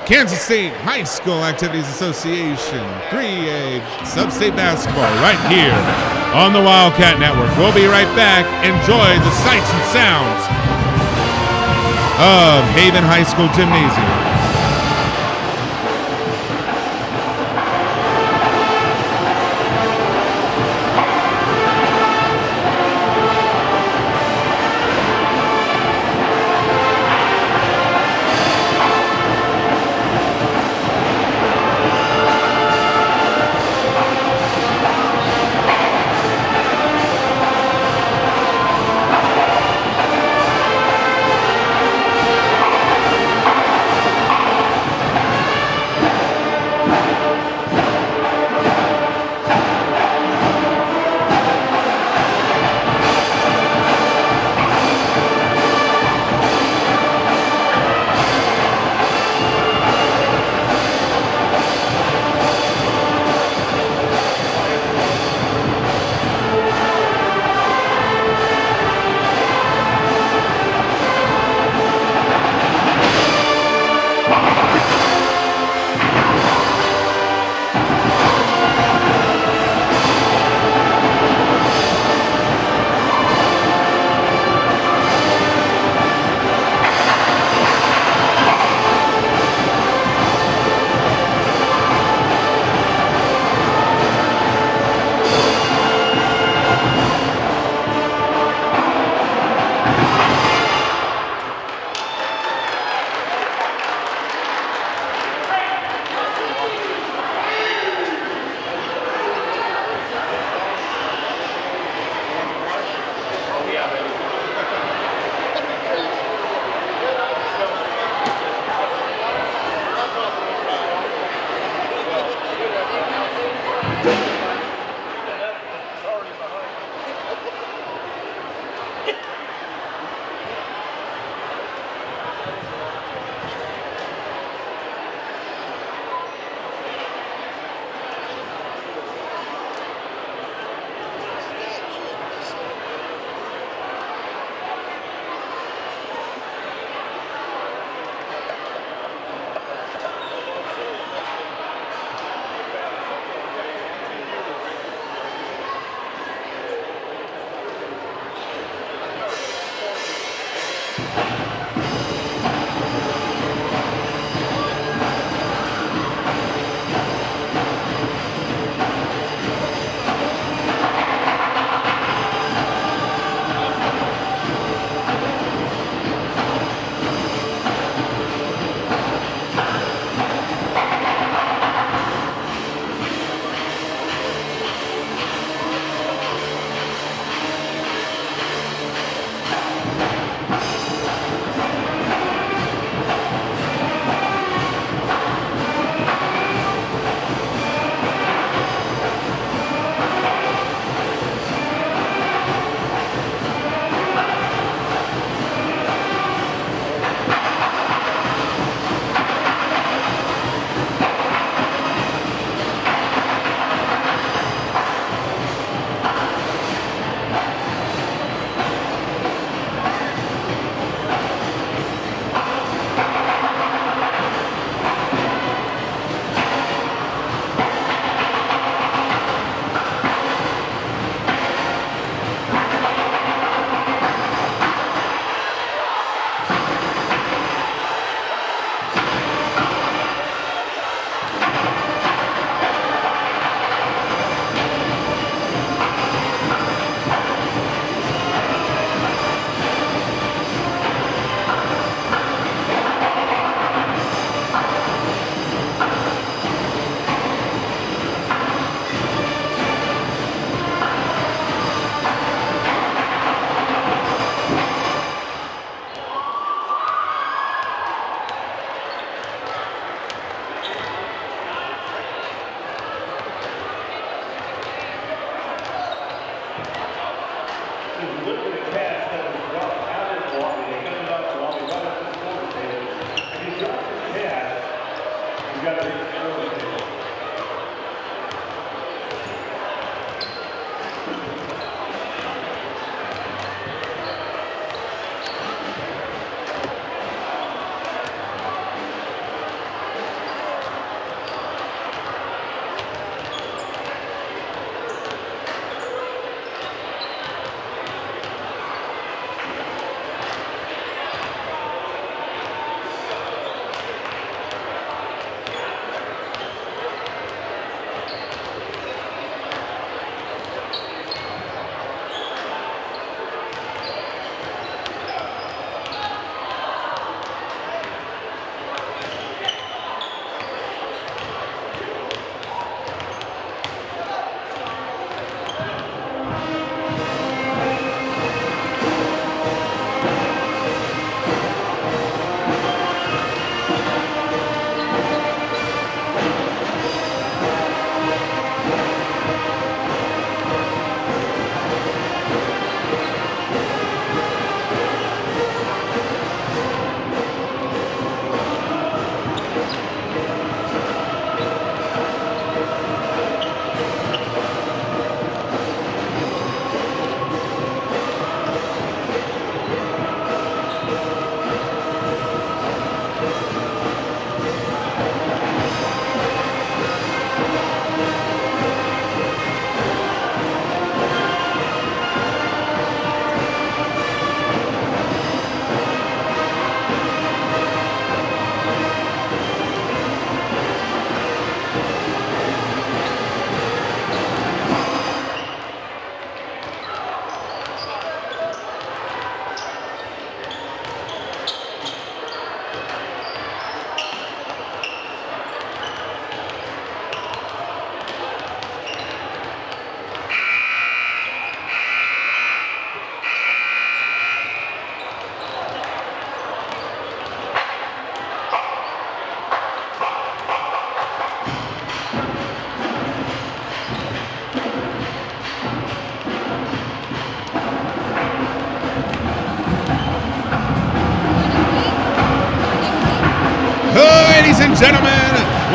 Kansas State High School Activities Association 3A Sub-State Basketball right here on the Wildcat Network. We'll be right back. Enjoy the sights and sounds of Haven High School Gymnasium.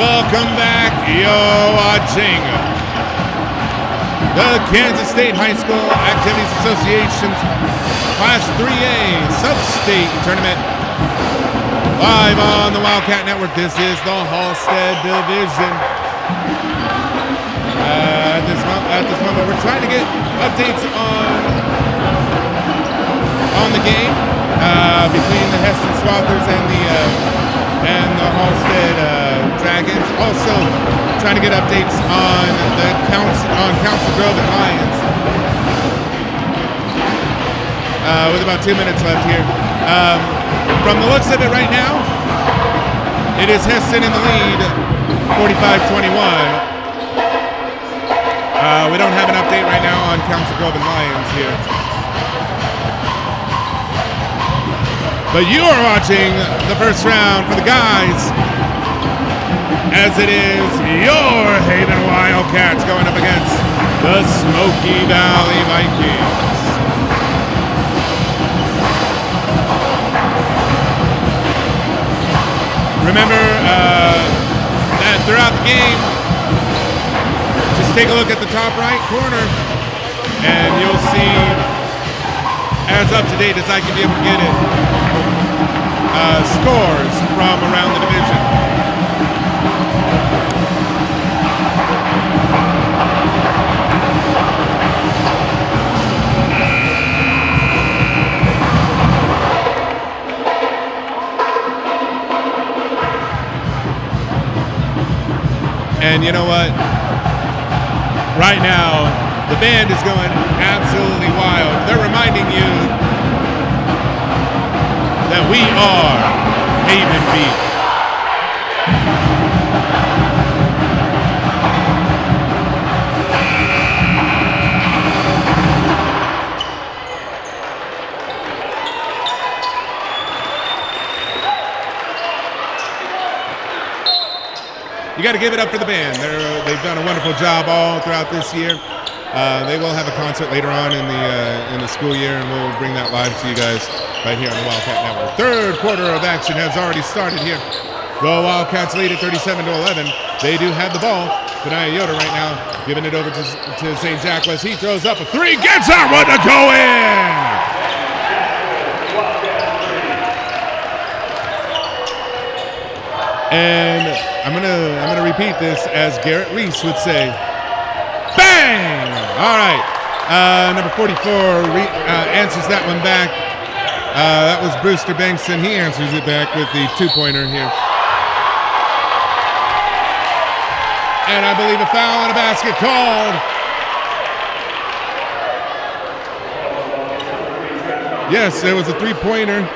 Welcome back. You're watching the Kansas State High School Activities Association's Class 3A Sub-State Tournament. Live on the Wildcat Network. This is the Hastead Division. At this moment, we're trying to get updates on the game between the Hastead Swathers and the Halstead Dragons. Also, trying to get updates on Council Grove and Lions. With about 2 minutes left here. From the looks of it right now, it is Hastead in the lead, 45-21. We don't have an update right now on Council Grove and Lions here. But you are watching the first round for the guys, as it is your Haven Wildcats going up against the Smoky Valley Vikings. Remember that throughout the game, just take a look at the top right corner, and you'll see, as up to date as I can be able to get it, scores from around the division. And you know what? Right now, the band is going absolutely wild. They're reminding you that we are Haven Beat. You got to give it up for the band. They've done a wonderful job all throughout this year. They will have a concert later on in the school year, and we'll bring that live to you guys right here on the Wildcat Network. Third quarter of action has already started here. The Wildcats lead at 37-11. They do have the ball. Benaya Yoda right now giving it over to St. Jacques. He throws up a three, gets that one to go in. And I'm gonna repeat this as Garrett Reese would say. Bang! All right. Number 44 answers that one back. That was Brewster Bankston. He answers it back with the two-pointer here. And I believe a foul and a basket called. Yes, there was a three-pointer.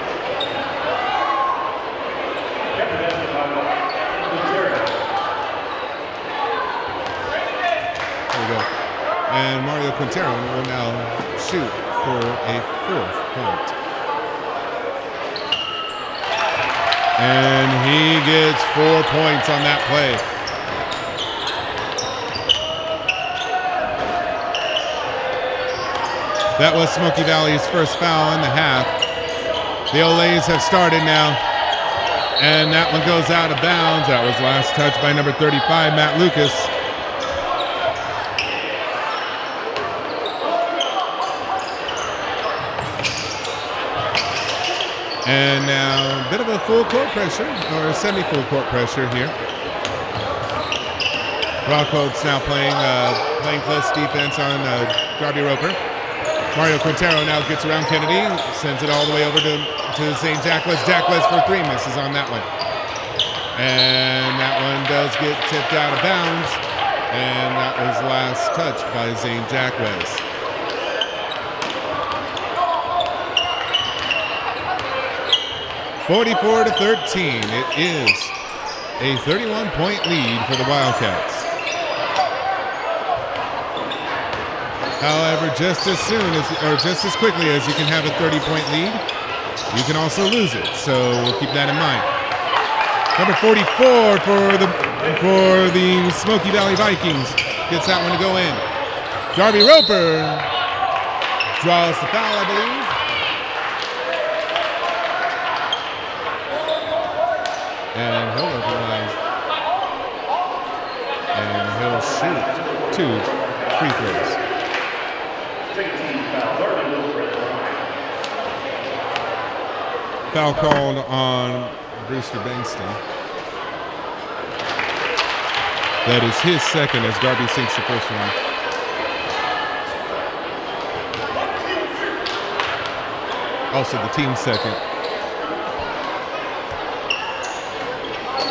And Mario Quintero will now shoot for a fourth point. And he gets 4 points on that play. That was Smoky Valley's first foul in the half. The Olays have started now. And that one goes out of bounds. That was last touch by number 35, Matt Lucas. And now a bit of a full court pressure, or semi-full court pressure here. Rockholt's now playing close defense on Darby Roper. Mario Quintero now gets around Kennedy, sends it all the way over to St. Jacques. Jacques for three, misses on that one. And that one does get tipped out of bounds. And that was last touched by St. Jacques. 44-13. It is a 31-point lead for the Wildcats. However, just as quickly as you can have a 30-point lead, you can also lose it. So we'll keep that in mind. Number 44 for the Smoky Valley Vikings gets that one to go in. Darby Roper draws the foul, I believe. And he'll recognize. 2 free throws. Foul called on Brewster Bankston. That is his second as Darby sinks the first one. Also the team's second.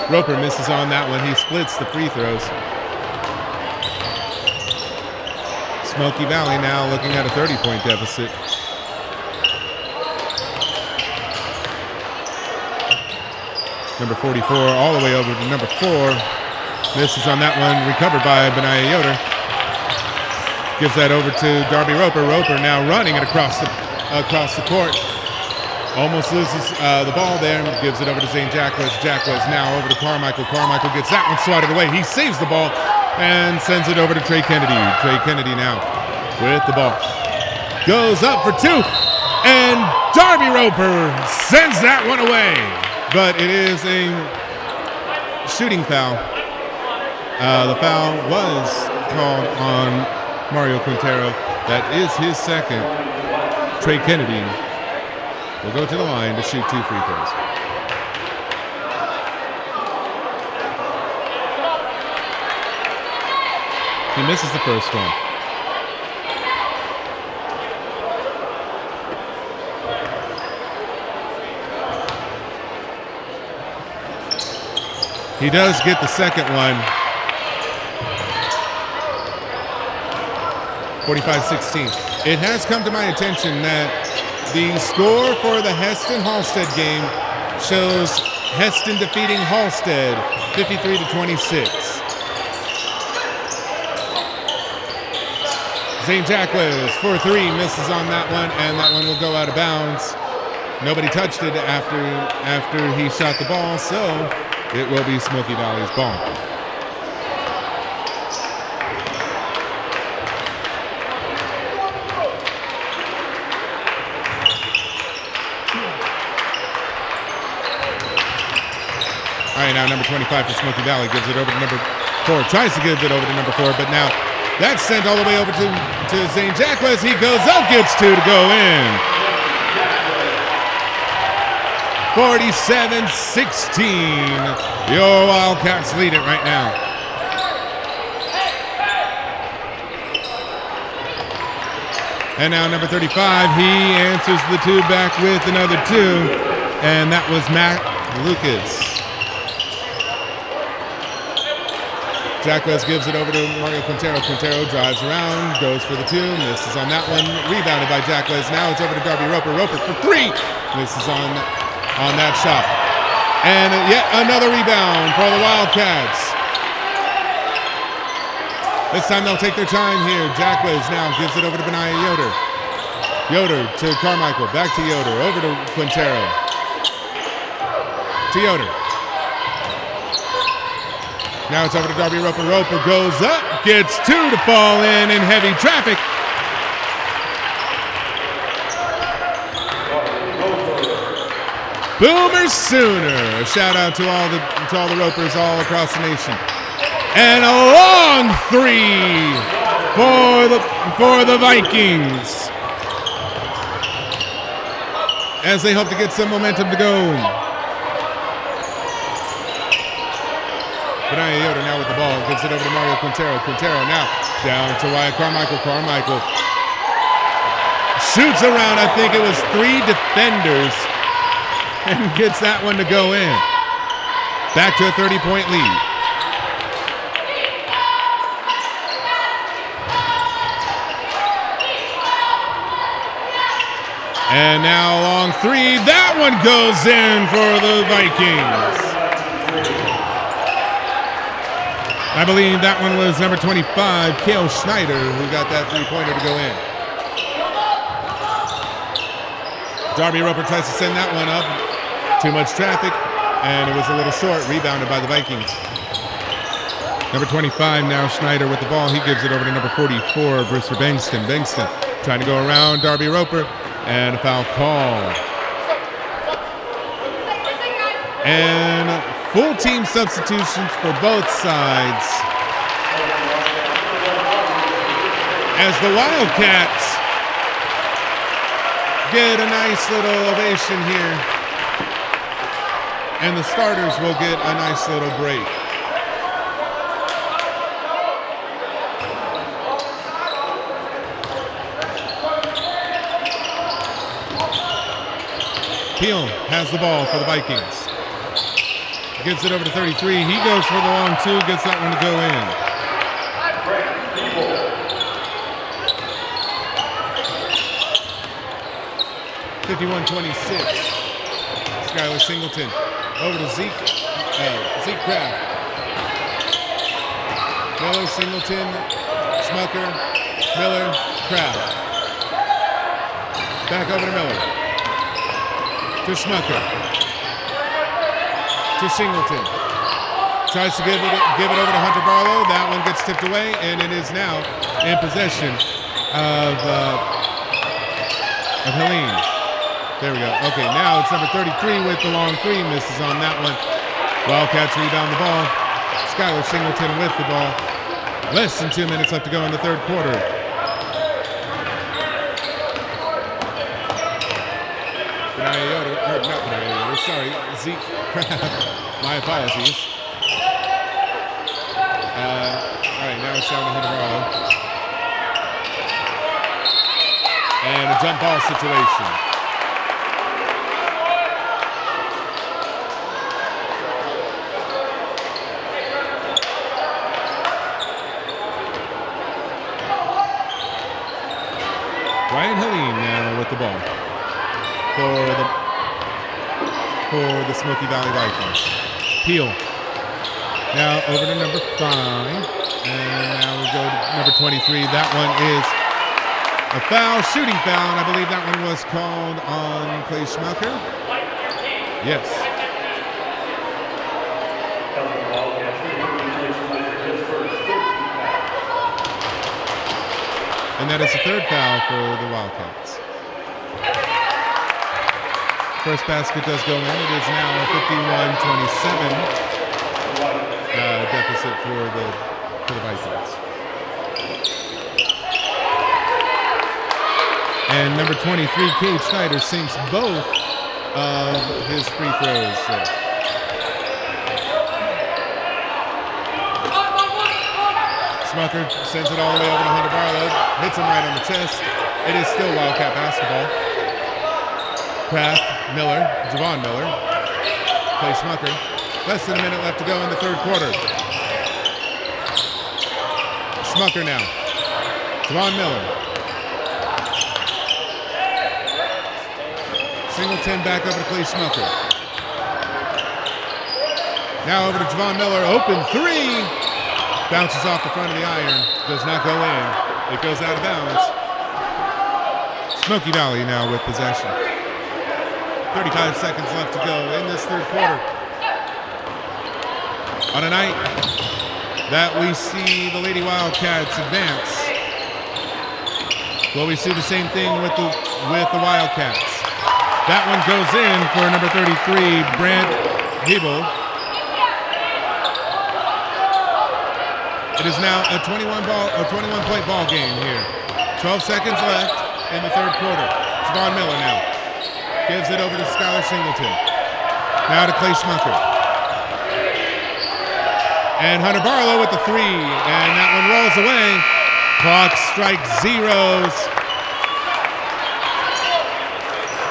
Roper misses on that one. He splits the free throws. Smoky Valley now looking at a 30-point deficit. Number 44 all the way over to number 4. Misses on that one, recovered by Benaya Yoder. Gives that over to Darby Roper. Roper now running it across the court. Almost loses the ball there. Gives it over to Zane Jacquez. Jacquez now over to Carmichael. Carmichael gets that one swatted away. He saves the ball and sends it over to Trey Kennedy. Trey Kennedy now with the ball. Goes up for 2. And Darby Roper sends that one away. But it is a shooting foul. The foul was called on Mario Quintero. That is his second. Trey Kennedy will go to the line to shoot 2 free throws. He misses the first one. He does get the second one. 45-16. It has come to my attention that the score for the Heston-Halstead game shows Heston defeating Halstead 53-26. Zane Jacquez for 3, misses on that one, and that one will go out of bounds. Nobody touched it after he shot the ball, so it will be Smoky Valley's ball. All right, now number 25 for Smoky Valley gives it over to number 4. Tries to give it over to number 4, but now that's sent all the way over to Zane Jacquez. He goes up, gets 2 to go in. 47-16. Your Wildcats lead it right now. And now number 35, he answers the 2 back with another 2. And that was Matt Lucas. Jacquez gives it over to Mario Quintero. Quintero drives around, goes for the 2, misses on that one. Rebounded by Jacquez. Now it's over to Darby Roper. Roper for 3. Misses on that shot. And yet another rebound for the Wildcats. This time they'll take their time here. Jacquez now gives it over to Benaya Yoder. Yoder to Carmichael. Back to Yoder. Over to Quintero. To Yoder. Now it's over to Darby Roper. Roper goes up, gets 2 to fall in heavy traffic. Boomer Sooner. A shout out to all the Ropers all across the nation. And a long 3 for the Vikings as they hope to get some momentum to go. Benaya Yoder now with the ball, gives it over to Mario Quintero. Quintero now down to Wyatt Carmichael. Carmichael shoots around, I think it was 3 defenders, and gets that one to go in. Back to a 30-point lead. And now long 3, that one goes in for the Vikings. I believe that one was number 25, Kale Schneider, who got that 3-pointer to go in. Darby Roper tries to send that one up. Too much traffic, and it was a little short, rebounded by the Vikings. Number 25 now, Schneider with the ball. He gives it over to number 44, Brewster Bankston. Bankston trying to go around Darby Roper, and a foul call. And full team substitutions for both sides. as the Wildcats get a nice little ovation here. And the starters will get a nice little break. Peel has the ball for the Vikings. Gives it over to 33. He goes for the long two, gets that one to go in. 51-26. Skylar Singleton over to Zeke Kraft. Miller, Singleton, Smucker, Miller, Kraft. Back over to Miller. To Smucker. To Singleton. Tries to give it over to Hunter Barlow. That one gets tipped away, and it is now in possession of Helene. There we go. Okay, now it's number 33 with the long three. Misses on that one. Wildcats rebound the ball. Skylar Singleton with the ball. Less than 2 minutes left to go in the third quarter. Sorry, Zeke Kraft. My apologies. All right, now it's down to Hunter Barlow. And a jump ball situation. Ryan Helene now with the ball for the Smoky Valley Vikings. Peel. Now over to number 5. And now we go to number 23. That one is a foul, shooting foul, and I believe that one was called on Clay Schmucker. Yes. And that is the third foul for the Wildcats. First basket does go in. It is now a 51-27 deficit for the Vikings. And number 23, Cade Schneider, sinks both of his free throws. Smucker sends it all the way over to Hunter Barlow. Hits him right on the chest. It is still Wildcat basketball. Kraft, Miller, Javon Miller, Clay Smucker. Less than a minute left to go in the third quarter. Smucker now. Javon Miller. Singleton back over to Clay Smucker. Now over to Javon Miller. Open three. Bounces off the front of the iron. Does not go in. It goes out of bounds. Smoky Valley now with possession. 35 seconds left to go in this third quarter. On a night that we see the Lady Wildcats advance, well, we see the same thing with the Wildcats. That one goes in for number 33, Brant Hebel. It is now a 21-point ball game here. 12 seconds left in the third quarter. Javon Miller now. Gives it over to Skylar Singleton. Now to Clay Schmucker. And Hunter Barlow with the three. And that one rolls away. Clock strikes zeros.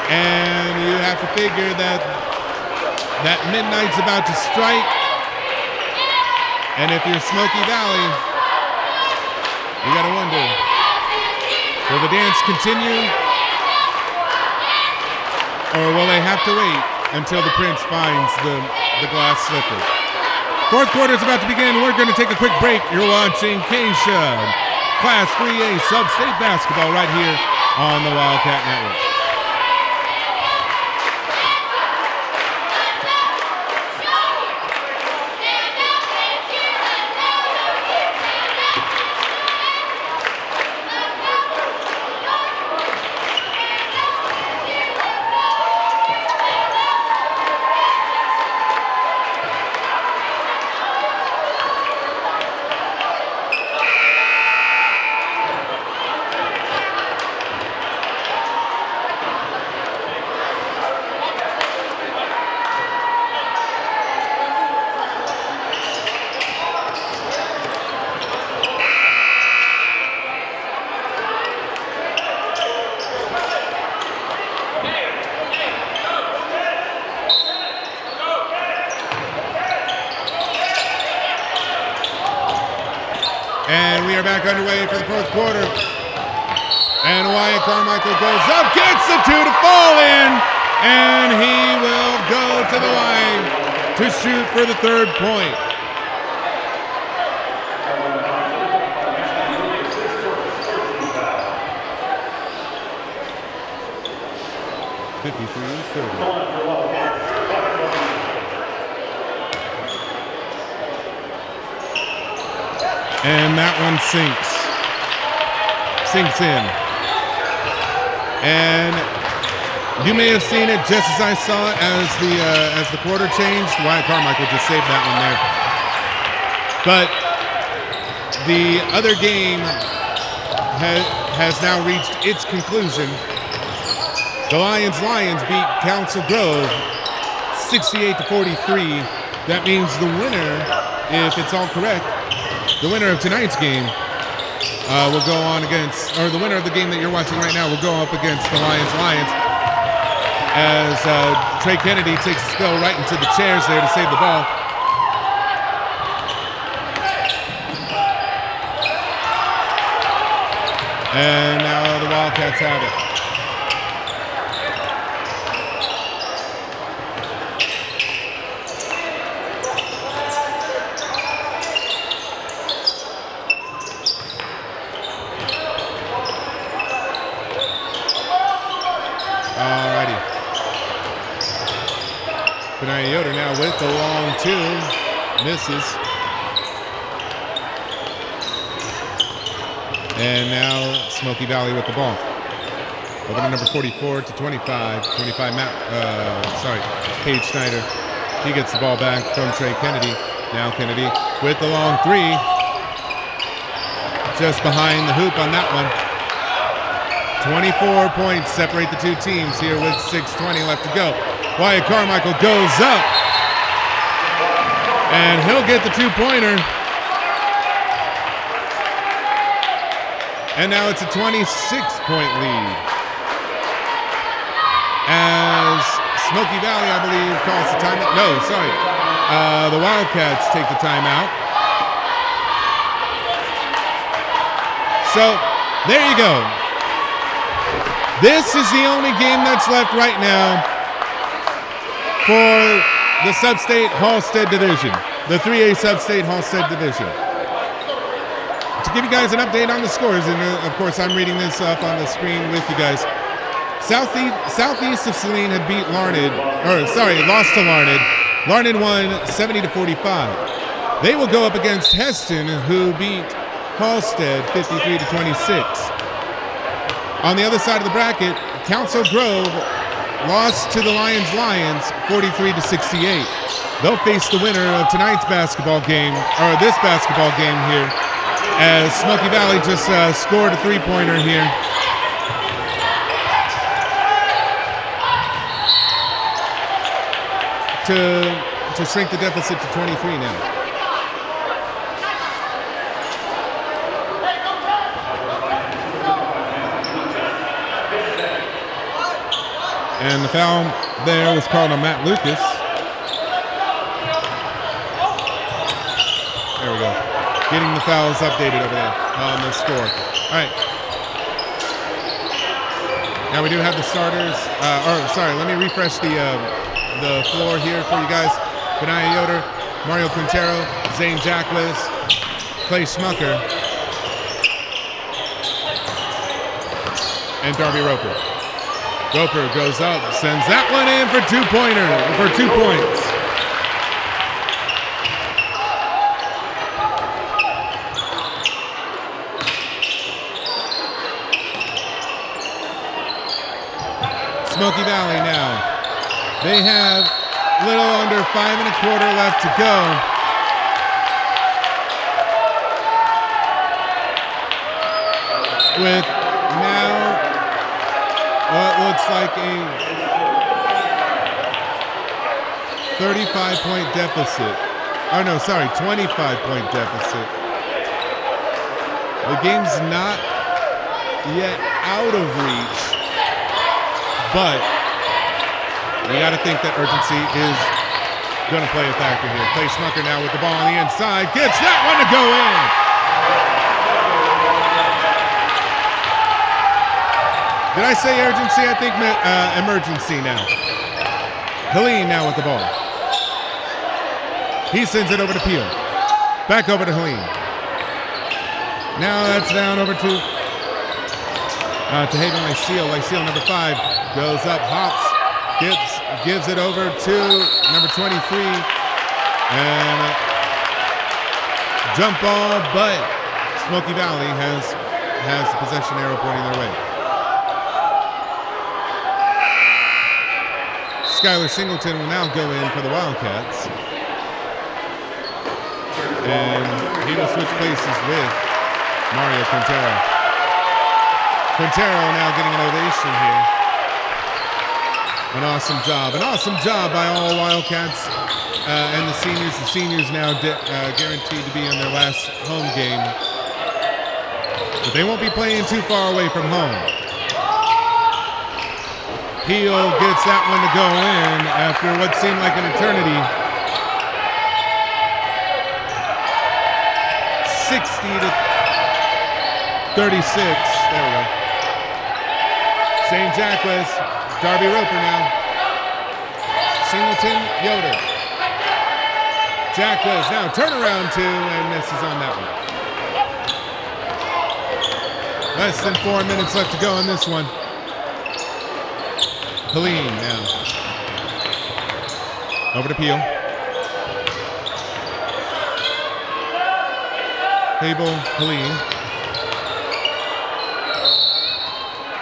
And you have to figure that midnight's about to strike. And if you're Smoky Valley, you gotta wonder, will the dance continue? Or will they have to wait until the prince finds the glass slipper? Fourth quarter is about to begin. We're going to take a quick break. You're watching KSHSAA Class 3A Sub-State Basketball right here on the Wildcat Network. we are back underway for the fourth quarter. And Wyatt Carmichael goes up, gets the 2 to fall in, and he will go to the line to shoot for the third point. And that one sinks in. And you may have seen it just as I saw it as the quarter changed. Wyatt Carmichael just saved that one there. But the other game has now reached its conclusion. The Lions beat Council Grove 68-43. That means the winner, if it's all correct, the winner of tonight's game will go on against, or the winner of the game that you're watching right now will go up against the Lions. As Trey Kennedy takes a spill right into the chairs there to save the ball. And now the Wildcats have it. Benaya Yoder now with the long 2, misses. And now Smoky Valley with the ball. Over to number 44 to 25. 25, Cade Schneider. He gets the ball back from Trey Kennedy. Now Kennedy with the long 3. Just behind the hoop on that one. 24 points separate the two teams here with 6:20 left to go. Wyatt Carmichael goes up, and he'll get the 2-pointer. And now it's a 26-point lead. As Smoky Valley, I believe, calls the timeout. No, sorry. The Wildcats take the timeout. So, there you go. This is the only game that's left right now for the Sub-State Hastead Division, the 3A Sub-State Hastead Division. To give you guys an update on the scores, and of course I'm reading this up on the screen with you guys. Southeast of Saline had beat lost to Larned. Larned won 70-45. They will go up against Heston, who beat Hastead 53-26. On the other side of the bracket, Council Grove lost to the Lions 43-68. They'll face the winner of tonight's basketball game, or this basketball game here, as Smoky Valley just scored a 3-pointer here. To shrink the deficit to 23 now. And the foul there was called on Matt Lucas. There we go. Getting the fouls updated over there on the score. All right. Now we do have the starters. Let me refresh the floor here for you guys. Benaya Yoder, Mario Quintero, Zane Jacquez, Clay Schmucker, and Darby Roper. Roper goes up, sends that one in for 2 points. Smoky Valley now. They have a little under 5 1/4 left to go. With now what looks like a 35-point deficit. Oh, no, sorry, 25-point deficit. The game's not yet out of reach, but we got to think that urgency is going to play a factor here. Clay Schmucker now with the ball on the inside. Gets that one to go in. Did I say urgency? I think emergency now. Helene now with the ball. He sends it over to Peel. Back over to Helene. Now that's down over to Haven Lyceal. Lyceal number 5 goes up, hops, gives it over to number 23, and jump ball, but Smoky Valley has the possession arrow pointing their way. Skylar Singleton will now go in for the Wildcats, and he will switch places with Mario Quintero. Quintero now getting an ovation here. An awesome job by all Wildcats and the seniors. The seniors now guaranteed to be in their last home game, but they won't be playing too far away from home. Peel gets that one to go in after what seemed like an eternity. 60-36. There we go. St. Jacques, Darby Roper now. Singleton, Yoder. Jacques now turnaround 2 and misses on that one. Less than 4 minutes left to go in this one. Helene now. Over to Peel. Abel, Helene.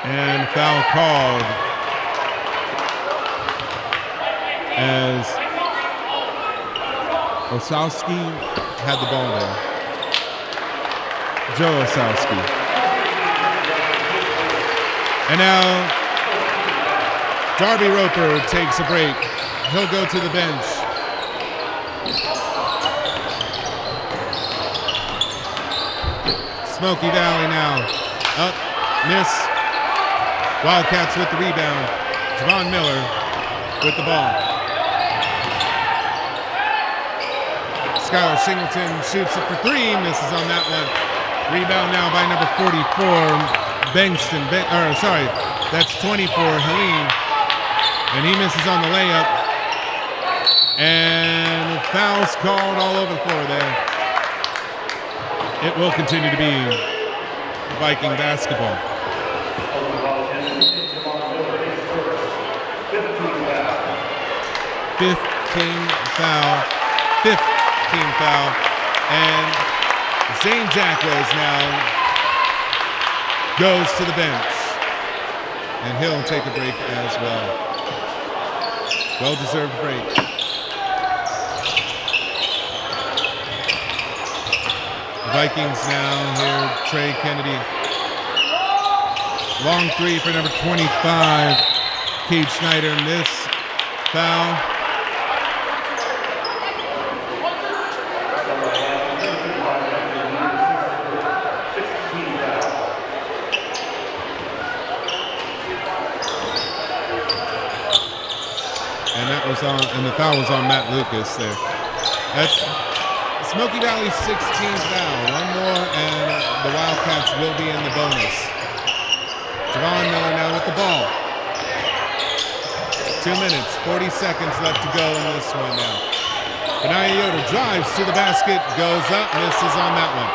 And foul called as Osowski had the ball there. Joe Osowski. And now Darby Roper takes a break. He'll go to the bench. Smoky Valley now. Up, miss. Wildcats with the rebound. Javon Miller with the ball. Skylar Singleton shoots it for 3, misses on that one. Rebound now by number 44, Bengston. That's 24, Helene. And he misses on the layup. And fouls called all over the floor there. It will continue to be Viking basketball. 15 foul. And Zane Jacques now goes to the bench. And he'll take a break as well. Well-deserved break. The Vikings now here, Trey Kennedy. Long 3 for number 25, Cade Schneider. Miss, foul. And the foul was on Matt Lucas there. That's Smoky Valley's 16th foul. One more and the Wildcats will be in the bonus. Javon Miller now with the ball. 2 minutes, 40 seconds left to go in this one now. Benaya Yoder drives to the basket, goes up, misses on that one.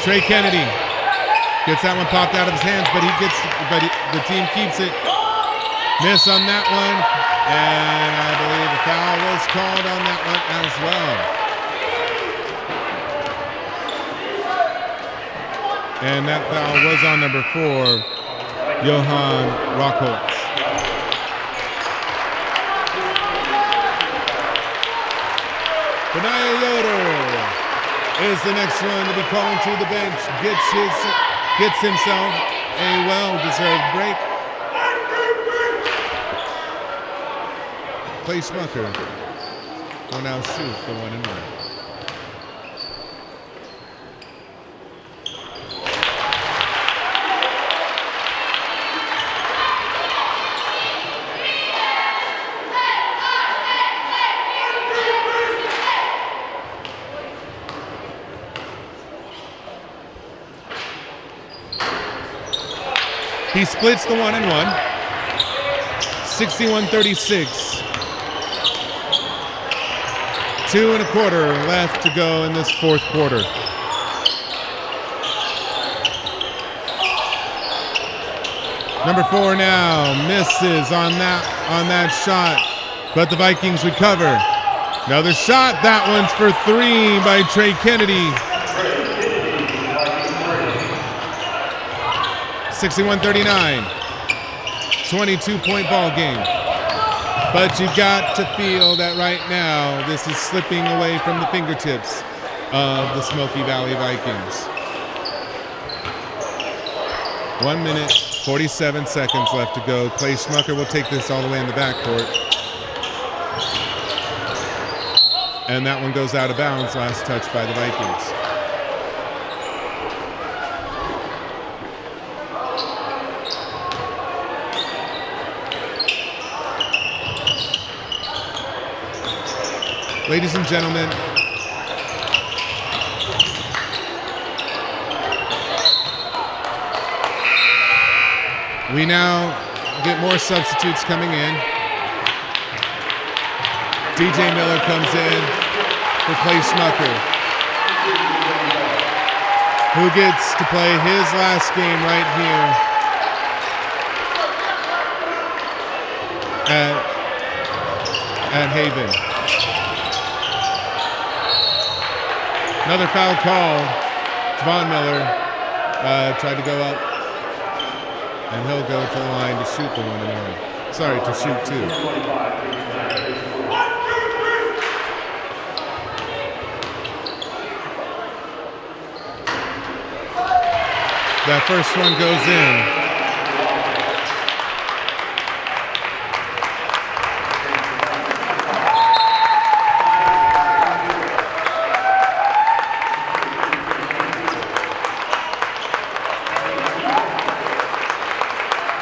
Trey Kennedy gets that one popped out of his hands, but the team keeps it. Miss on that one, and I believe a foul was called on that one as well. And that foul was on number 4, Johan Rockholtz. Benaya Yoder is the next one to be calling to the bench. Gets himself a well-deserved break. Clay Smucker will now shoot the 1 and 1. He splits the 1-and-1. 61-36. 2 1/4 left to go in this fourth quarter. Number 4 now misses on that shot, but the Vikings recover. Another shot. That one's for 3 by Trey Kennedy. 61-39. 22-point ball game. But you got to feel that right now this is slipping away from the fingertips of the Smoky Valley Vikings. 1 minute, 47 seconds left to go. Clay Schmucker will take this all the way in the backcourt. And that one goes out of bounds, last touch by the Vikings. Ladies and gentlemen, we now get more substitutes coming in. DJ Miller comes in for Clay Schmucker, who gets to play his last game right here at Haven. Another foul call. Von Miller tried to go up, and he'll go to the line to shoot the 1-and-1. Sorry, to shoot 2. That first one goes in.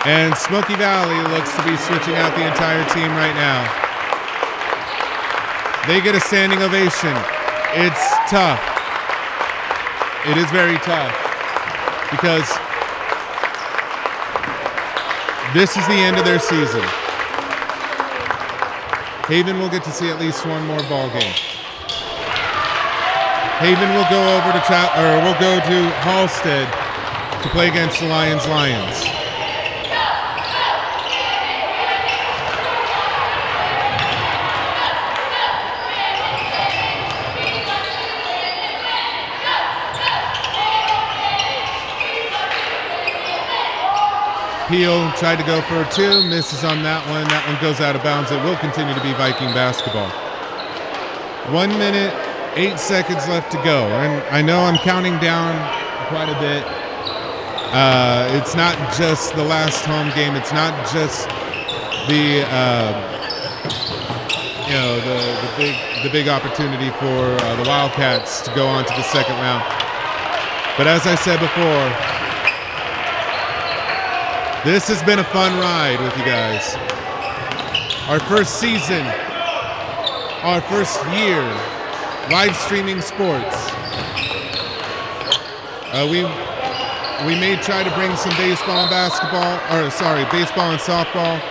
And Smoky Valley looks to be switching out the entire team right now. They get a standing ovation. It's tough. It is very tough because this is the end of their season. Haven will get to see at least one more ball game. Haven will go over to will go to Hastead to play against the Lions. Peel tried to go for a 2, misses on that one. That one goes out of bounds. It will continue to be Viking basketball. 1 minute, 8 seconds left to go. And I know I'm counting down quite a bit. It's not just the last home game. It's not just the the big opportunity for the Wildcats to go on to the second round. But as I said before, this has been a fun ride with you guys. Our first season, our first year, live streaming sports. We may try to bring some baseball and baseball and softball.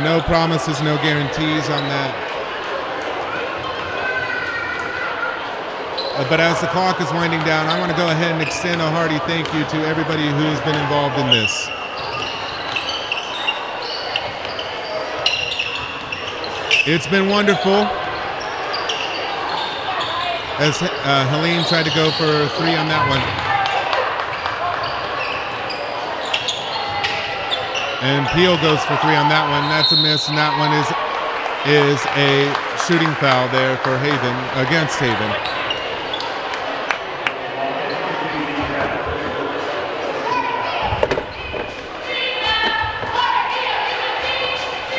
No promises, no guarantees on that. But as the clock is winding down, I want to go ahead and extend a hearty thank you to everybody who has been involved in this. It's been wonderful. As Helene tried to go for 3 on that one. And Peel goes for 3 on that one. That's a miss, and that one is a shooting foul there for Haven, against Haven.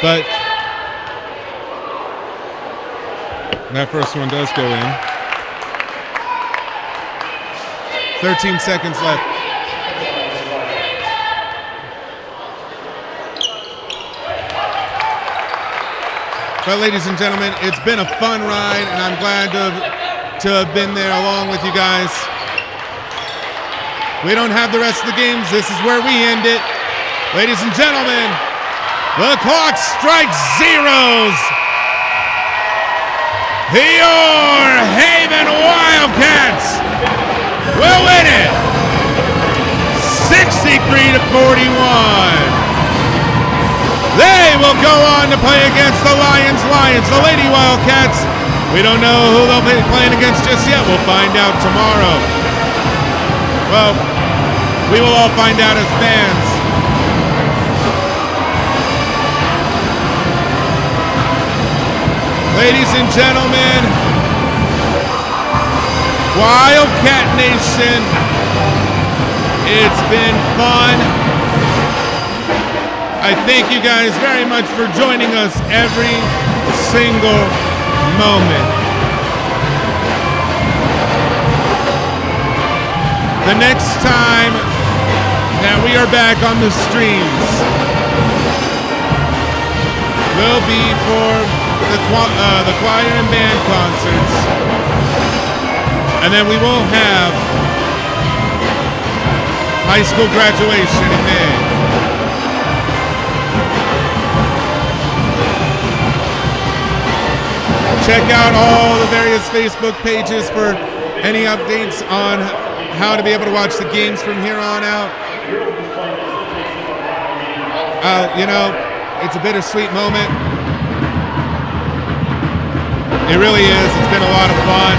But that first one does go in. 13 seconds left. But ladies and gentlemen, it's been a fun ride, and I'm glad to have been there along with you guys. We don't have the rest of the games. This is where we end it. Ladies and gentlemen, the clock strikes zeros. Your Haven Wildcats will win it 63-41. They will go on to play against the Lions, the Lady Wildcats. We don't know who they'll be playing against just yet. We'll find out tomorrow. Well, we will all find out as fans. Ladies and gentlemen, Wildcat Nation, it's been fun. I thank you guys very much for joining us every single moment. The next time that we are back on the streams will be for the choir and band concerts, and then we will have high school graduation in May. Check out all the various Facebook pages for any updates on how to be able to watch the games from here on out. It's a bittersweet moment. It really is. It's been a lot of fun.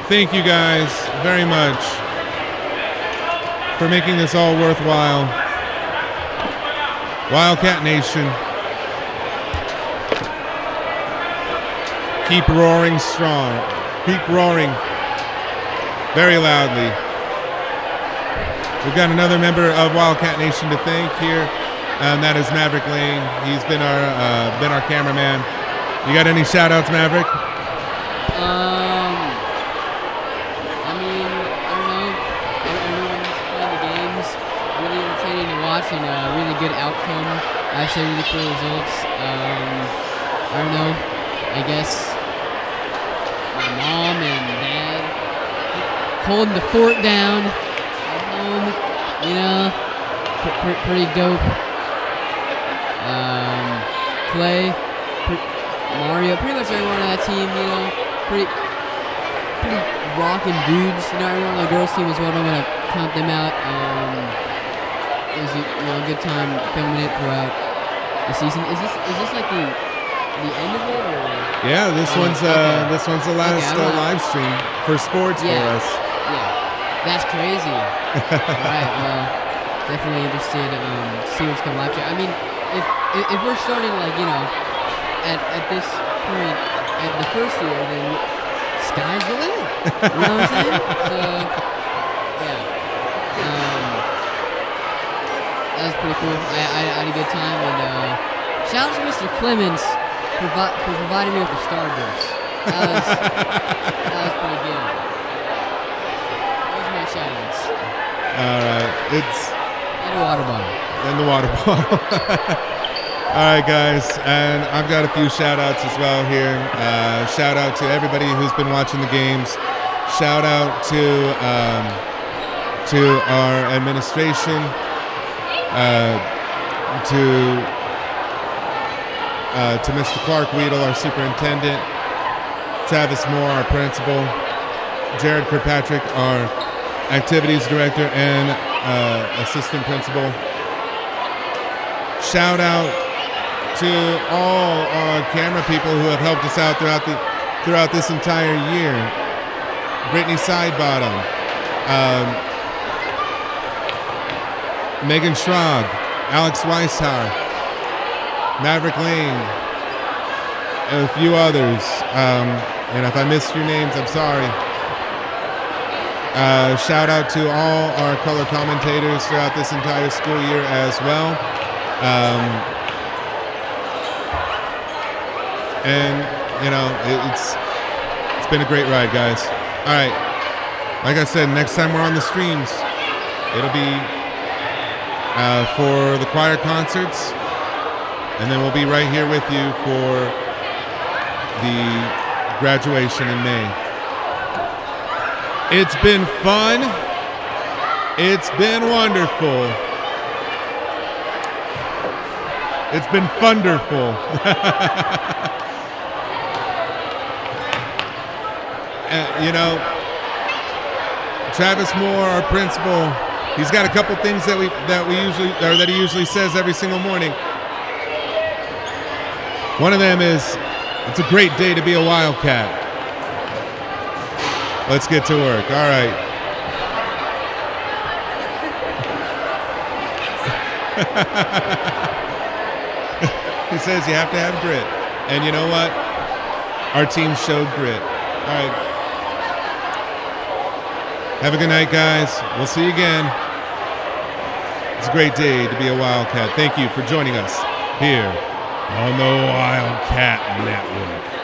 Thank you guys very much for making this all worthwhile. Wildcat Nation, keep roaring strong. Keep roaring very loudly. We've got another member of Wildcat Nation to thank here, and that is Maverick Lane. He's been our cameraman. You got any shout-outs, Maverick? I mean, I don't know. Everyone was playing the games. Really entertaining to watch and a really good outcome. I say really cool results. I don't know. I guess my mom and dad holding the fort down at home. Pretty dope. Clay. Mario, pretty much everyone on that team, pretty rocking dudes. Everyone on the girls' team as well. I'm gonna count them out. It was a good time filming it throughout the season. Is this like the end of it, or? Yeah, this one's the last live stream for sports for us. Yeah, that's crazy. All right, well, definitely interested to see what's coming live stream. I mean, if we're starting at this point, at the first year, then sky's the limit. You know what I'm saying? So, yeah. That was pretty cool. I had a good time, and shout out to Mr. Clemens for providing me with the Starburst. That was pretty good. Those are my shout outs. All right. And a water bottle. And the water bottle. All right, guys, and I've got a few shout-outs as well here. Shout-out to everybody who's been watching the games. Shout-out to our administration, to Mr. Clark Weedle, our superintendent, Travis Moore, our principal, Jared Kirkpatrick, our activities director and assistant principal. Shout-out to all our camera people who have helped us out throughout this entire year. Brittany Sidebottom, Megan Schrag, Alex Weishauer, Maverick Lane, and a few others. And if I missed your names, I'm sorry. Shout out to all our color commentators throughout this entire school year as well. And it's been a great ride, guys. All right, like I said, next time we're on the streams, it'll be for the choir concerts, and then we'll be right here with you for the graduation in May. It's been fun. It's been wonderful. It's been thunderful. You know, Travis Moore, our principal, he's got a couple things that he usually says every single morning. One of them is, it's a great day to be a Wildcat. Let's get to work. All right. He says you have to have grit. And you know what? Our team showed grit. All right. Have a good night, guys. We'll see you again. It's a great day to be a Wildcat. Thank you for joining us here on the Wildcat Network.